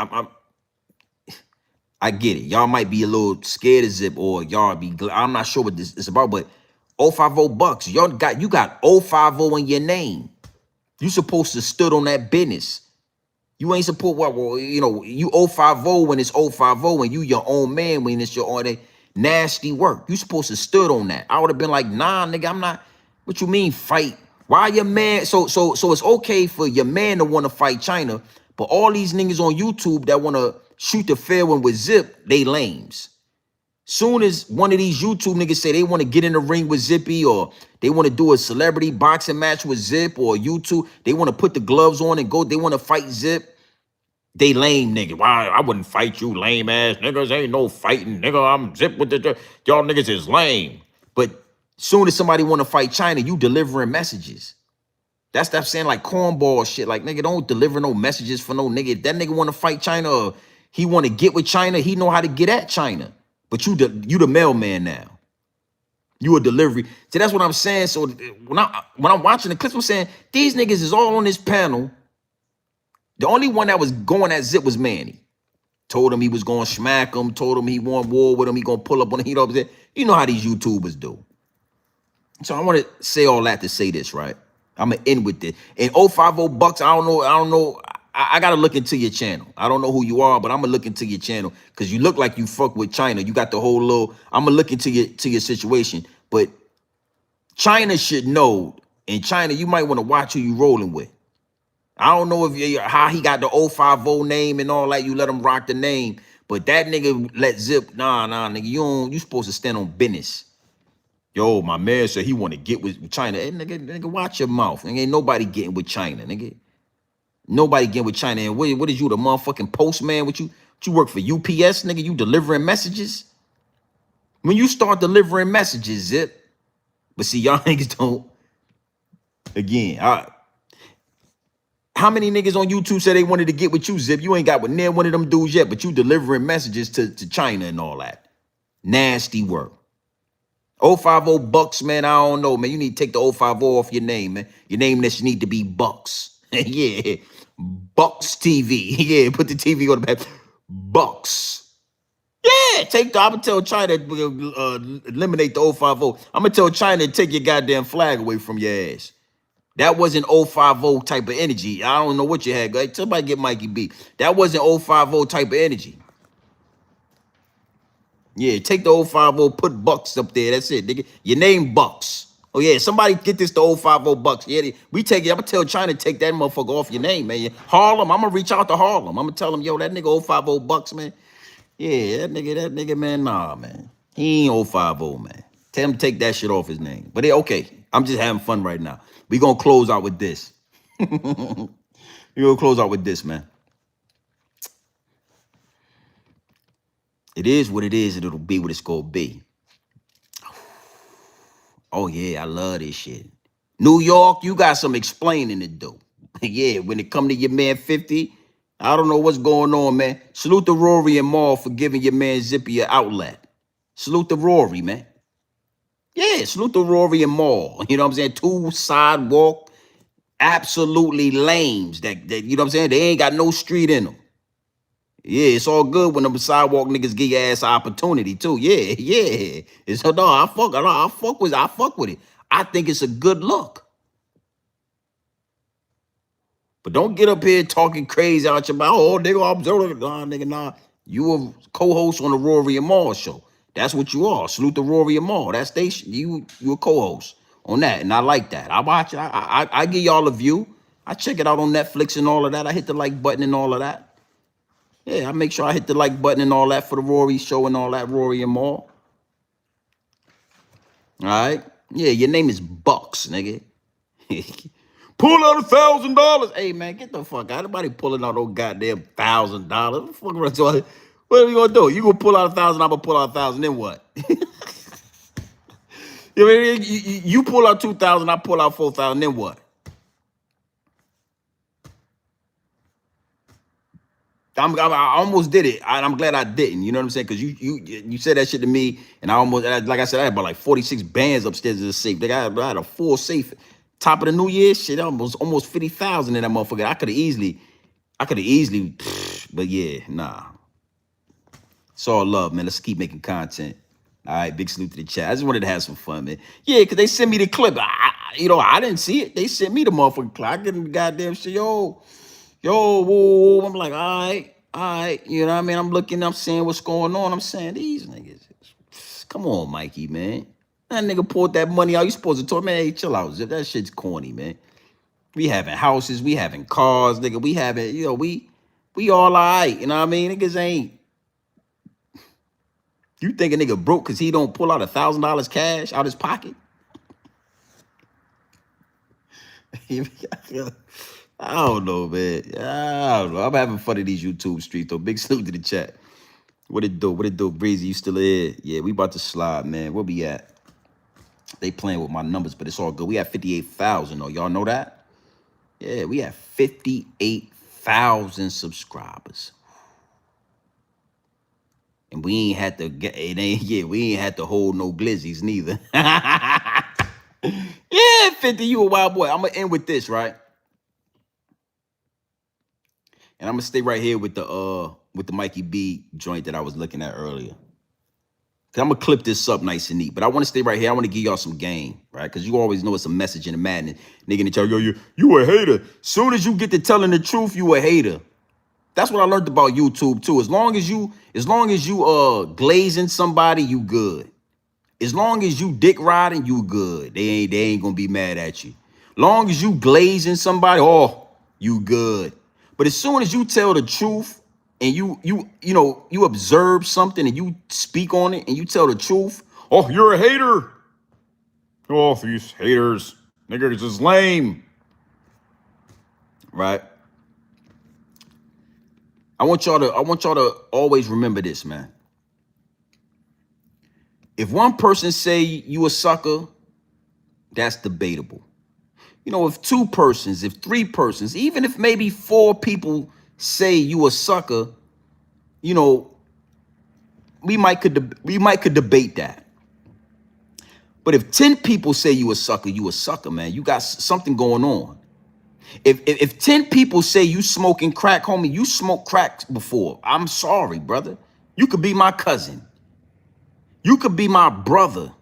I get it. Y'all might be a little scared of Zip or y'all be, I'm not sure what this is about, but 050 Bucks, you got 050 in your name. You supposed to stood on that business. You ain't support what, well, you know, you 050 when it's 050 when you your own man, when it's your own nasty work. You supposed to stood on that. I would have been like, nah, nigga, I'm not. What you mean fight? Why your man? So it's okay for your man to want to fight China, but all these niggas on YouTube that want to shoot the fair one with Zip, they lames. Soon as one of these YouTube niggas say they want to get in the ring with Zippy or they want to do a celebrity boxing match with Zip or YouTube, they want to put the gloves on and go, they want to fight Zip, they lame niggas. Why I wouldn't fight you lame ass niggas. Ain't no fighting, nigga. I'm Zip with the, y'all niggas is lame. But soon as somebody want to fight China, you delivering messages. That's that saying like cornball shit. Like, nigga, don't deliver no messages for no nigga. If that nigga want to fight China or he want to get with China, he know how to get at China. But you the mailman now. You a delivery. See, that's what I'm saying. So when I'm watching the clips, I'm saying these niggas is all on this panel. The only one that was going at Zip was Manny. Told him he was going to smack him. Told him he want war with him. He going to pull up on him. You know how these YouTubers do. So I want to say all that to say this, right? I'm going to end with this. And 050 Bucks, I don't know. I got to look into your channel. I don't know who you are, but I'm going to look into your channel because you look like you fuck with China. You got the whole little, I'm going to look into your situation. But China should know. In China, you might want to watch who you rolling with. I don't know if how he got the 050 name and all that. You let him rock the name. But that nigga let Zip, nah, nigga, you supposed to stand on business. Yo, my man said he want to get with China. Hey, nigga, watch your mouth. Ain't nobody getting with China, nigga. Nobody getting with China. And what is you, the motherfucking postman? What you work for UPS, nigga? You delivering messages? When you start delivering messages, Zip. But see, y'all niggas don't. Again, how many niggas on YouTube said they wanted to get with you, Zip? You ain't got with near one of them dudes yet, but you delivering messages to China and all that. Nasty work. 050 Bucks, man. I don't know, man. You need to take the 050 off your name, man. Your name that need to be Bucks. Yeah. Bucks TV. Yeah, put the TV on the back. Bucks. Yeah, I'm gonna tell China to eliminate the 050. I'm gonna tell China to take your goddamn flag away from your ass. That wasn't 050 type of energy. I don't know what you had. Like, somebody get Mikey B. That wasn't 050 type of energy. Yeah, take the 050, put Bucks up there. That's it, nigga. Your name Bucks. Oh, yeah, somebody get this to 050 Bucks. Yeah, we take it. I'm going to tell China to take that motherfucker off your name, man. Harlem, I'm going to reach out to Harlem. I'm going to tell him, yo, that nigga 050 Bucks, man. Yeah, that nigga, man, nah, man. He ain't 050, man. Tell him to take that shit off his name. But okay, I'm just having fun right now. We going to close out with this. We going to close out with this, man. It is what it is, and it'll be what it's going to be. Oh, yeah, I love this shit. New York, you got some explaining to do. Yeah, when it come to your man 50, I don't know what's going on, man. Salute to Rory and Maul for giving your man Zippy an outlet. Salute to Rory, man. Yeah, salute to Rory and Maul. You know what I'm saying? Two sidewalk, absolutely lames. That you know what I'm saying? They ain't got no street in them. Yeah, it's all good when them sidewalk niggas give your ass an opportunity too. Yeah, yeah. It's no, I fuck with it. I think it's a good look. But don't get up here talking crazy out your mouth. Oh, nigga, I'm observing. Nah, nigga, nah. You a co-host on the Rory and Maul show. That's what you are. Salute to Rory and Maul. That station, you a co-host on that, and I like that. I watch it. I give y'all a view. I check it out on Netflix and all of that. I hit the like button and all of that. Yeah, I make sure I hit the like button and all that for the Rory show and all that, Rory and Maul. All right? Yeah, your name is Bucks, nigga. Pull out $1,000. Hey, man, get the fuck out. Nobody pulling out no goddamn $1,000. What are we gonna do? You gonna pull out 1,000, I'm gonna pull out 1,000, then what? You pull out 2,000, I pull out 4,000, then what? I almost did it. I'm glad I didn't. You know what I'm saying? Because you said that shit to me, and I almost, like I said, I had about like 46 bands upstairs in the safe. I had a full safe. Top of the New Year, shit, almost 50,000 in that motherfucker. I could have easily, but yeah, nah. It's all love, man. Let's keep making content. All right, big salute to the chat. I just wanted to have some fun, man. Yeah, because they sent me the clip. I didn't see it. They sent me the motherfucking clip. I get the goddamn shit, whoa. I'm like, all right. You know what I mean? I'm looking, I'm seeing what's going on. I'm saying, these niggas, come on, Mikey, man. That nigga pulled that money out. You supposed to talk, man, hey, chill out. That shit's corny, man. We having houses, we having cars, nigga. We having, we all right. You know what I mean? Niggas ain't. You think a nigga broke because he don't pull out $1,000 cash out his pocket? I don't know, man. I don't know. I'm having fun in these YouTube streets, though. Big salute to the chat. What it do? What it do? Breezy, you still here? Yeah, we about to slide, man. Where we at? They playing with my numbers, but it's all good. We have 58,000, though. Y'all know that? Yeah, we have 58,000 subscribers. And we ain't had to get we ain't had to hold no glizzies neither. Yeah, 50, you a wild boy. I'm gonna end with this, right? And I'm gonna stay right here with the Mikey B joint that I was looking at earlier. Cause I'm gonna clip this up nice and neat, but I want to stay right here. I want to give y'all some game, right? Because you always know it's a message in the madness. Nigga in the chat, yo, you a hater. Soon as you get to telling the truth, you a hater. That's what I learned about YouTube too. As long as you glazing somebody, you good. As long as you dick riding, you good. They ain't gonna be mad at you. Long as you glazing somebody, oh, you good. But as soon as you tell the truth and you observe something and you speak on it and you tell the truth, oh, you're a hater. Oh, these haters, niggas is lame. Right? I want y'all to always remember this, man. If one person say you a sucker, that's debatable. You know, if two persons, if three persons, even if maybe four people say you a sucker, you know, we might could debate that. But if 10 people say you a sucker, man. You got something going on. If 10 people say you smoking crack, homie, you smoked crack before. I'm sorry, brother. You could be my cousin. You could be my brother.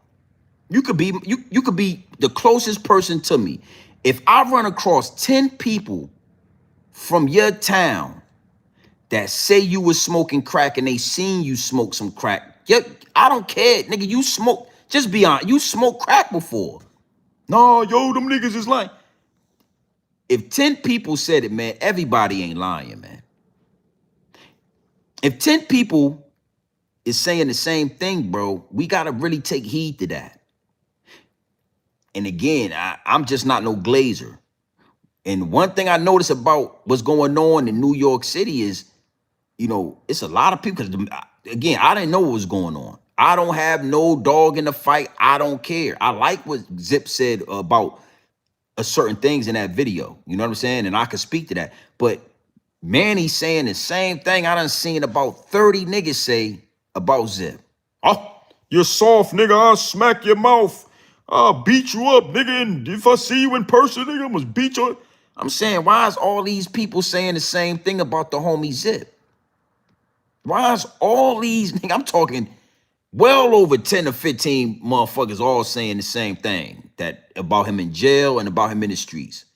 You could be you could be the closest person to me. If I run across 10 people from your town that say you was smoking crack and they seen you smoke some crack, yeah, I don't care, nigga. You smoke. Just be honest. You smoked crack before. No, yo, them niggas is lying. If 10 people said it, man, everybody ain't lying, man. If 10 people is saying the same thing, bro, we got to really take heed to that. And again, I'm just not no glazer. And one thing I noticed about what's going on in New York City is, you know, it's a lot of people. Because again, I didn't know what was going on. I don't have no dog in the fight. I don't care. I like what Zip said about certain things in that video. You know what I'm saying? And I could speak to that. But Manny saying the same thing I done seen about 30 niggas say about Zip. Oh, you're soft, nigga. I'll smack your mouth. I'll beat you up, nigga. And if I see you in person, nigga, I must beat you up. I'm saying, why is all these people saying the same thing about the homie Zip? Why is all these niggas, I'm talking well over 10 or 15 motherfuckers all saying the same thing that about him in jail and about him in the streets.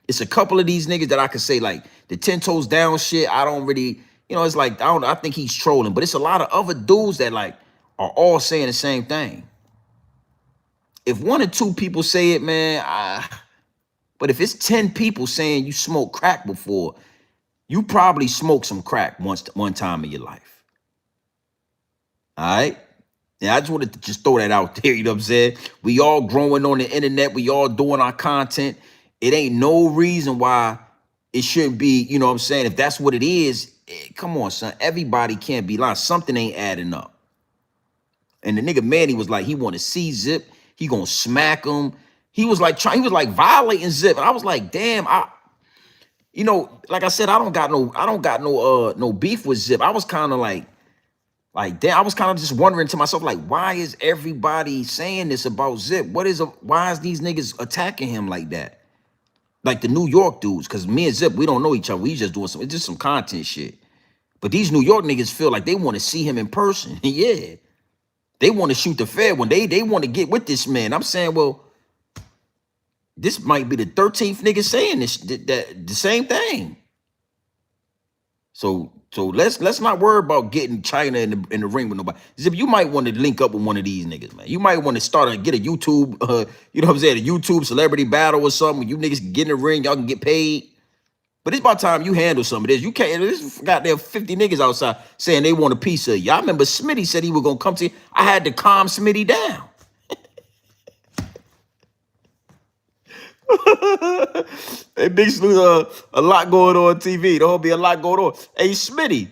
It's a couple of these niggas that I could say, like, the 10 toes down shit, I don't really, you know, it's like, I think he's trolling, but it's a lot of other dudes that, like, are all saying the same thing. If one or two people say it, man, but if it's 10 people saying you smoked crack before, you probably smoked some crack one time in your life. All right? Yeah, I just wanted to just throw that out there, you know what I'm saying? We all growing on the internet. We all doing our content. It ain't no reason why it shouldn't be, you know what I'm saying? If that's what it is, come on, son. Everybody can't be lying. Something ain't adding up. And the nigga Manny was like, he want to see Zip. He gonna smack him. He was like violating Zip. And I was like, damn, you know, like I said, I don't got no beef with Zip. I was kind of like, damn, I was kind of just wondering to myself, like, why is everybody saying this about Zip? Why is these niggas attacking him like that? Like the New York dudes, because me and Zip, we don't know each other. We just doing it's just some content shit. But these New York niggas feel like they want to see him in person. Yeah. They want to shoot the fair one. They want to get with this man. I'm saying, well, this might be the 13th nigga saying the same thing. So let's not worry about getting China in the ring with nobody. Zip, you might want to link up with one of these niggas, man. You might want to get a YouTube, you know what I'm saying, a YouTube celebrity battle or something. You niggas can get in the ring, y'all can get paid. But it's about time you handle some of this. You can't, this goddamn 50 niggas outside saying they want a piece of you. I remember Smitty said he was gonna come to you. I had to calm Smitty down. Hey, Big Sleuth, a lot going on TV. There'll be a lot going on. Hey, Smitty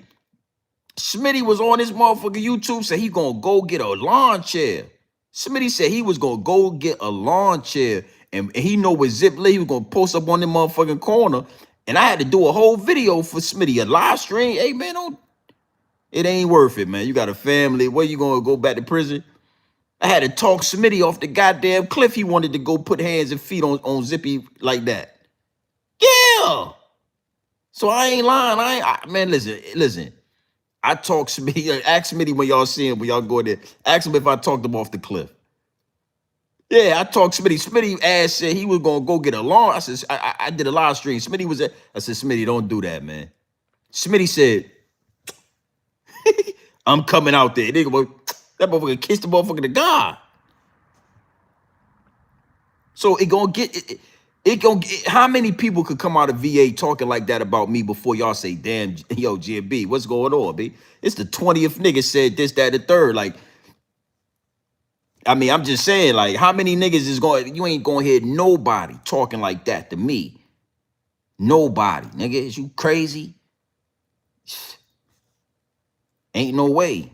was on this motherfucking YouTube, said he gonna go get a lawn chair. Smitty said he was gonna go get a lawn chair, and he know with Zip Lee, he was gonna post up on the motherfucking corner, and I had to do a whole video for Smitty, a live stream. Hey, man, it ain't worth it, man. You got a family. Where you gonna go back to prison? I had to talk Smitty off the goddamn cliff. He wanted to go put hands and feet on Zippy like that. Yeah. So I ain't lying. Man, listen. I talk Smitty. Ask Smitty when y'all see him, when y'all go there. Ask him if I talked him off the cliff. Yeah, I talked Smitty. Smitty ass said he was gonna go get a lawn. I said, I did a live stream. Smitty was there. I said, Smitty, don't do that, man. Smitty said, I'm coming out there. Nigga, that motherfucker kissed the motherfucker to God. So it gonna get how many people could come out of VA talking like that about me before y'all say, damn, yo, GMB, what's going on, B? It's the 20th nigga said this, that, the third. Like, I mean, I'm just saying, like, how many niggas is going, you ain't gonna hear nobody talking like that to me. Nobody, nigga, is you crazy? Ain't no way.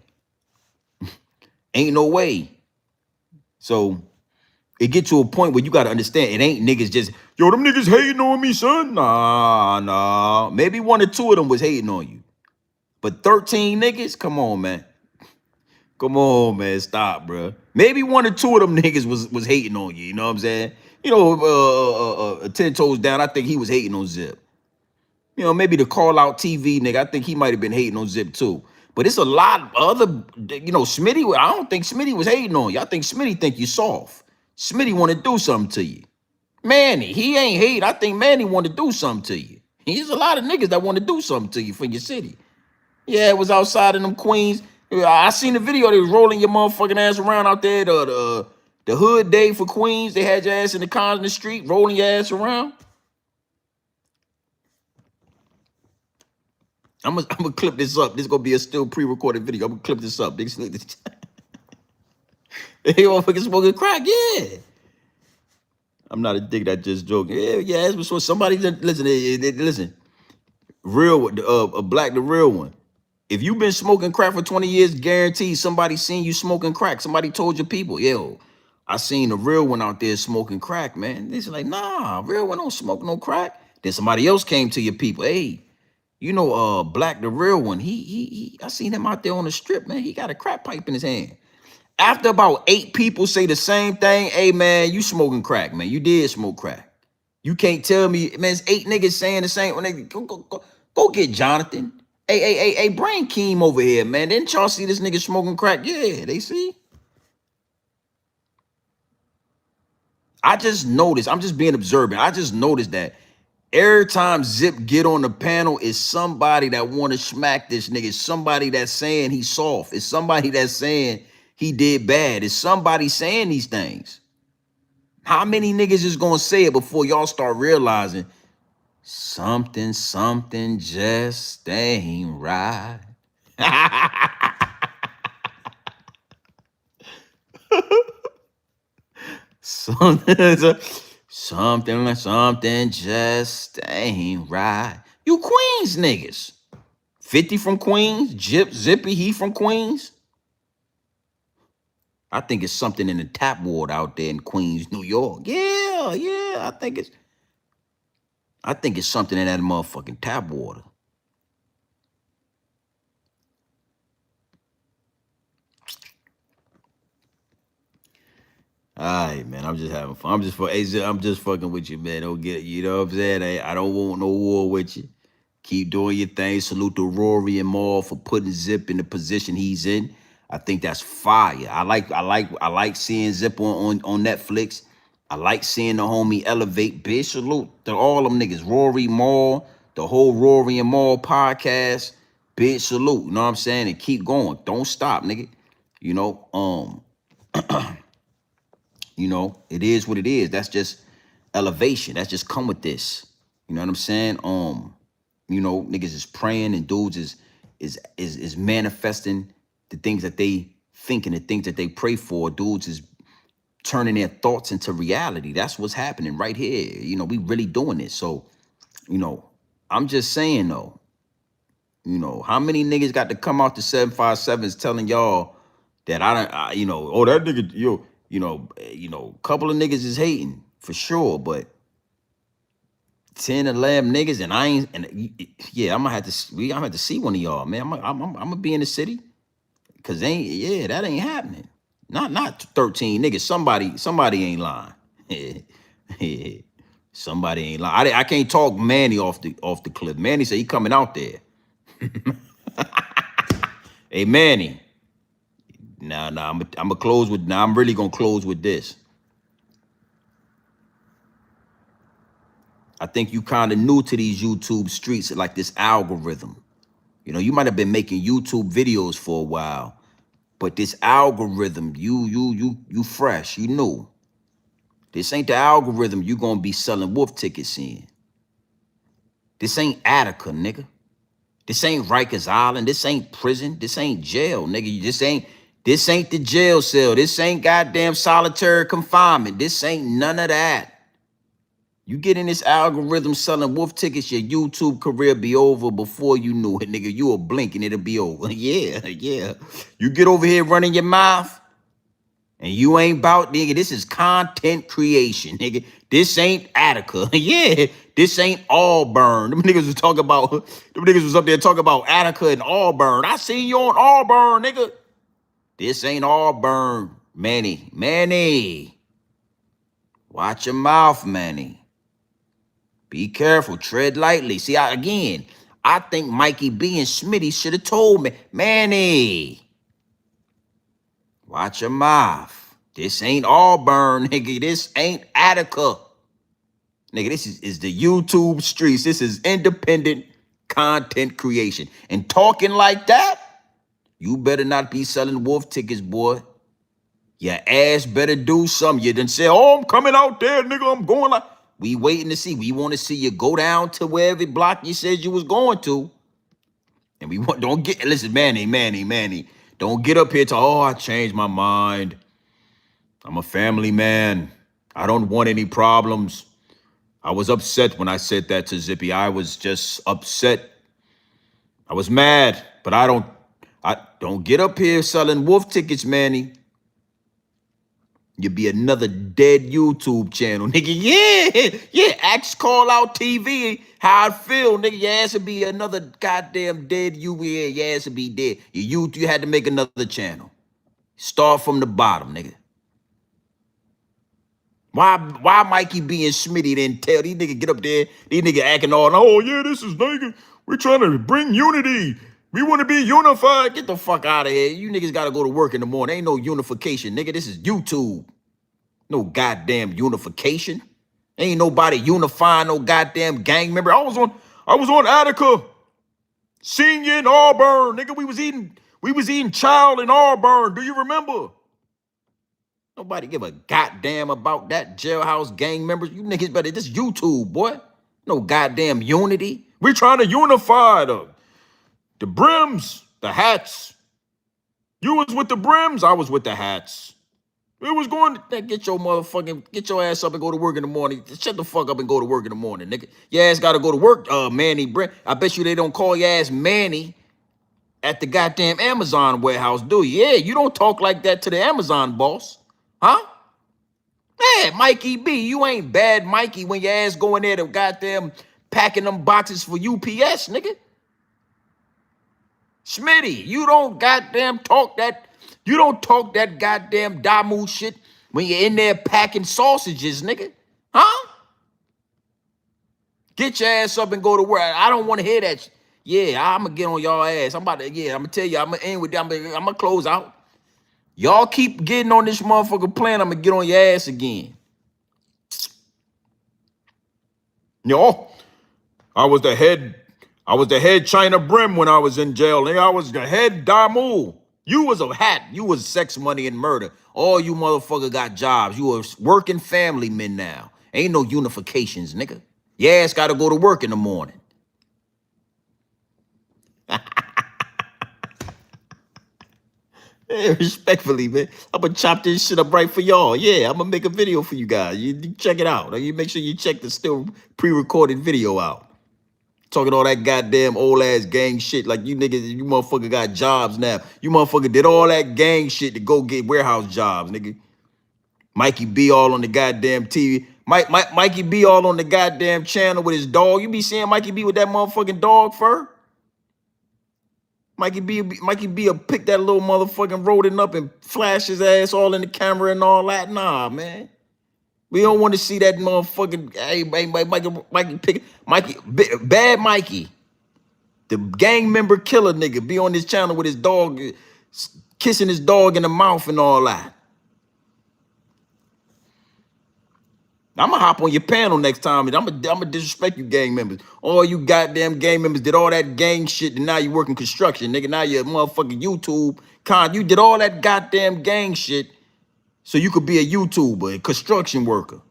Ain't no way. So it get to a point where you got to understand it ain't niggas just, yo, them niggas hating on me, son. Nah. Maybe 1 or 2 of them was hating on you. But 13 niggas, come on, man. Come on, man. Stop, bro. Maybe 1 or 2 of them niggas was hating on you. You know what I'm saying? You know, 10 toes down, I think he was hating on Zip. You know, maybe the call out TV nigga, I think he might have been hating on Zip too. But it's a lot of other, you know, Smitty, I don't think Smitty was hating on you. I think Smitty think you soft. Smitty want to do something to you. Manny, he ain't hate. I think Manny want to do something to you. There's a lot of niggas that want to do something to you for your city. Yeah, it was outside in them Queens. I seen the video. They was rolling your motherfucking ass around out there. The hood day for Queens. They had your ass in the cars in the street, rolling your ass around. I'm gonna clip this up. This is gonna be a still pre-recorded video. I'm gonna clip this up. They motherfucking smoking crack, yeah. I'm not a dick that just joking. Yeah, that's what somebody listen. Real, a black, the real one. If you've been smoking crack for 20 years, guaranteed somebody seen you smoking crack. Somebody told your people, yo, I seen a real one out there smoking crack, man. They're like, nah, real one don't smoke no crack. Then somebody else came to your people, hey, you know, Black, the real one, I seen him out there on the strip, man. He got a crack pipe in his hand. After about 8 people say the same thing, hey, man, you smoking crack, man. You did smoke crack. You can't tell me, man, it's 8 niggas saying the same. Go get Jonathan. Hey, bring Keem over here, man. Didn't y'all see this nigga smoking crack? Yeah, they see. I just noticed, I'm just being observant. I just noticed that every time Zip get on the panel, is somebody that want to smack this nigga. It's somebody that's saying he's soft. It's somebody that's saying he did bad. It's somebody saying these things. How many niggas is gonna say it before y'all start realizing something just ain't right? something just ain't right. You Queens niggas. 50 from Queens, Zippy, he from Queens. I think it's something in the tap water out there in Queens, New York. Yeah, I think it's something in that motherfucking tap water. All right, man. I'm just having fun. I'm just fucking with you, man. Don't get, you know what I'm saying? I don't want no war with you. Keep doing your thing. Salute to Rory and Maul for putting Zip in the position he's in. I think that's fire. I like seeing Zip on Netflix. I like seeing the homie elevate. Big salute to all them niggas. Rory, Maul, the whole Rory and Maul podcast. Big salute. You know what I'm saying? And keep going. Don't stop, nigga. You know, you know, it is what it is. That's just elevation. That's just come with this. You know what I'm saying? You know, niggas is praying and dudes is manifesting the things that they think and the things that they pray for. Dudes is turning their thoughts into reality. That's what's happening right here. You know, we really doing this. So, you know, I'm just saying though, you know, how many niggas got to come out the 757s telling y'all that you know, oh, that nigga, you know, couple of niggas is hating for sure, but 10, 11 niggas, and I ain't, and yeah, I'm gonna have to see one of y'all, man. I'm gonna be in the city, cause that ain't happening. Not 13 niggas. Somebody ain't lying. Somebody ain't lying. I can't talk Manny off the cliff. Manny said he coming out there. Hey Manny. Nah, I'm gonna close with. Now I'm really gonna close with this. I think you kind of new to these YouTube streets, like this algorithm. You know, you might have been making YouTube videos for a while, but this algorithm, you fresh, you new. This ain't the algorithm you gonna be selling wolf tickets in. This ain't Attica, nigga. This ain't Rikers Island. This ain't prison. This ain't jail, nigga. This ain't the jail cell. This ain't goddamn solitary confinement. This ain't none of that. You get in this algorithm selling wolf tickets, your YouTube career be over before you knew it, nigga. You will blink and it'll be over. Yeah. You get over here running your mouth. And you ain't about, nigga, this is content creation, nigga. This ain't Attica. Yeah, this ain't Auburn. Them niggas was up there talking about Attica and Auburn. I seen you on Auburn, nigga. This ain't Auburn. Manny. Watch your mouth, Manny. Be careful. Tread lightly. See, I think Mikey B and Smitty should have told me, Manny, watch your mouth. This ain't Auburn, nigga. This ain't Attica. Nigga, this is the YouTube streets. This is independent content creation. And talking like that, you better not be selling wolf tickets, boy. Your ass better do something. You done say, oh, I'm coming out there, nigga. I'm going like. We waiting to see. We want to see you go down to where every block you said you was going to. And listen, Manny. Don't get up here to, oh, I changed my mind. I'm a family man. I don't want any problems. I was upset when I said that to Zippy. I was just upset. I was mad, but I don't get up here selling wolf tickets, Manny. You'll be another dead YouTube channel, nigga. Yeah. Ask Call Out TV how I feel, nigga. Your ass would be another goddamn dead your ass would be dead. You had to make another channel. Start from the bottom, nigga. Why Mikey B and Smitty didn't tell these niggas get up there? These niggas acting all, oh yeah, this is nigga. We're trying to bring unity. We want to be unified. Get the fuck out of here. You niggas gotta go to work in the morning. Ain't no unification, nigga. This is YouTube. No goddamn unification. Ain't nobody unifying no goddamn gang member. I was on Attica. Senior in Auburn. Nigga, we was eating child in Auburn. Do you remember? Nobody give a goddamn about that jailhouse gang members. You niggas better, this YouTube, boy. No goddamn unity. We're trying to unify the brims, the hats. You was with the brims, I was with the hats. We was going to get your ass up and go to work in the morning. Shut the fuck up and go to work in the morning, nigga. Your ass gotta go to work, Manny Brent. I bet you they don't call your ass Manny at the goddamn Amazon warehouse, do you? Yeah, you don't talk like that to the Amazon boss. Huh? Man, Mikey B, you ain't bad Mikey when your ass go in there to goddamn packing them boxes for UPS, nigga. Smitty, you don't goddamn talk that, goddamn Damu shit when you're in there packing sausages, nigga. Huh? Get your ass up and go to work. I don't want to hear that. Yeah, I'm going to get on y'all ass. I'm going to tell you, I'm going to end with that. I'm going to close out. Y'all keep getting on this motherfucker plan, I'm going to get on your ass again. Yo, I was the head China Brim when I was in jail. Nigga, I was the head Damu. You was a hat. You was sex, money, and murder. All you motherfucker got jobs. You was working family men now. Ain't no unifications, nigga. Your ass got to go to work in the morning. Hey, respectfully, man. I'm going to chop this shit up right for y'all. Yeah, I'm going to make a video for you guys. You check it out. You make sure you check the still pre-recorded video out. Talking all that goddamn old-ass gang shit like you niggas, you motherfucker got jobs now. You motherfucker did all that gang shit to go get warehouse jobs, nigga. Mikey B all on the goddamn TV. Mikey B all on the goddamn channel with his dog. You be seeing Mikey B with that motherfucking dog fur? Mikey B will pick that little motherfucking rodent up and flash his ass all in the camera and all that. Nah, man. We don't want to see that motherfucking, hey, bad Mikey, the gang member killer nigga, be on this channel with his dog, kissing his dog in the mouth and all that. I'm going to hop on your panel next time, and I'm going to disrespect you gang members. All you goddamn gang members did all that gang shit, and now you working construction, nigga. Now you're a motherfucking YouTube. You did all that goddamn gang shit so you could be a YouTuber, a construction worker.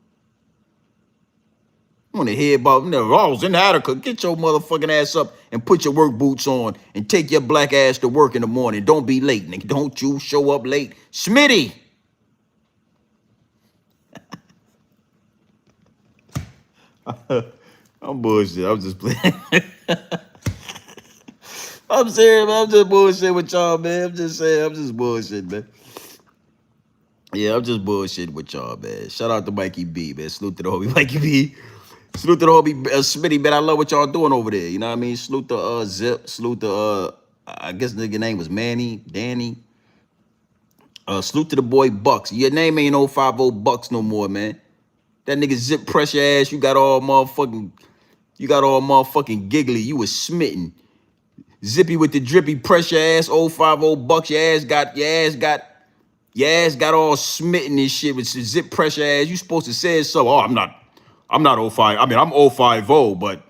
I want to hear about, I was in Attica. Get your motherfucking ass up and put your work boots on and take your black ass to work in the morning. Don't be late, nigga. Don't you show up late. Smitty. I'm bullshit. I'm just playing. I'm serious, man. I'm just bullshit with y'all, man. I'm just saying. I'm just bullshit, man. Yeah, I'm just bullshitting with y'all, man. Shout out to Mikey B, man. Salute to the homie Mikey B. Salute to the homie Smitty, man. I love what y'all doing over there. You know what I mean? Salute to Zip. Salute to I guess the nigga name was Manny, Danny. Salute to the boy Bucks. Your name ain't 050 Bucks no more, man. That nigga Zip pressure ass. You got all motherfucking giggly. You was smitten. Zippy with the drippy pressure ass. 050 Bucks. Your ass got all smitten and shit with some zip pressure ass. You supposed to say so. Oh, I'm not 05. I mean, I'm 050, but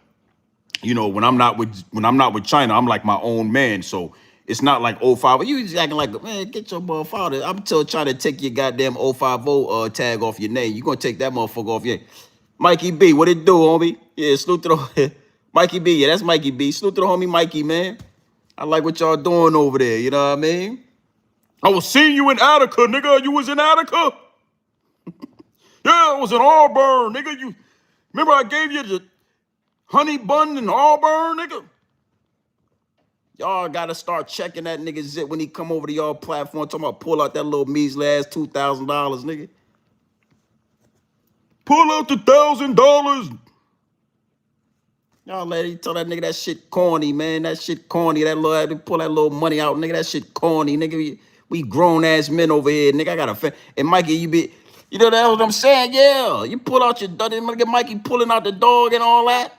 you know, when I'm not with China, I'm like my own man. So it's not like 05. You just acting like, man, get your motherfucker. I'm still trying to take your goddamn 050 tag off your name. You gonna take that motherfucker off your Mikey B, what it do, homie? Yeah, salute to the Mikey B. Yeah, that's Mikey B. Salute to the homie Mikey, man. I like what y'all doing over there. You know what I mean? I was seeing you in Attica, nigga. You was in Attica? Yeah, I was in Auburn, nigga. You remember I gave you the honey bun in Auburn, nigga? Y'all gotta start checking that nigga Zip when he come over to y'all platform. Talking about pull out that little measly ass $2,000, nigga. Pull out the $1,000. Y'all lady tell that nigga that shit corny, man. That shit corny. That little pull that little money out, nigga. That shit corny, nigga. We grown ass men over here, nigga. I got a and Mikey, you know that's what I'm saying? Yeah, you pull out your nigga. Mikey pulling out the dog and all that.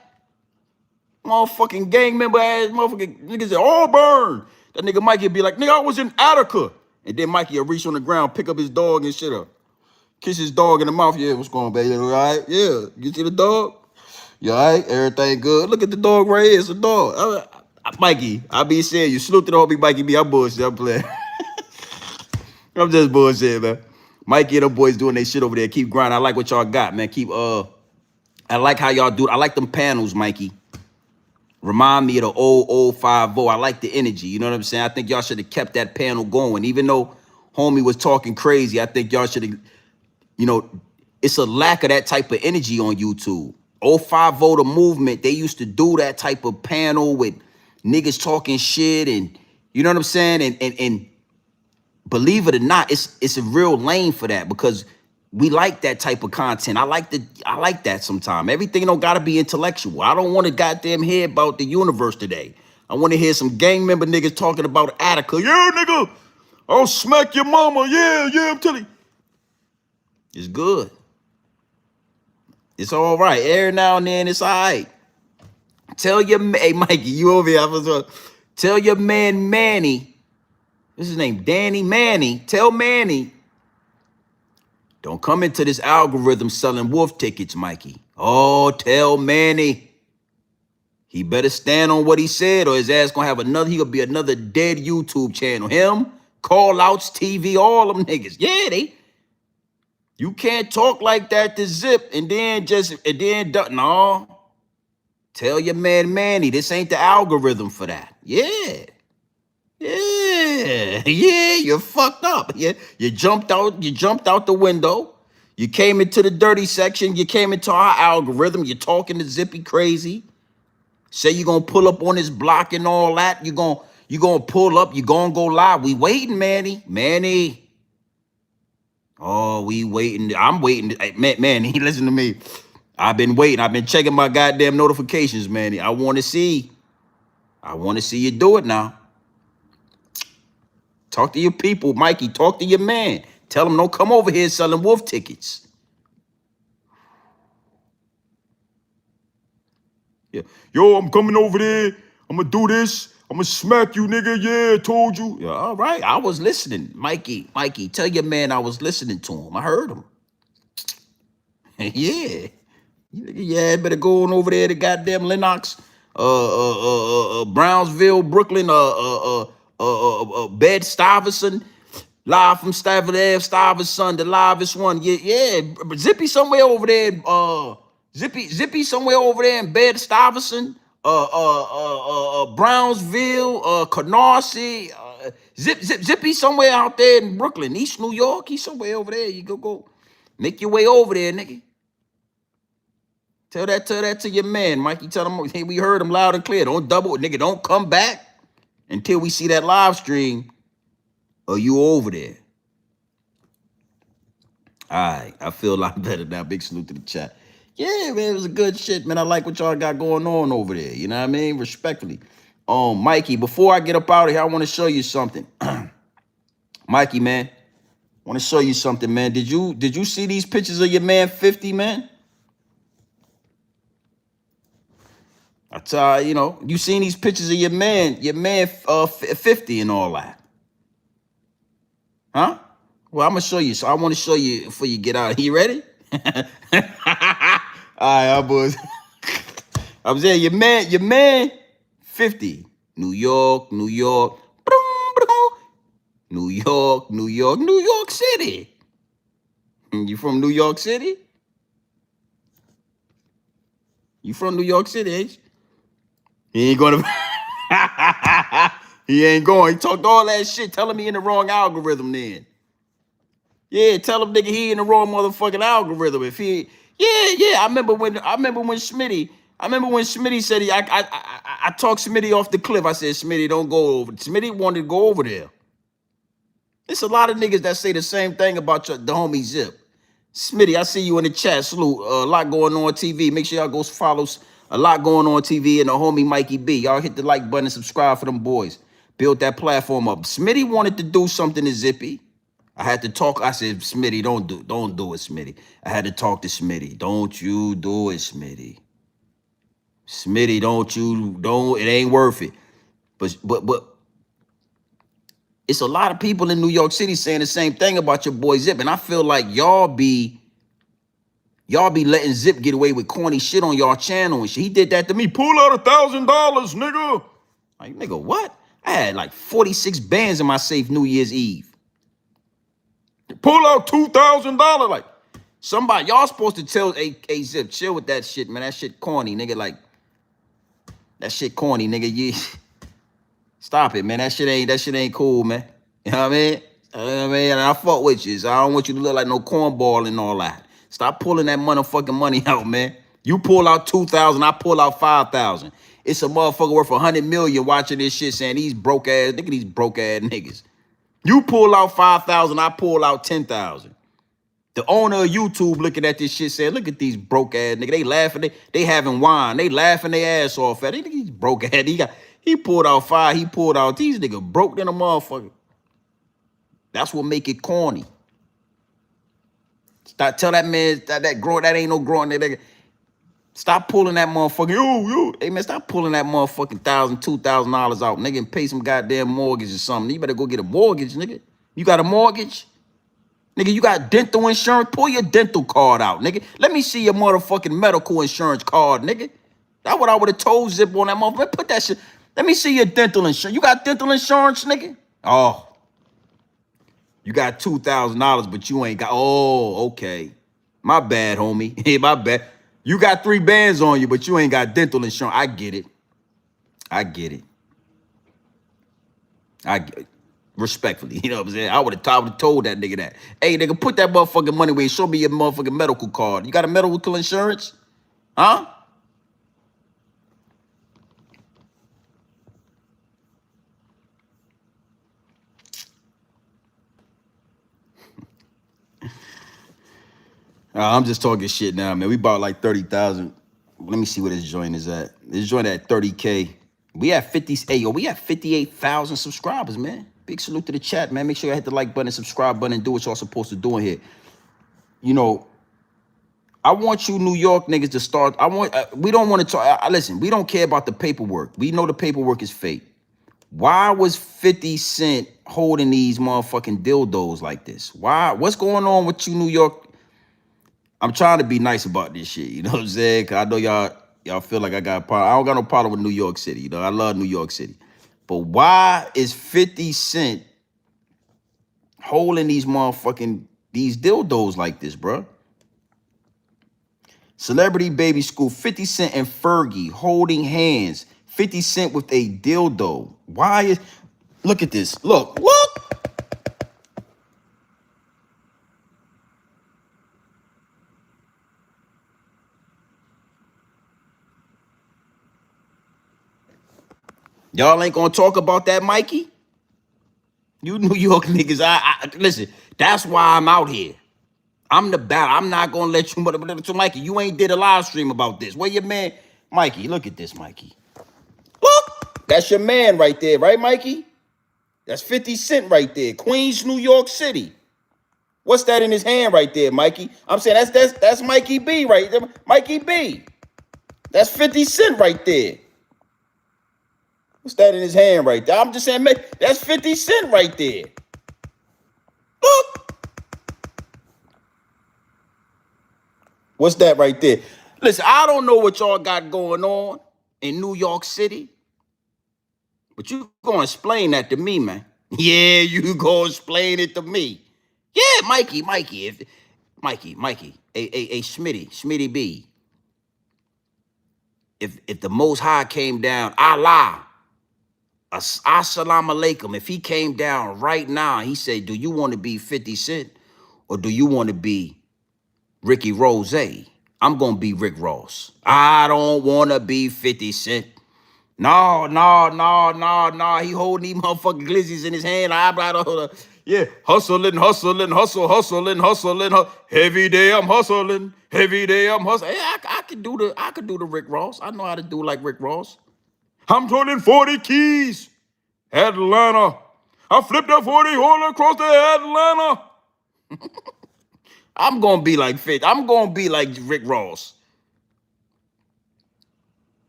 Motherfucking gang member ass, motherfucking niggas at Auburn. That nigga Mikey be like, nigga, I was in Attica, and then Mikey will reach on the ground, pick up his dog and shit up, kiss his dog in the mouth. Yeah, what's going on, baby? All right? Yeah, you see the dog? You all right? Everything good? Look at the dog right here. It's a dog. Mikey, I be saying you. Salute to the homie Mikey B. I'm bullshit. I'm playing. I'm just bullshit, man. Mikey and them boys doing their shit over there. Keep grinding. I like what y'all got, man. I like how y'all do it. I like them panels, Mikey. Remind me of the old 50. I like the energy. You know what I'm saying? I think y'all should have kept that panel going. Even though homie was talking crazy, I think y'all should have, you know, it's a lack of that type of energy on YouTube. 050 the movement, they used to do that type of panel with niggas talking shit, and you know what I'm saying? And believe it or not, it's a real lane for that, because we like that type of content. I like that sometimes. Everything don't gotta be intellectual. I don't want to goddamn hear about the universe today. I want to hear some gang member niggas talking about Attica. Yeah, nigga, I'll smack your mama. Yeah, I'm telling you. It's good. It's all right. Every now and then, it's all right. Tell your hey Mikey, you over here. Tell your man Manny. This is his name, Danny Manny. Tell Manny, don't come into this algorithm selling wolf tickets, Mikey. Oh, tell Manny, he better stand on what he said, or his ass gonna have another. He gonna be another dead YouTube channel. Him, Call Outs TV, all them niggas. Yeah, you can't talk like that to Zip and then no. Tell your man Manny, this ain't the algorithm for that. Yeah, you're fucked up. Yeah, you jumped out the window. You came into the dirty section. You came into our algorithm. You're talking to Zippy crazy. Say you're gonna pull up on his block and all that. You're gonna pull up. You're gonna go live. We waiting, Manny. Oh, we waiting. I'm waiting. Hey, Manny, listen to me. I've been waiting. I've been checking my goddamn notifications, Manny. I want to see you do it now. Talk to your people, Mikey. Talk to your man. Tell them don't come over here selling wolf tickets. Yeah. Yo, I'm coming over there. I'm going to do this. I'm going to smack you, nigga. Yeah, told you. Yeah, all right. I was listening. Mikey, tell your man I was listening to him. I heard him. Yeah. Yeah, better go on over there to goddamn Lennox, Brownsville, Brooklyn, Bed-Stuyvesant, live from Stafford Ave, Stuyvesant, the livest one. Yeah, Zippy somewhere over there. Zippy somewhere over there in Bed-Stuyvesant, Brownsville, Canarsie, Zippy somewhere out there in Brooklyn, East New York. He's somewhere over there. You go make your way over there, nigga. Tell that to your man, Mikey. Tell him, hey, we heard him loud and clear. Don't double, nigga. Don't come back until we see that live stream or you over there. All right, I feel a lot better now. Big salute to the chat. Yeah, man, it was a good shit, man. I like what y'all got going on over there. You know what I mean? Respectfully. Mikey, before I get up out of here, I want to show you something. Mikey, man, I want to show you something, man. Did you see these pictures of your man 50, man? I tell you, you seen these pictures of your man 50 and all that. Huh? Well, I'm gonna show you. So I want to show you before you get out. You ready? All right, boys. I'm saying your man, 50. New York, New York, New York, New York, New York City. You from New York City? You from New York City, ain't you? He ain't gonna. He ain't going. He talked all that shit. Tell him he in the wrong algorithm then. Yeah, tell him nigga he in the wrong motherfucking algorithm. If he, yeah. I remember when Smitty said I talked Smitty off the cliff. I said Smitty don't go over. Smitty wanted to go over there. There's a lot of niggas that say the same thing about the homie Zip. Smitty, I see you in the chat. Salute. A lot going on TV. Make sure y'all go follow. A lot going on TV and the homie Mikey B. Y'all hit the like button and subscribe for them boys. Build that platform up. Smitty wanted to do something to Zippy. I had to talk. I said, Smitty, don't do it, Smitty. I had to talk to Smitty. Don't you do it, Smitty. Smitty, don't. It ain't worth it. But it's a lot of people in New York City saying the same thing about your boy Zip, and I feel like y'all be letting Zip get away with corny shit on y'all channel and shit. He did that to me. Pull out $1,000, nigga. Like, nigga, what? I had like 46 bands in my safe New Year's Eve. Pull out $2,000. Like, somebody, y'all supposed to tell a Zip, chill with that shit, man. That shit corny, nigga. Like, that shit corny, nigga. Yeah. Stop it, man. That shit ain't cool, man. You know what I mean? And I fuck with you. So I don't want you to look like no cornball and all that. Stop pulling that motherfucking money out, man. You pull out 2,000, I pull out 5,000. It's a motherfucker worth 100 million watching this shit saying these broke ass, look at these broke ass niggas. You pull out 5,000, I pull out 10,000. The owner of YouTube looking at this shit saying, look at these broke ass niggas. They laughing, they having wine. They laughing their ass off at it. These broke ass. He pulled out 5, he pulled out, these niggas broke than a motherfucker. That's what make it corny. Stop, tell that man that ain't no growing nigga. Stop pulling that motherfucking, hey man, stop pulling that motherfucking $1,000, $2,000 out, nigga, and pay some goddamn mortgage or something. You better go get a mortgage, nigga. You got a mortgage? Nigga, you got dental insurance? Pull your dental card out, nigga. Let me see your motherfucking medical insurance card, nigga. That's what I would have told Zip on that motherfucker. Put that shit. Let me see your dental insurance. You got dental insurance, nigga? Oh. You got $2,000, but you ain't got, okay. My bad, homie. Hey, my bad. You got 3 bands on you, but you ain't got dental insurance. I get it. Respectfully, you know what I'm saying? I would have told that nigga that. Hey, nigga, put that motherfucking money away. Show me your motherfucking medical card. You got a medical insurance? Huh? I'm just talking shit now, man. We bought like 30,000. Let me see where this joint is at. This joint at 30K. We have 58,000 subscribers, man. Big salute to the chat, man. Make sure you hit the like button, subscribe button, and do what y'all supposed to do in here. You know, I want you New York niggas to start. We don't want to talk. Listen, we don't care about the paperwork. We know the paperwork is fake. Why was 50 Cent holding these motherfucking dildos like this? Why? What's going on with you, New York? I'm trying to be nice about this shit, you know what I'm saying? Cause I know y'all feel like I got a problem. I don't got no problem with New York City, you know. I love New York City. But why is 50 Cent holding these dildos like this, bro? Celebrity baby school, 50 Cent and Fergie holding hands. 50 Cent with a dildo. Why is, look at this. Look. Y'all ain't gonna talk about that, Mikey? You New York niggas, listen, that's why I'm out here. I'm the battle. I'm not gonna let you. So Mikey, you ain't did a live stream about this. Where your man, Mikey? Look at this, Mikey. Look, that's your man right there, right, Mikey? That's 50 Cent right there, Queens, New York City. What's that in his hand right there, Mikey? I'm saying that's Mikey B right there. Mikey B. That's 50 Cent right there. What's that in his hand right there? I'm just saying, that's 50 Cent right there. Look. What's that right there? Listen, I don't know what y'all got going on in New York City, but you gonna explain that to me, man. Yeah, you gonna explain it to me. Yeah, Mikey, hey, Smitty B. If the Most High came down, Allah, assalamu alaikum, if he came down right now, he said, do you want to be 50 Cent or do you want to be Ricky Rose? I'm going to be Rick Ross. I don't want to be 50 Cent. No. He holding these motherfucking glizzies in his hand. Yeah, hustling. Every day I'm hustling. Yeah, I could do the Rick Ross. I know how to do like Rick Ross. I'm turning 40 keys. Atlanta. I flipped that 40 all across the Atlanta. I'm gonna be like Fit. I'm gonna be like Rick Ross.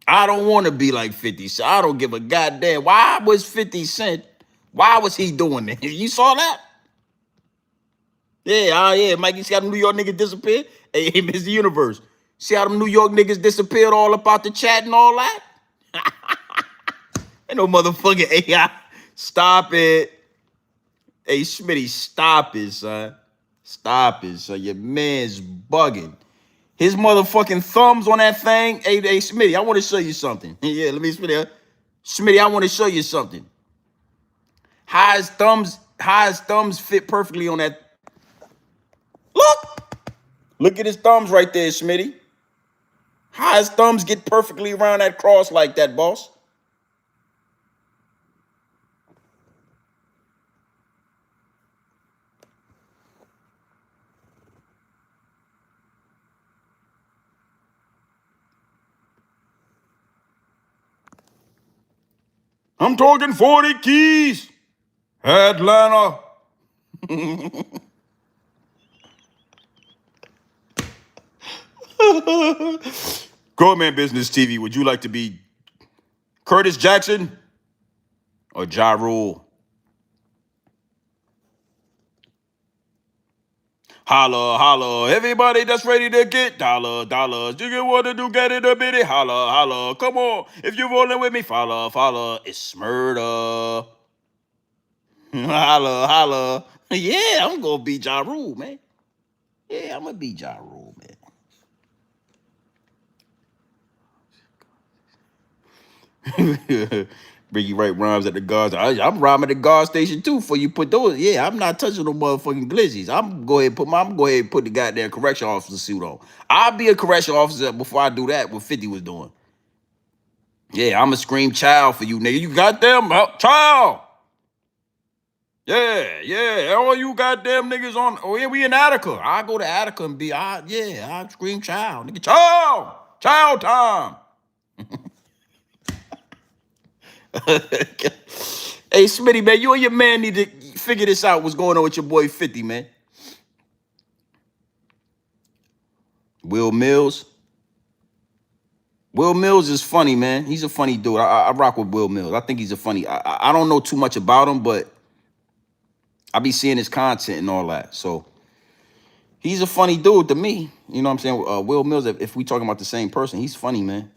I don't want to be like 50 Cent. I don't give a goddamn. Why was 50 Cent? Why was he doing that? You saw that? Yeah, Mike, you see how them New York niggas disappeared? Hey, Mr. Universe. See how them New York niggas disappeared all about the chat and all that? Ain't no motherfucking AI. Stop it. Hey, Smitty, stop it, son. Stop it, son. Your man's bugging. His motherfucking thumbs on that thing. Hey, Smitty, I want to show you something. Yeah, let me, Smitty, I want to show you something. How his thumbs fit perfectly on that. Look at his thumbs right there, Smitty. How his thumbs get perfectly around that cross like that, boss? I'm talking 40 keys. Atlanta. Grown Man Business TV, would you like to be Curtis Jackson or Ja Rule? Holla, everybody that's ready to get dollars. You get what to do, get it a bitty. Holla, come on. If you're rolling with me, follow. It's murder. Holla. Yeah, I'm gonna be Ja Rule, man. Yeah, I'm gonna be Ja Rule, man. Ricky Wright rhymes at the guards. I'm rhyming at the guard station too. For you put those, yeah, I'm not touching no motherfucking glizzies. I'm go ahead and put the goddamn correction officer suit on. I'll be a correction officer before I do that. What 50 was doing. Yeah, I'm a scream child for you, nigga. You goddamn child. Yeah. All you goddamn niggas on. Oh yeah, we in Attica. I go to Attica and be. I scream child, nigga. Child time. Hey, Smitty, man, you and your man need to figure this out. What's going on with your boy 50, man? Will Mills. Will Mills is funny, man. He's a funny dude. I rock with Will Mills. I think he's a funny. I don't know too much about him, but I be seeing his content and all that. So he's a funny dude to me. You know what I'm saying? Will Mills, if we talking about the same person, he's funny, man.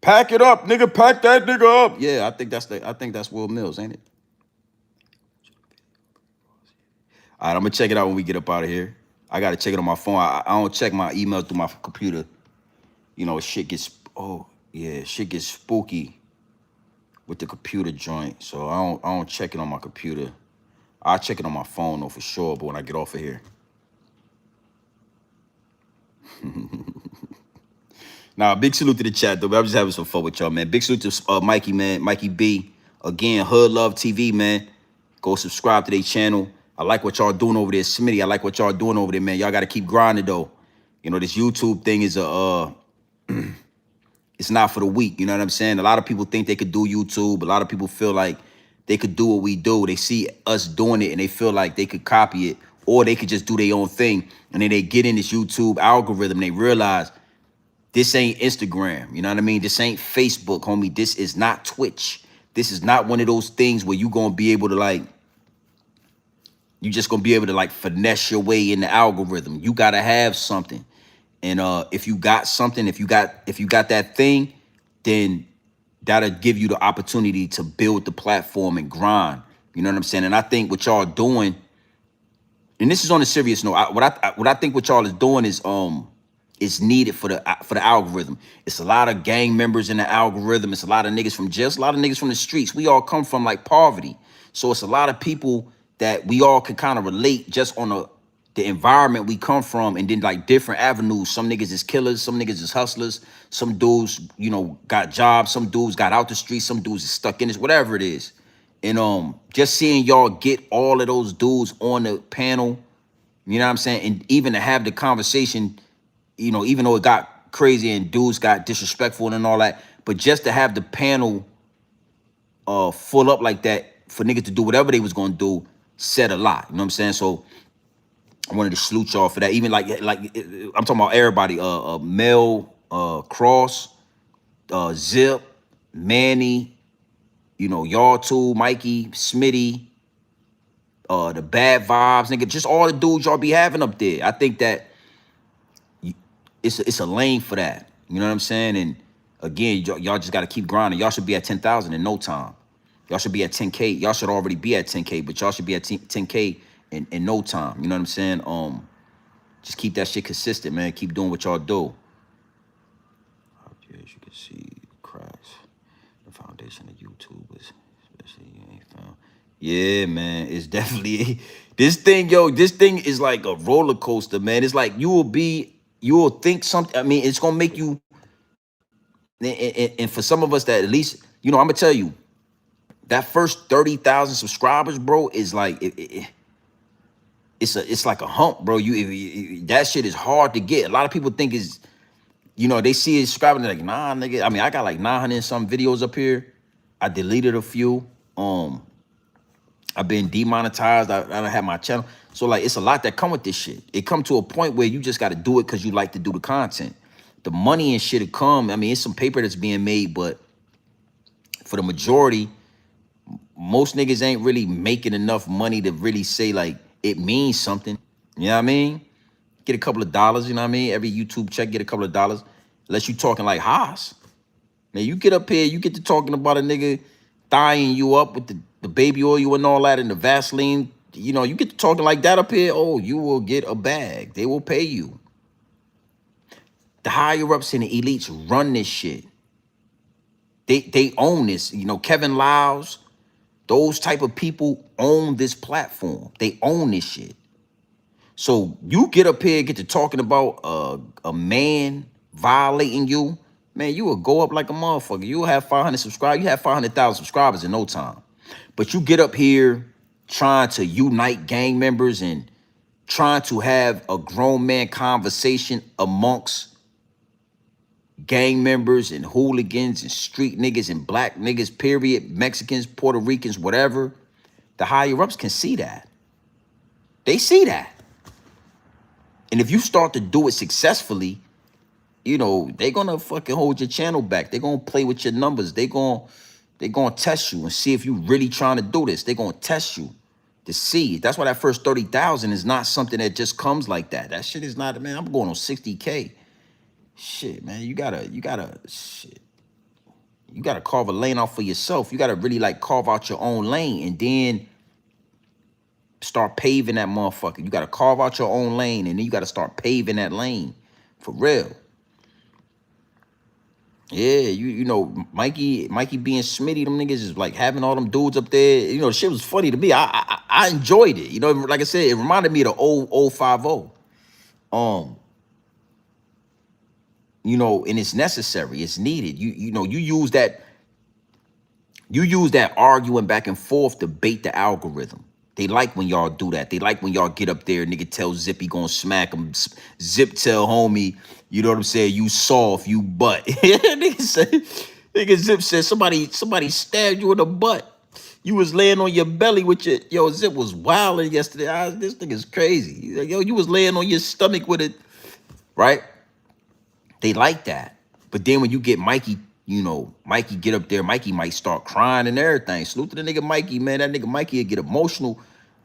Pack it up, nigga. Pack that nigga up. Yeah, I think that's Will Mills, ain't it? All right, I'm gonna check it out when we get up out of here. I gotta check it on my phone. I don't check my emails through my computer. You know, shit gets spooky with the computer joint. So I don't check it on my computer. I'll check it on my phone though for sure, but when I get off of here. Nah, big salute to the chat though. I'm just having some fun with y'all, man. Big salute to Mikey, man. Mikey B. Again, Hood Love TV, man. Go subscribe to their channel. I like what y'all doing over there, Smitty. I like what y'all doing over there, man. Y'all got to keep grinding though. You know, this YouTube thing is it's not for the weak. You know what I'm saying? A lot of people think they could do YouTube. A lot of people feel like they could do what we do. They see us doing it and they feel like they could copy it, or they could just do their own thing. And then they get in this YouTube algorithm and they realize this ain't Instagram. You know what I mean? This ain't Facebook, homie. This is not Twitch. This is not one of those things where you gonna be able to like, you just gonna be able to like finesse your way in the algorithm. You gotta have something. And if you got something, if you got that thing, then that'll give you the opportunity to build the platform and grind. You know what I'm saying? And I think what y'all doing, and this is on a serious note, what I think what y'all is doing is needed for the algorithm. It's a lot of gang members in the algorithm. It's a lot of niggas from jail. It's a lot of niggas from the streets. We all come from like poverty. So it's a lot of people that we all can kind of relate just on the environment we come from, and then like different avenues. Some niggas is killers, some niggas is hustlers, some dudes, you know, got jobs, some dudes got out the streets, some dudes is stuck in this, whatever it is. And just seeing y'all get all of those dudes on the panel, you know what I'm saying? And even to have the conversation, you know, even though it got crazy and dudes got disrespectful and all that, but just to have the panel full up like that for niggas to do whatever they was gonna do said a lot. You know what I'm saying? So I wanted to salute y'all for that. Even like I'm talking about everybody. Mel, Cross, Zip, Manny, you know, y'all too, Mikey, Smitty, the Bad Vibes, nigga, just all the dudes y'all be having up there. I think that it's a lane for that. You know what I'm saying? And again, y'all just got to keep grinding. Y'all should be at 10,000 in no time. Y'all should be at 10K. Y'all should already be at 10K, but y'all should be at 10K in no time. You know what I'm saying? Just keep that shit consistent, man. Keep doing what y'all do. As you can see, cracks. The foundation of YouTube is, especially you ain't found. Yeah, man. It's definitely this thing, yo. This thing is like a roller coaster, man. It's like you will think something. I mean, it's gonna make you. And for some of us that at least, you know, I'm gonna tell you, that first 30,000 subscribers, bro, is like it's like a hump, bro. That shit is hard to get. A lot of people think is, you know, they see it subscribing, they're like, nah, nigga. I mean, I got like 900 and some videos up here. I deleted a few. I've been demonetized. I don't have my channel. So like, it's a lot that come with this shit. It come to a point where you just got to do it because you like to do the content. The money and shit will come. I mean, it's some paper that's being made, but for the majority, most niggas ain't really making enough money to really say like it means something. You know what I mean? Get a couple of dollars, you know what I mean? Every YouTube check, get a couple of dollars. Unless you talking like Haas. Man, you get up here, you get to talking about a nigga thawing you up with the baby oil and all that and the Vaseline. You know, you get to talking like that up here, oh, you will get a bag. They will pay you. The higher ups and the elites run this shit. They own this. You know, Kevin Lyles, those type of people own this platform. They own this shit. So you get up here, get to talking about a man violating you, man, you will go up like a motherfucker. You'll have 500 subscribers. You have 500,000 subscribers in no time. But you get up here trying to unite gang members and trying to have a grown man conversation amongst gang members and hooligans and street niggas and black niggas, period, Mexicans, Puerto Ricans, whatever. The higher ups can see that. They see that. And if you start to do it successfully, you know, they're gonna fucking hold your channel back. They're gonna play with your numbers. They're gonna test you and see if you really trying to do this. They're gonna test you to see. That's why that first 30,000 is not something that just comes like that. That shit is not, man, I'm going on 60K. Shit, man, you gotta carve a lane out for yourself. You gotta really like carve out your own lane and then start paving that motherfucker. You gotta carve out your own lane and then you gotta start paving that lane for real. Yeah, you know, Mikey being Smitty, them niggas is like having all them dudes up there. You know, shit was funny to me. I enjoyed it. You know, like I said, it reminded me of the old 50. You know, and it's necessary, it's needed. You know, you use that arguing back and forth to bait the algorithm. They like when y'all do that. They like when y'all get up there, nigga tell Zip he gonna smack him. Zip tell homie, you know what I'm saying, you soft, you butt. Nigga Zip said somebody stabbed you in the butt. You was laying on your belly with your, yo, Zip was wilding yesterday. This nigga's crazy. He's like, yo, you was laying on your stomach with it, right? They like that. But then when you get Mikey, you know, Mikey get up there, Mikey might start crying and everything. Salute to the nigga Mikey, man. That nigga Mikey will get emotional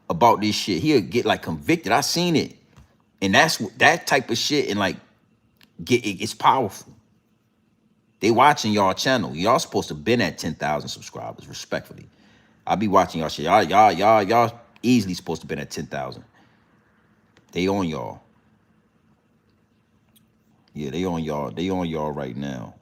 about this shit. He'll get like convicted. I seen it. And that's what that type of shit and like it's powerful. They watching y'all channel. Y'all supposed to been at 10,000 subscribers, respectfully. I be watching y'all shit. Y'all easily supposed to been at 10,000. They on y'all. Yeah, they on y'all. They on y'all right now.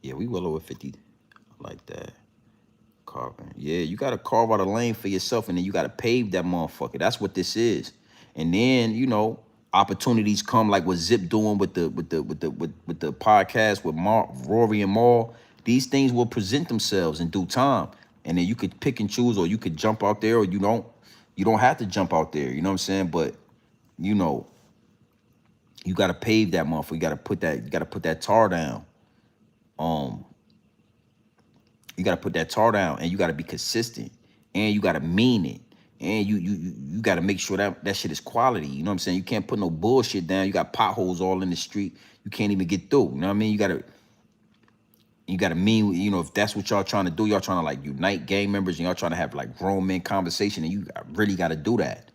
Yeah, we well over 50. I like that. Carving. Yeah, you gotta carve out a lane for yourself, and then you gotta pave that motherfucker. That's what this is. And then, you know, opportunities come like what Zip doing with the podcast with Rory and Maul. These things will present themselves in due time. And then you could pick and choose, or you could jump out there, or you don't have to jump out there. You know what I'm saying? But you know, you gotta pave that motherfucker. You gotta put that tar down. You gotta put that tar down, and you gotta be consistent, and you gotta mean it, and you gotta make sure that shit is quality. You know what I'm saying? You can't put no bullshit down. You got potholes all in the street. You can't even get through. You know what I mean? You gotta mean. You know, if that's what y'all trying to do, y'all trying to like unite gang members, and y'all trying to have like grown men conversation, and you really gotta do that,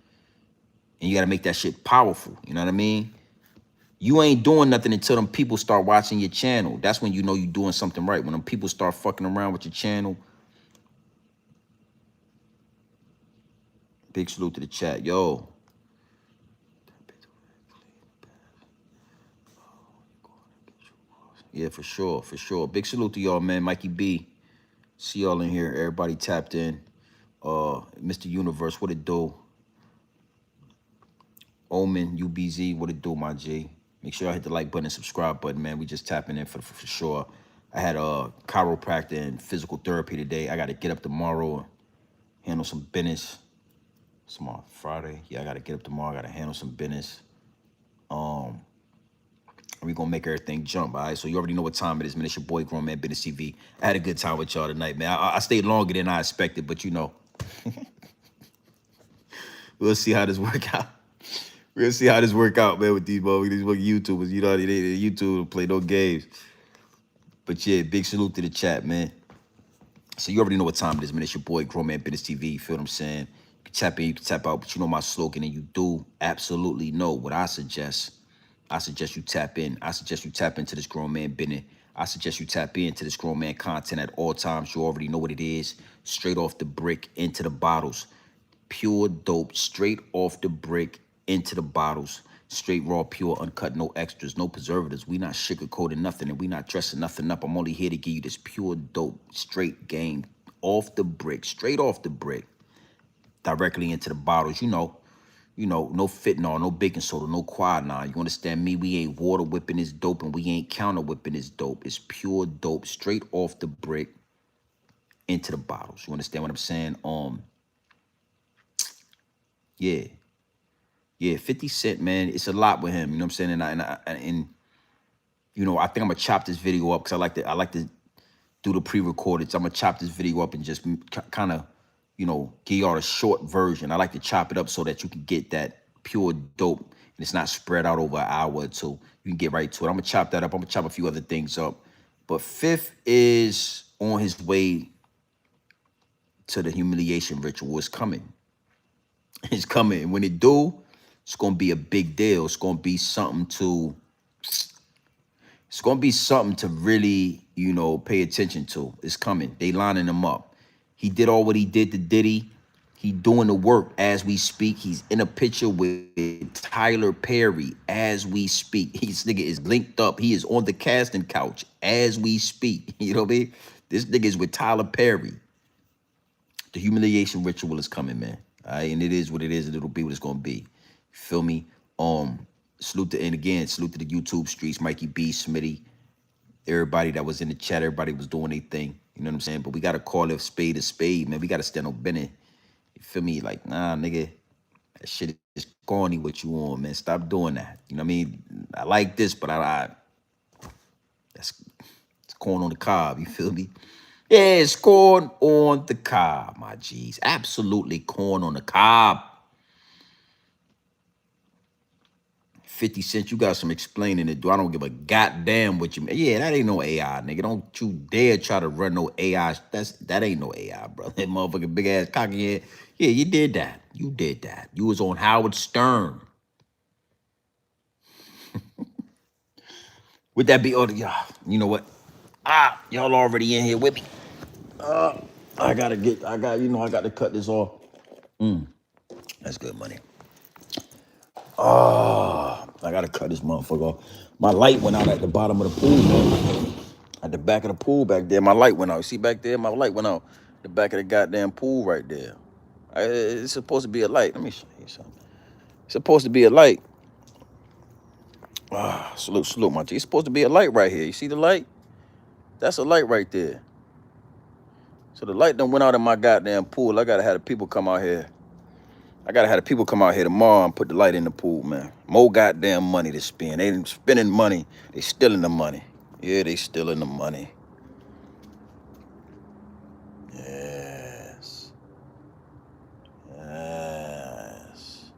and you gotta make that shit powerful. You know what I mean? You ain't doing nothing until them people start watching your channel. That's when you know you doing something right. When them people start fucking around with your channel. Big salute to the chat. Yo. Yeah, for sure. For sure. Big salute to y'all, man. Mikey B. See y'all in here. Everybody tapped in. Mr. Universe, what it do? Omen, UBZ, what it do, my G? Make sure y'all hit the like button and subscribe button, man. We just tapping in for sure. I had a chiropractor and physical therapy today. I got to get up tomorrow, handle some business. Tomorrow, Friday. Yeah, I got to get up tomorrow. I got to handle some business. We gonna make everything jump, all right? So you already know what time it is, man. It's your boy, Grown Man Business TV. I had a good time with y'all tonight, man. I stayed longer than I expected, but you know. We'll see how this work out. We'll see how this work out, man, with these YouTubers. You know, they YouTube play no games. But yeah, big salute to the chat, man. So you already know what time it is, man. It's your boy, Grown Man Business TV. You feel what I'm saying? You can tap in, you can tap out, but you know my slogan, and you do absolutely know what I suggest. I suggest you tap in. I suggest you tap into this Grown Man business. I suggest you tap into this Grown Man content at all times. You already know what it is. Straight off the brick, into the bottles. Pure dope, straight off the brick, into the bottles. Straight raw, pure, uncut, no extras, no preservatives. We not sugarcoating nothing, and we not dressing nothing up. I'm only here to give you this pure dope, straight game, off the brick, straight off the brick, directly into the bottles. You know, no fentanyl, no baking soda, no quinine. You understand me? We ain't water whipping this dope, and we ain't counter whipping this dope. It's pure dope, straight off the brick, into the bottles. You understand what I'm saying? Yeah, 50 Cent, man, it's a lot with him. You know what I'm saying? And you know, I think I'm gonna chop this video up because I like to do the pre-recorded. So I'm gonna chop this video up and just kind of, you know, give y'all a short version. I like to chop it up so that you can get that pure dope and it's not spread out over an hour or two. You can get right to it. I'm gonna chop that up. I'm gonna chop a few other things up. But Fifth is on his way to the humiliation ritual. It's coming. It's coming. And when it do, it's gonna be a big deal. It's gonna be something to really, you know, pay attention to. It's coming. They lining him up. He did all what he did to Diddy. He doing the work as we speak. He's in a picture with Tyler Perry as we speak. This nigga is linked up. He is on the casting couch as we speak. You know what I mean? This nigga is with Tyler Perry. The humiliation ritual is coming, man. All right, and it is what it is, and it'll be what it's gonna be. You feel me? Salute to the YouTube streets, Mikey B, Smitty, everybody that was in the chat, everybody was doing their thing. You know what I'm saying? But we gotta call it a spade, man. We gotta stand on business. You feel me? Like, nah, nigga, that shit is corny what you on, man. Stop doing that. You know what I mean? I like this, but I that's it's corn on the cob, you feel me? Yeah, it's corn on the cob, my G's. Absolutely corn on the cob. 50 Cent, you got some explaining to do. I don't give a goddamn what you mean. Yeah, that ain't no AI, nigga. Don't you dare try to run no AI. That ain't no AI, bro. That motherfucking big ass cocky head. Yeah, you did that. You did that. You was on Howard Stern. Would that be all y'all? You know what? Y'all already in here with me. I got to cut this off. That's good money. I gotta cut this motherfucker off. My light went out at the bottom of the pool, man. At the back of the pool back there, my light went out. You see back there, my light went out. The back of the goddamn pool right there. It's supposed to be a light. Let me show you something. It's supposed to be a light. Salute, my G. It's supposed to be a light right here. You see the light? That's a light right there. So the light done went out in my goddamn pool. I gotta have the people come out here. I gotta have the people come out here tomorrow and put the light in the pool, man. More goddamn money to spend. They spending money. They stealing the money. Yeah, they stealing the money. Yes. Yes.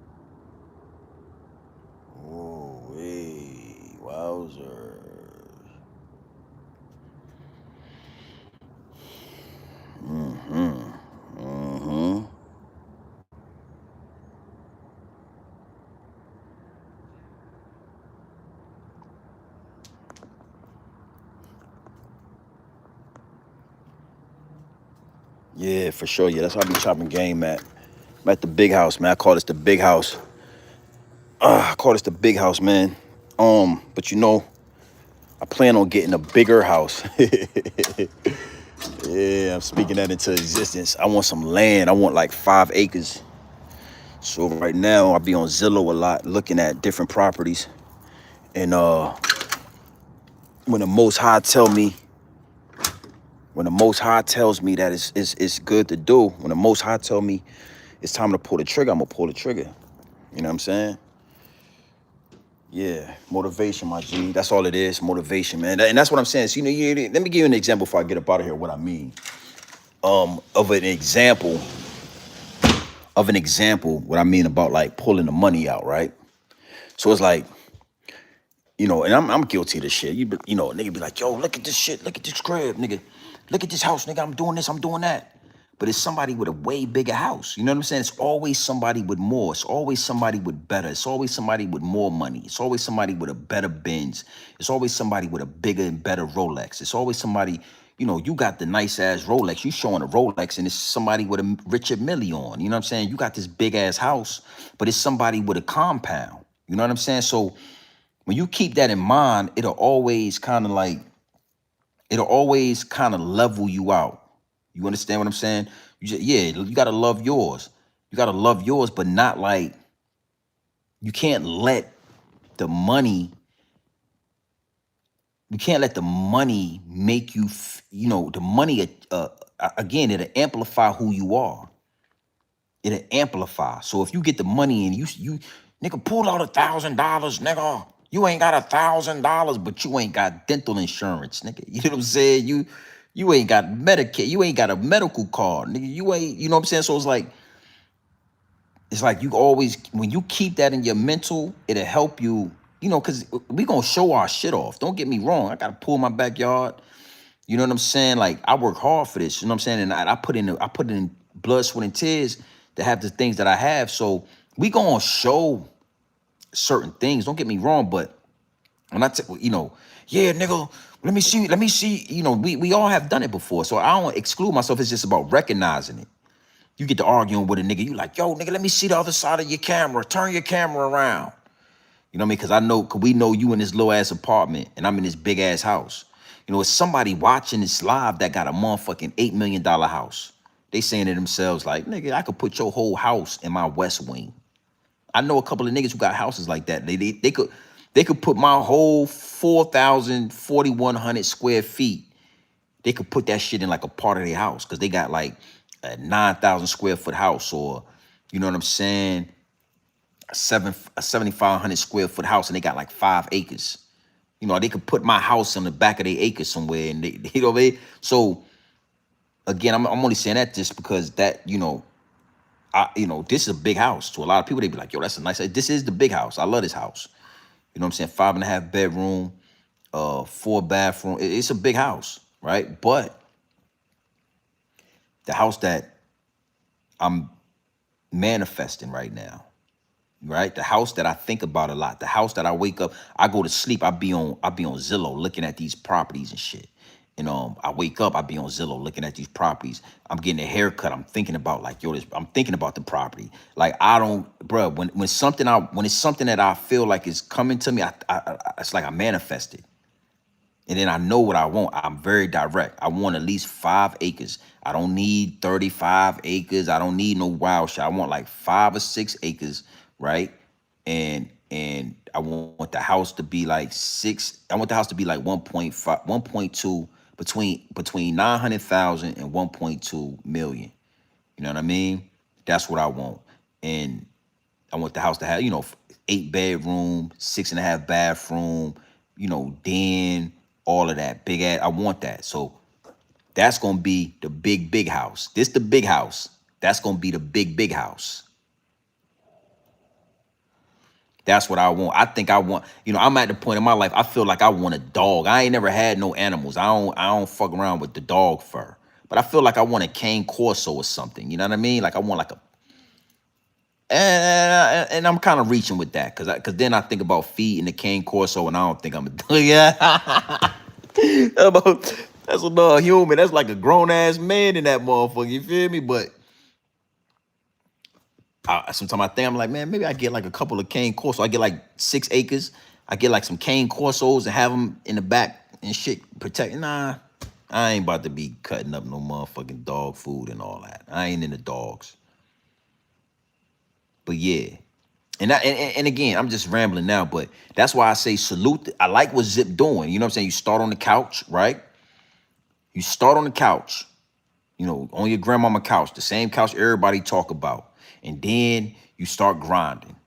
Ooh-wee. Wowzer. Yeah, for sure. Yeah, that's how I be chopping game at. I'm at the big house, man. I call this the big house. I call this the big house, man. But you know, I plan on getting a bigger house. Yeah, I'm speaking that into existence. I want some land. I want like 5 acres. So right now, I be on Zillow a lot, looking at different properties. And when the Most High tells me that it's good to do, when the Most High tell me it's time to pull the trigger, I'm gonna pull the trigger. You know what I'm saying? Yeah, motivation, my G. That's all it is, motivation, man. And that's what I'm saying. So, you know, let me give you an example before I get up out of here. What I mean, of an example, what I mean about like pulling the money out, right? So it's like, you know, and I'm guilty of this shit. You know, a nigga be like, yo, look at this shit, look at this crib, nigga, look at this house, nigga. I'm doing this, I'm doing that. But it's somebody with a way bigger house. You know what I'm saying? It's always somebody with more. It's always somebody with better. It's always somebody with more money. It's always somebody with a better Benz. It's always somebody with a bigger and better Rolex. It's always somebody, you know, you got the nice ass Rolex. You showing a Rolex and it's somebody with a Richard Mille on. You know what I'm saying? You got this big ass house, but it's somebody with a compound. You know what I'm saying? So when you keep that in mind, it'll always kind of level you out. You understand what I'm saying? You gotta love yours. You gotta love yours, but not like, you can't let the money, make you, you know, the money, again, it'll amplify who you are. It'll amplify. So if you get the money and you nigga, pull out $1,000, nigga. You ain't got $1,000, but you ain't got dental insurance, nigga. You know what I'm saying? You ain't got Medicaid. You ain't got a medical card, nigga. You ain't, you know what I'm saying? So it's like you always, when you keep that in your mental, it'll help you, you know, because we gonna show our shit off. Don't get me wrong. I gotta pull my backyard. You know what I'm saying? Like, I work hard for this. You know what I'm saying? And I put in blood, sweat, and tears to have the things that I have. So we gonna show certain things. Don't get me wrong, but when you know, yeah, nigga, let me see. You know, we all have done it before. So I don't exclude myself. It's just about recognizing it. You get to arguing with a nigga, you like, yo, nigga, let me see the other side of your camera. Turn your camera around. You know what I mean? Because we know you in this low ass apartment and I'm in this big ass house. You know, it's somebody watching this live that got a motherfucking $8 million house. They saying to themselves like, nigga, I could put your whole house in my West Wing. I know a couple of niggas who got houses like that. They could, They could put my whole 4,100 square feet. They could put that shit in like a part of their house because they got like a 9,000 square foot house, or you know what I'm saying, a 7,500 square foot house, and they got like 5 acres. You know, they could put my house on the back of their acres somewhere, and they, you know what I mean? So again, I'm only saying that just because that, this is a big house. To a lot of people, they be like, yo, that's a nice, this is the big house. I love this house. You know what I'm saying? 5.5 bedroom, 4 bathroom. It's a big house, right? But the house that I'm manifesting right now, right? The house that I think about a lot, the house that I wake up, I go to sleep, I be on Zillow looking at these properties and shit. And I wake up, I be on Zillow looking at these properties. I'm getting a haircut. I'm thinking about like, yo, I'm thinking about the property. Like I don't, bruh, when it's something that I feel like is coming to me, it's like I manifest it. And then I know what I want. I'm very direct. I want at least 5 acres. I don't need 35 acres. I don't need no wild shit. I want like 5 or 6 acres, right? And I want the house to be like 6. I want the house to be like 1.5, 1.2, between 900,000 and 1.2 million. You know what I mean? That's what I want. And I want the house to have, 8 bedroom, 6.5 bathroom, den, all of that. Big ass. I want that. So that's gonna be the big house. This the big house. That's gonna be the big house. That's what I want. I think I want, I'm at the point in my life, I feel like I want a dog. I ain't never had no animals. I don't fuck around with the dog fur. But I feel like I want a cane corso or something. You know what I mean? Like I want like a, and I'm kind of reaching with that because then I think about feeding the cane corso, and I don't think I'm a yeah. That's another human. That's like a grown ass man in that motherfucker. You feel me? But sometimes I think I'm like, man, maybe I get like a couple of cane corsos. I get like 6 acres. I get like some cane corsos and have them in the back and shit protect. Nah, I ain't about to be cutting up no motherfucking dog food and all that. I ain't into dogs. But yeah. And again, I'm just rambling now, but that's why I say salute. I like what Zip doing. You know what I'm saying? You start on the couch, right? You start on the couch, on your grandmama couch, the same couch everybody talk about. And then you start grinding.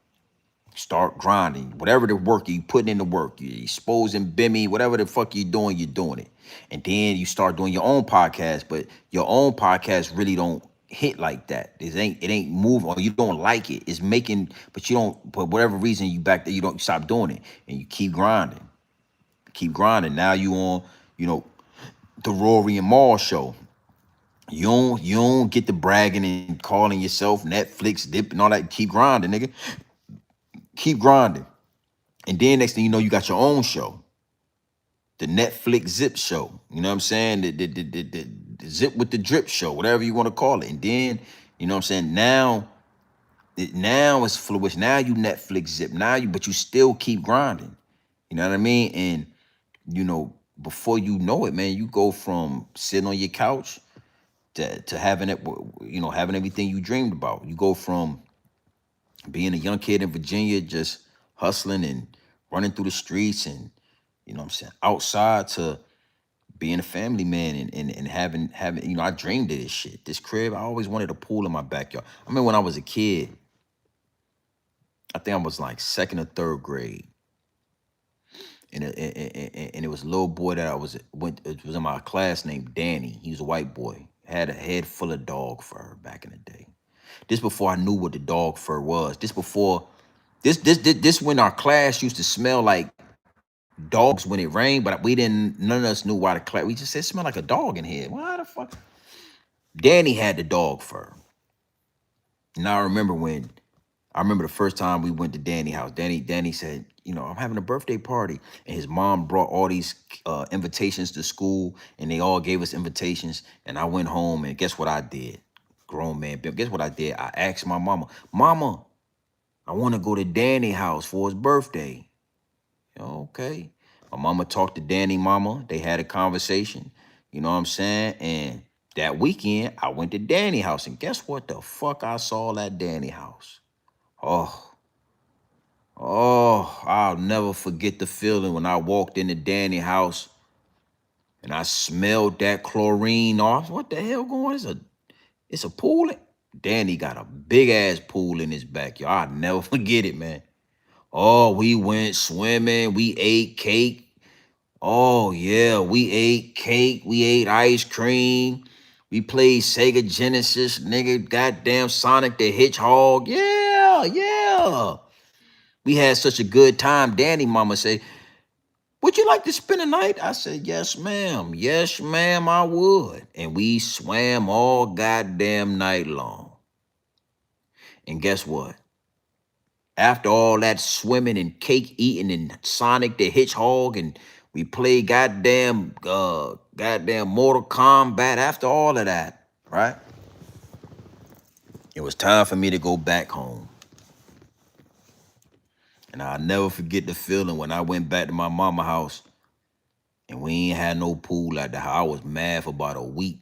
Start grinding. Whatever the work you putting in the work, you exposing Bimmy, whatever the fuck you're doing it. And then you start doing your own podcast, but your own podcast really don't hit like that. It ain't moving, or you don't like it. It's making, but you don't, for whatever reason you back there, you don't stop doing it. And you keep grinding. Keep grinding. Now you on, the Rory and Maul show. You don't get the bragging and calling yourself Netflix dip and all that. Keep grinding, nigga. Keep grinding. And then next thing you know, you got your own show. The Netflix Zip show. You know what I'm saying? The Zip with the Drip show, whatever you want to call it. And then, you know what I'm saying? Now it's fluid. Now you Netflix Zip. But you still keep grinding. You know what I mean? And, before you know it, man, you go from sitting on your couch to having it, having everything you dreamed about. You go from being a young kid in Virginia, just hustling and running through the streets and, what I'm saying, outside, to being a family man and having, I dreamed of this shit. This crib, I always wanted a pool in my backyard. I remember when I was a kid, I think I was like 2nd or 3rd grade. And it was a little boy that it was in my class named Danny. He was a white boy. Had a head full of dog fur back in the day. This before I knew what the dog fur was. This when our class used to smell like dogs when it rained, but none of us knew why the class, we just said, it smelled like a dog in here. Why the fuck? Danny had the dog fur. And I remember the first time we went to Danny's house. Danny said, I'm having a birthday party. And his mom brought all these invitations to school, and they all gave us invitations. And I went home, and guess what I did? Grown man, guess what I did? I asked my mama, I want to go to Danny's house for his birthday. Okay. My mama talked to Danny mama. They had a conversation. You know what I'm saying? And that weekend, I went to Danny's house. And guess what the fuck I saw at Danny's house? Oh Oh, I'll never forget the feeling when I walked into Danny's house and I smelled that chlorine off. What the hell going on? It's a pool. Danny got a big ass pool in his backyard. I'll never forget it, man. Oh, we went swimming. We ate cake. Oh, yeah, we ate cake. We ate ice cream. We played Sega Genesis, nigga. Goddamn Sonic the Hedgehog. Yeah, yeah. We had such a good time. Danny mama said, would you like to spend the night? I said, yes, ma'am. Yes, ma'am, I would. And we swam all goddamn night long. And guess what? After all that swimming and cake eating and Sonic the Hedgehog and we played goddamn Mortal Kombat, after all of that, right? It was time for me to go back home. And I'll never forget the feeling when I went back to my mama house and we ain't had no pool at the house. I was mad for about a week.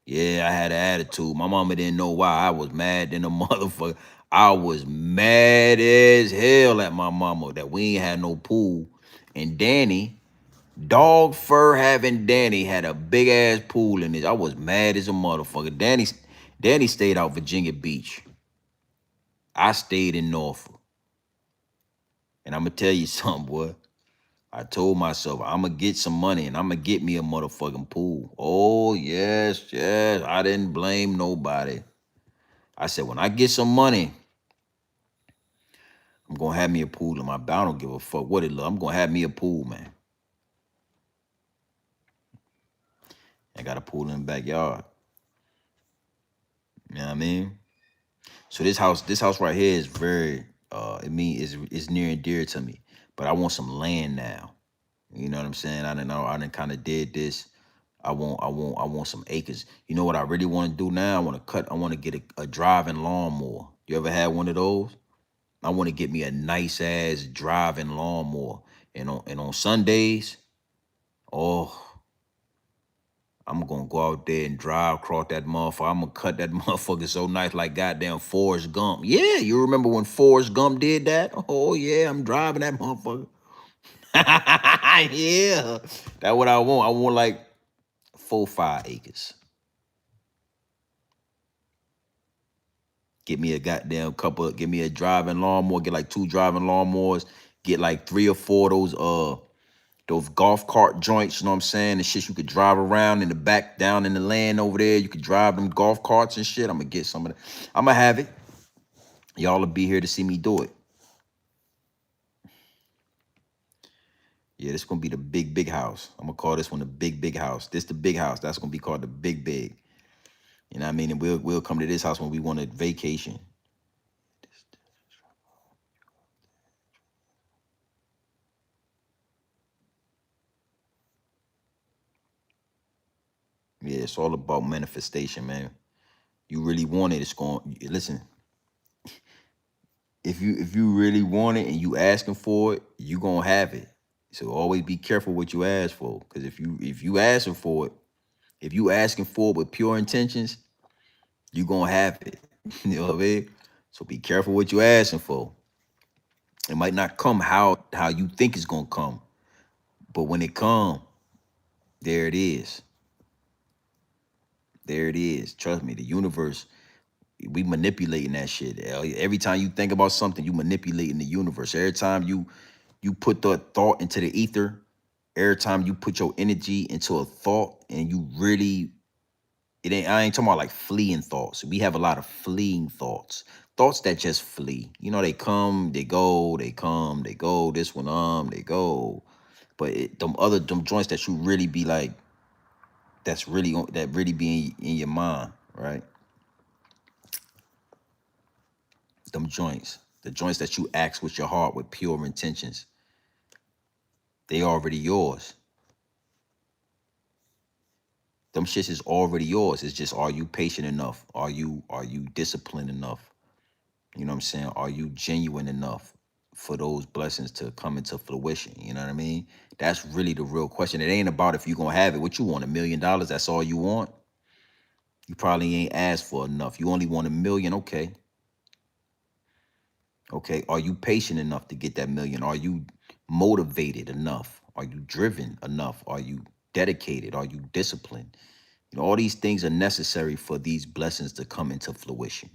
Yeah, I had an attitude. My mama didn't know why. I was mad than a motherfucker. I was mad as hell at my mama that we ain't had no pool. And Danny, dog fur having Danny, had a big ass pool in it. I was mad as a motherfucker. Danny stayed out Virginia Beach. I stayed in Norfolk. And I'm gonna tell you something, boy. I told myself, I'm going to get some money and I'm going to get me a motherfucking pool. Oh, yes, yes. I didn't blame nobody. I said, when I get some money, I'm going to have me a pool in my bed. I don't give a fuck what it look. I'm going to have me a pool, man. I got a pool in the backyard. You know what I mean? So this house right here is very, it's near and dear to me. But I want some land now. You know what I'm saying? I done kind of did this. I want some acres. You know what I really want to do now? I want to get a driving lawnmower. You ever had one of those? I want to get me a nice ass driving lawnmower. And on Sundays, oh, I'm gonna go out there and drive across that motherfucker. I'm gonna cut that motherfucker so nice like goddamn Forrest Gump. Yeah, you remember when Forrest Gump did that? Oh yeah, I'm driving that motherfucker. Yeah, that's what I want. I want like 4-5 acres. Get me a goddamn couple, get me a driving lawnmower, get like 2 driving lawnmowers, get like 3 or 4 of those golf cart joints, you know what I'm saying? The shit you could drive around in the back, down in the land over there. You could drive them golf carts and shit. I'm gonna get some of that. I'm gonna have it. Y'all will be here to see me do it. Yeah, this gonna be the big house. I'm gonna call this one the big house. This the big house. That's gonna be called the big. You know what I mean? And we'll come to this house when we want a vacation. Yeah, it's all about manifestation, man. You really want it, it's going. Listen, if you really want it and you asking for it, you gonna have it. So always be careful what you ask for, because if you asking for it, if you asking for it with pure intentions, you gonna have it. You know what I mean? So be careful what you asking for. It might not come how you think it's gonna come, but when it come, there it is. There it is. Trust me, the universe, we manipulating that shit. Every time you think about something, you manipulating the universe. Every time you put the thought into the ether, every time you put your energy into a thought and you really, I ain't talking about like fleeing thoughts. We have a lot of fleeing thoughts. Thoughts that just flee. You know, they come, they go, they come, they go. This one, they go. But them joints that you really be like, that really be in your mind, right? Them joints, the joints that you ask with your heart with pure intentions, they already yours. Them shits is already yours. It's just, are you patient enough? Are you disciplined enough? You know what I'm saying? Are you genuine enough for those blessings to come into fruition? You know what I mean? That's really the real question. It ain't about if you're gonna have it. What you want, $1 million? That's all you want? You probably ain't asked for enough. You only want $1 million, okay. Okay, are you patient enough to get that million? Are you motivated enough? Are you driven enough? Are you dedicated? Are you disciplined? You know, all these things are necessary for these blessings to come into fruition.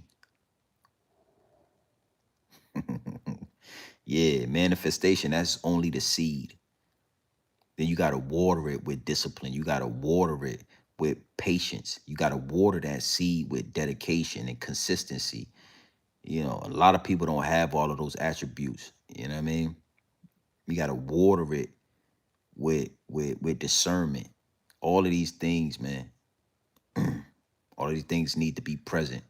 Yeah, manifestation, that's only the seed. Then you got to water it with discipline. You got to water it with patience. You got to water that seed with dedication and consistency. You know, a lot of people don't have all of those attributes. You know what I mean? You got to water it with discernment. All of these things, man. All of these things need to be present.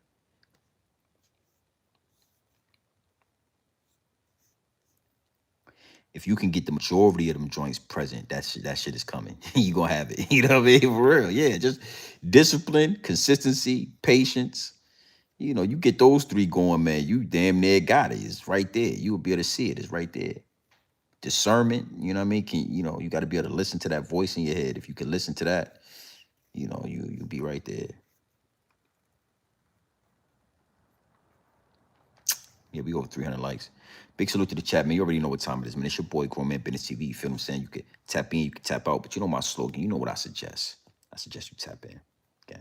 If you can get the majority of them joints present, that shit is coming. You gonna have it. You know what I mean? For real. Yeah. Just discipline, consistency, patience. You know, you get those three going, man. You damn near got it. It's right there. You will be able to see it. It's right there. Discernment, you know what I mean? You got to be able to listen to that voice in your head. If you can listen to that, you'll be right there. Yeah, we over 300 likes. Big salute to the chat, man. You already know what time it is, man. It's your boy, Grown Man Business TV. You feel what I'm saying? You could tap in, you could tap out, but you know my slogan. You know what I suggest. I suggest you tap in. Okay.